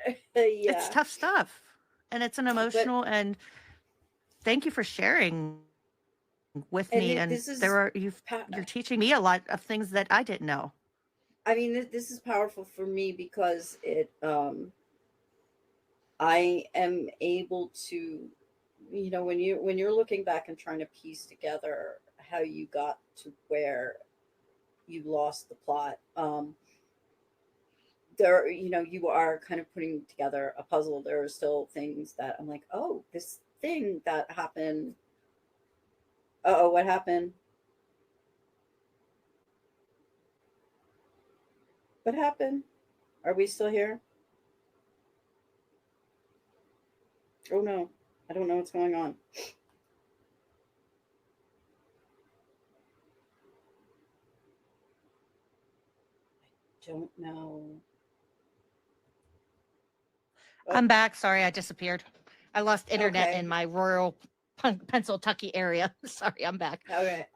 Yeah. It's tough stuff. And it's an emotional, and thank you for sharing with me. And you're teaching me a lot of things that I didn't know. I mean, this is powerful for me because it I am able to, you know, when you're looking back and trying to piece together how you got to where you lost the plot, there, you know, you are kind of putting together a puzzle. There are still things that I'm like, oh, this thing that happened. Uh-oh, what happened? What happened? Are we still here? Oh no, I don't know what's going on. I don't know. I'm back. Sorry, I disappeared. I lost internet in my rural Pennsylvania area. Sorry, I'm back. Okay.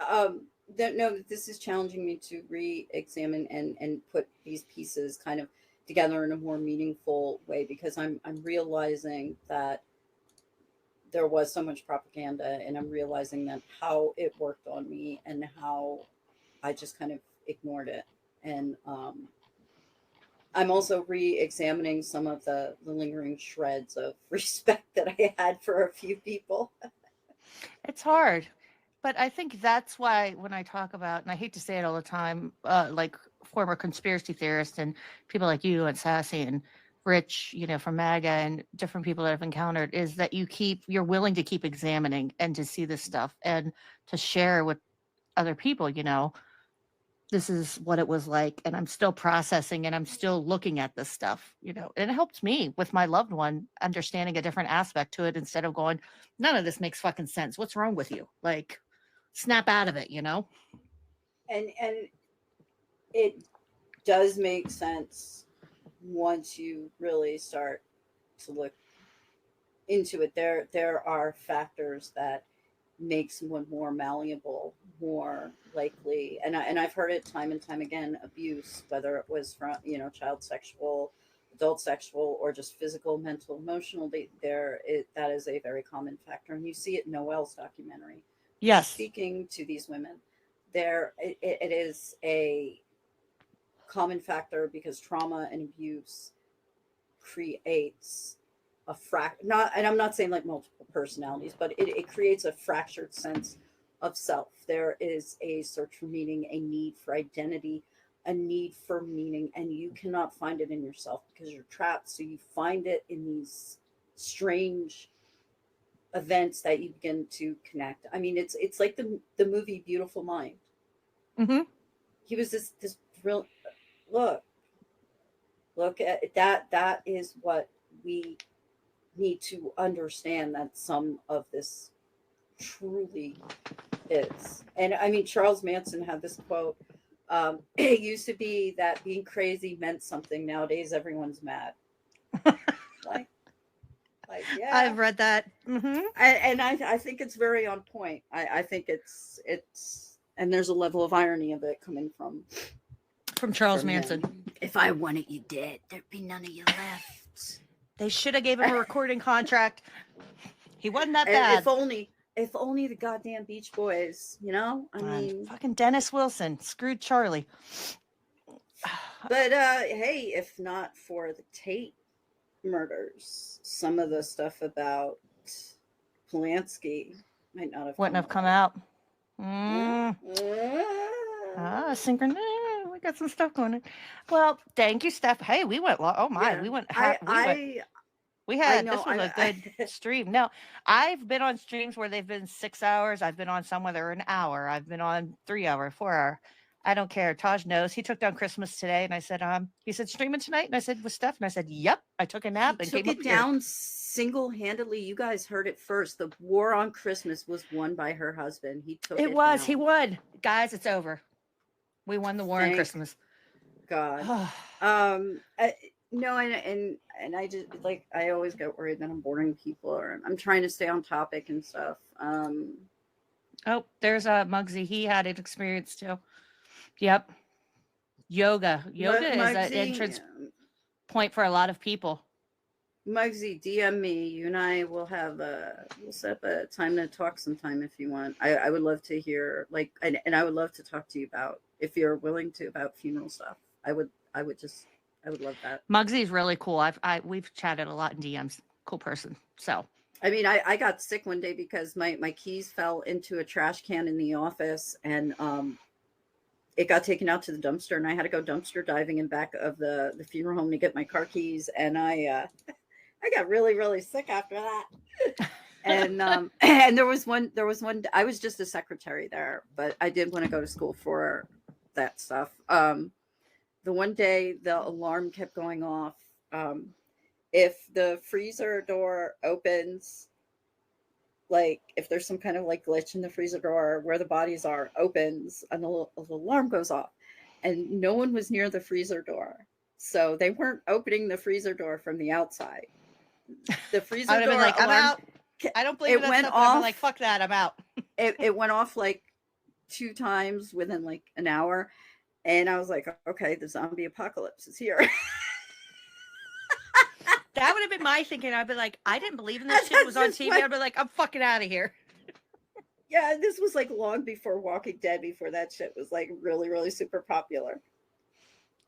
no, this is challenging me to re-examine and put these pieces kind of together in a more meaningful way, because I'm realizing that there was so much propaganda, and I'm realizing that how it worked on me and how I just kind of ignored it. And I'm also re-examining some of the lingering shreds of respect that I had for a few people. It's hard. But I think that's why when I talk about, and I hate to say it all the time, like former conspiracy theorists and people like you and Sassy and Rich, from MAGA and different people that I've encountered, is that you're willing to keep examining and to see this stuff and to share with other people, this is what it was like. And I'm still processing and I'm still looking at this stuff, and it helped me with my loved one, understanding a different aspect to it instead of going, none of this makes fucking sense. What's wrong with you? Like, snap out of it, And it does make sense once you really start to look into it. There are factors that make someone more malleable, more likely, and I've heard it time and time again, abuse, whether it was from child sexual, adult sexual, or just physical, mental, emotional, that is a very common factor, and you see it in Noelle's documentary. Yes. Speaking to these women, it is a common factor, because trauma and abuse creates and I'm not saying like multiple personalities, but it creates a fractured sense of self. There is a search for meaning, a need for identity, a need for meaning, and you cannot find it in yourself because you're trapped. So you find it in these strange events that you begin to connect. I mean, it's like the movie Beautiful Mind. Mm-hmm. He was this real look at that. That is what we need to understand, that some of this truly is. And I mean, Charles Manson had this quote, it used to be that being crazy meant something. Nowadays, everyone's mad. like, yeah. I've read that. Mm-hmm. And I think it's very on point. I think it's, and there's a level of irony of it coming from Charles Manson. If I wanted you dead, there'd be none of you left. They should have gave him a recording contract. He wasn't that And bad. If only the goddamn Beach Boys, I mean, fucking Dennis Wilson screwed Charlie. But hey, if not for the Tate murders, some of the stuff about Polanski might not have come out. Synchron. We got some stuff going on. Well, thank you, Steph. Hey, we went long. Oh my, we went. We had this was a good stream. No, I've been on streams where they've been 6 hours. I've been on some where they're an hour. I've been on 3 hour, 4 hour. I don't care. Taj knows. He took down Christmas today, and I said, he said, streaming tonight, and I said, with Steph, and I said, yep. I took a nap and took came it down single-handedly. You guys heard it first. The war on Christmas was won by her husband. He took it. Down. He won, guys. It's over. We won the war on Christmas. God. No, and I just I always get worried that I'm boring people, or I'm trying to stay on topic and stuff. Oh, there's Muggsy. He had an experience too. Yep. Yoga is an entrance point for a lot of people. Muggsy, DM me. You and I will we'll set up a time to talk sometime if you want. I would love to hear and I would love to talk to you about, if you're willing to, about funeral stuff. I would love that. Muggsy's really cool. We've chatted a lot in DMs. Cool person. So I mean, I got sick one day because my keys fell into a trash can in the office, and it got taken out to the dumpster, and I had to go dumpster diving in back of the funeral home to get my car keys, and I got really, really sick after that. And and there was one I was just a secretary there, but I did want to go to school for that stuff. The one day the alarm kept going off. If the freezer door opens, if there's some kind of glitch in the freezer door where the bodies are, opens, and the alarm goes off, and no one was near the freezer door, so they weren't opening the freezer door from the outside. The freezer door alarm, I'm out. I don't believe it went off. I'm like, fuck that, I'm out. it went off 2 times within like an hour. And I was like, okay, the zombie apocalypse is here. That would have been my thinking. I'd be like, I didn't believe in this shit. It was on TV. I'd be like, I'm fucking out of here. Yeah, this was like long before Walking Dead, before that shit was like really, really super popular.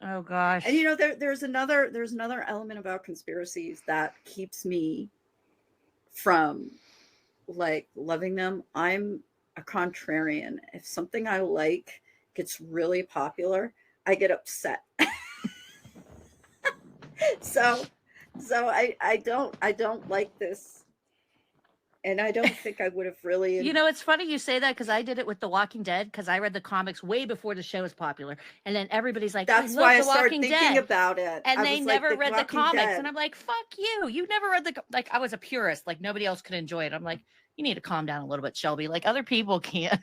Oh gosh. And you know, there's another element about conspiracies that keeps me from like loving them. I'm a contrarian. If something I like gets really popular, I get upset. so I don't like this. And I don't think I would have really. You know, it's funny you say that because I did it with The Walking Dead because I read the comics way before the show was popular. And then everybody's like, that's I why I love The started Walking thinking Dead. about it. And they never read the comics. Dead. And I'm like, fuck you. You never read like, I was a purist. Like, nobody else could enjoy it. I'm like, you need to calm down a little bit, Shelby. Like, other people can't.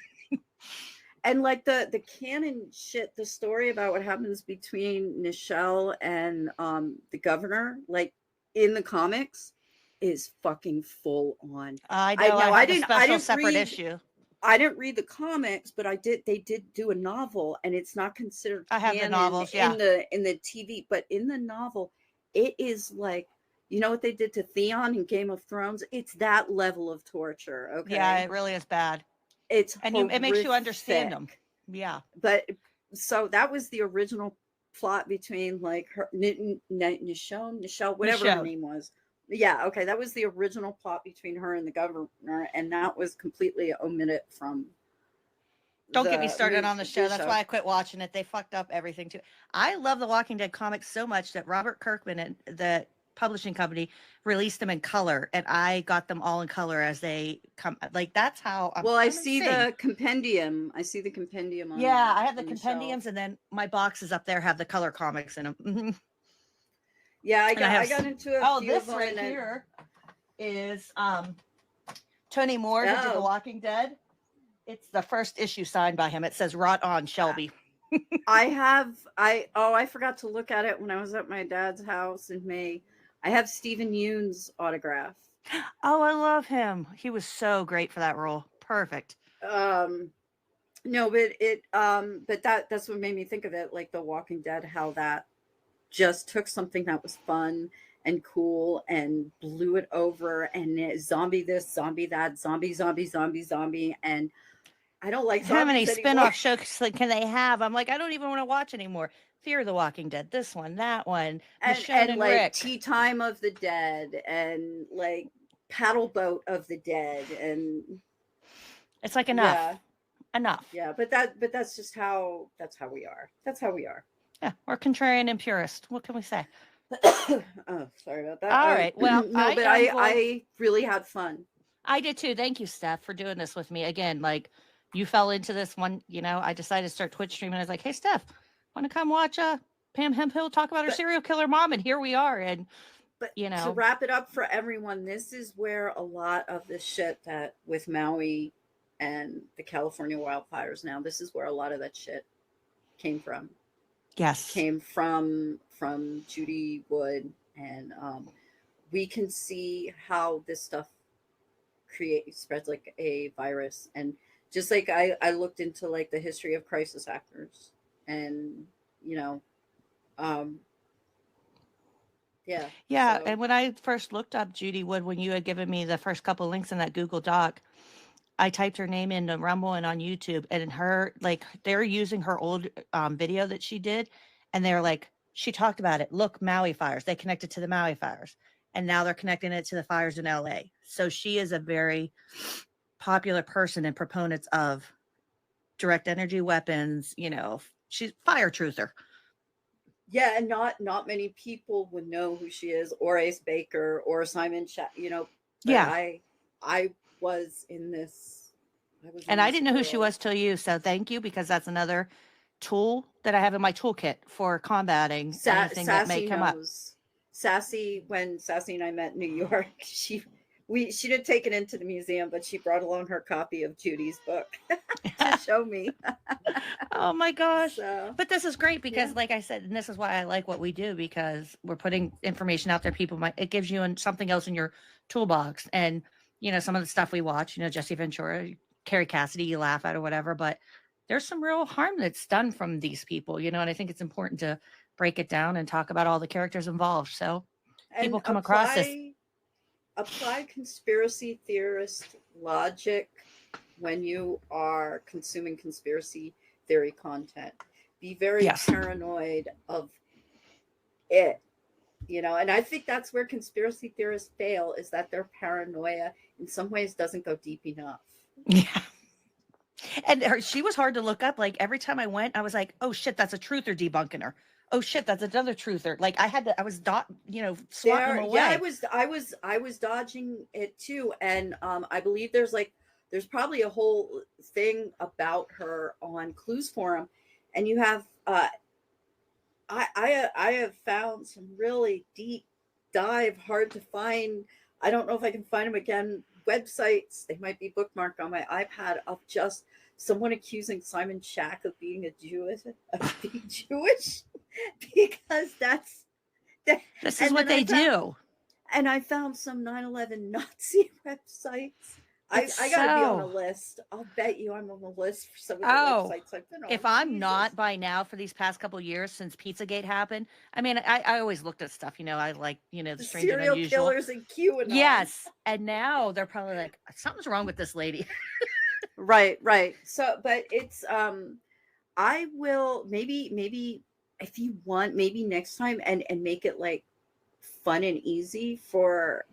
And like the canon shit, the story about what happens between Nichelle and the governor, like in the comics, is fucking full on. I know. I didn't separate read, issue. I didn't read the comics, but they did do a novel, and it's not considered I have the novels, yeah. in the TV, but in the novel, it is like, you know what they did to Theon in Game of Thrones? It's that level of torture. Okay. Yeah, it really is bad. It's and it makes you understand them. Yeah. But so that was the original plot between like her Nichelle, whatever her name was. Yeah, okay, that was the original plot between her and the governor, and that was completely omitted from. Don't get me started on the show. That's why I quit watching it. They fucked up everything too. I love the Walking Dead comics so much that Robert Kirkman and the publishing company released them in color, and I got them all in color as they come. Like that's how. I see the compendium. I see the compendium. On I have the compendiums, and then my boxes up there have the color comics in them. Mm-hmm. Yeah, I got into a few this of them right here is Tony Moore who did The Walking Dead. It's the first issue signed by him. It says "Rot on, Shelby." I forgot to look at it when I was at my dad's house in May. I have Stephen Yoon's autograph. Oh, I love him. He was so great for that role. Perfect. No, but that's what made me think of it, like The Walking Dead, how that just took something that was fun and cool and blew it over, and zombie this, zombie that, zombie, and I don't like how many spin-off shows can they have? I'm like, I don't even want to watch anymore. Fear the Walking Dead, this one, that one, and like Rick. Tea Time of the Dead, and like Paddle Boat of the Dead, and it's like enough. Yeah, but that's just how we are. That's how we are. Yeah, we're contrarian and purist. What can we say? Oh, sorry about that. All right. Well, I really had fun. I did too. Thank you, Steph, for doing this with me again. Like, you fell into this one. You know, I decided to start Twitch streaming. I was like, hey, Steph, want to come watch Pam Hemphill talk about her serial killer mom? And here we are. And you know, to wrap it up for everyone, this is where a lot of this shit that with Maui and the California wildfires now, this is where a lot of that shit came from. Yes. Came from Judy Wood, and we can see how this stuff spreads like a virus. And just like I looked into like the history of crisis actors, and you know, yeah. And when I first looked up Judy Wood, when you had given me the first couple links in that Google Doc, I typed her name into Rumble and on YouTube, and they're using her old video that she did, and they're like, she talked about it. Look, Maui fires. They connected to the Maui fires, and now they're connecting it to the fires in LA. So she is a very popular person and proponents of direct energy weapons. You know, she's fire truther. Yeah, and not many people would know who she is, or Ace Baker, or Simon you know. Yeah, I was in this. I didn't know who she was till you. So thank you, because that's another tool that I have in my toolkit for combating anything that may come up. Sassy, when Sassy and I met in New York, she didn't take it into the museum, but she brought along her copy of Judy's book to show me. Oh my gosh. But this is great because like I said, and this is why I like what we do, because we're putting information out there. It gives you something else in your toolbox. And, you know, some of the stuff we watch, you know, Jesse Ventura, Carrie Cassidy, you laugh at or whatever, but there's some real harm that's done from these people, and I think it's important to break it down and talk about all the characters involved. So people come across this. Apply conspiracy theorist logic when you are consuming conspiracy theory content. Be very paranoid of it, and I think that's where conspiracy theorists fail, is that their paranoia in some ways doesn't go deep enough. Yeah. And she was hard to look up. Like every time I went, I was like, oh shit, that's a truther debunking her. Oh shit, that's another truther. Like I was swatting them away. Yeah, I was dodging it too. And I believe there's probably a whole thing about her on Clues Forum. And you have I have found some really deep dive, hard to find. I don't know if I can find them again. Websites, they might be bookmarked on my iPad, of just someone accusing Simon Shack of being Jewish, because this is what they do. And I found some 9/11 Nazi websites. I gotta be on a list. I'll bet you I'm on the list for some of the websites I've been on. If I'm not by now, for these past couple of years since Pizzagate happened, I mean, I always looked at stuff, I like, the strange and serial unusual. Killers and QAnon. Yes. And now they're probably like, something's wrong with this lady. Right. So, but it's, I will maybe if you want, maybe next time and make it like fun and easy for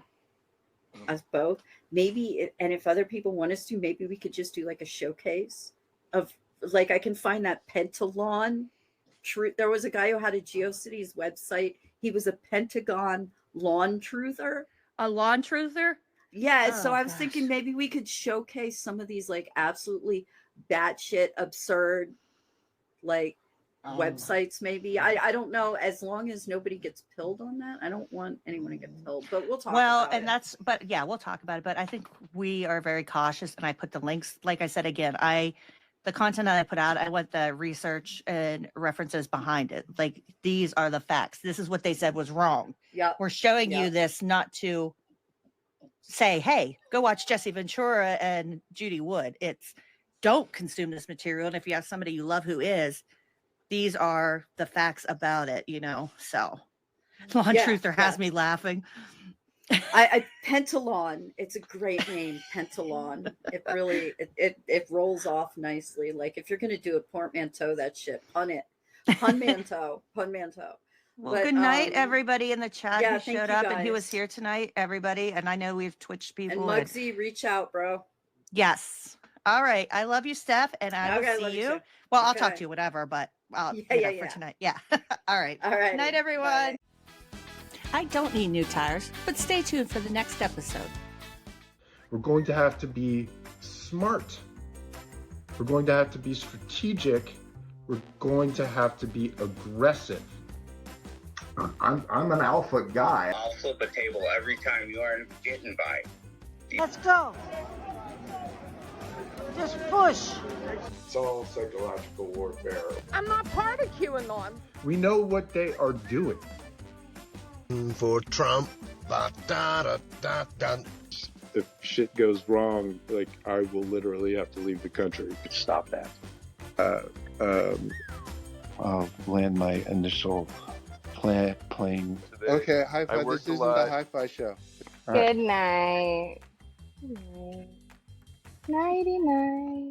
us both. Maybe, and if other people want us to, maybe we could just do like a showcase of, like, I can find that Pentalon. There was a guy who had a GeoCities website. He was a Pentagon lawn truther. A lawn truther? Yeah. So I was thinking maybe we could showcase some of these like absolutely batshit absurd, like websites. Maybe I don't know. As long as nobody gets pilled on that, I don't want anyone to get pilled. But we'll talk. About it. We'll talk about it. But I think we are very cautious, and I put the links. Like I said again, the content that I put out, I want the research and references behind it. Like, these are the facts. This is what they said was wrong. Yeah, we're showing you this not to say, hey, go watch Jesse Ventura and Judy Wood. It's, don't consume this material. And if you have somebody you love who is, these are the facts about it, So Lawn Truther has me laughing. Pentalon, it's a great name, Pentalon. It really it rolls off nicely. Like, if you're gonna do a portmanteau, that shit, pun it. Punmanteau. Well, good night, everybody in the chat who showed up and who was guys. here tonight, everybody. And I know we've Twitched people. And Muggsy, reach out, bro. Yes. All right. I love you, Steph, and I will see you. Well, I'll talk to you whatever, but for tonight. Yeah. All right. All right. Good night, everyone. Bye. I don't need new tires, but stay tuned for the next episode. We're going to have to be smart. We're going to have to be strategic. We're going to have to be aggressive. I'm an alpha guy. I'll flip a table every time you aren't getting by. Let's go. Just push. It's all psychological warfare. I'm not part of QAnon. We know what they are doing. For Trump. Da, da, da, da, da. If shit goes wrong, like, I will literally have to leave the country. Stop that. I'll land my initial plane. Okay, high five. This isn't the hi-fi show. Good night. Nighty night.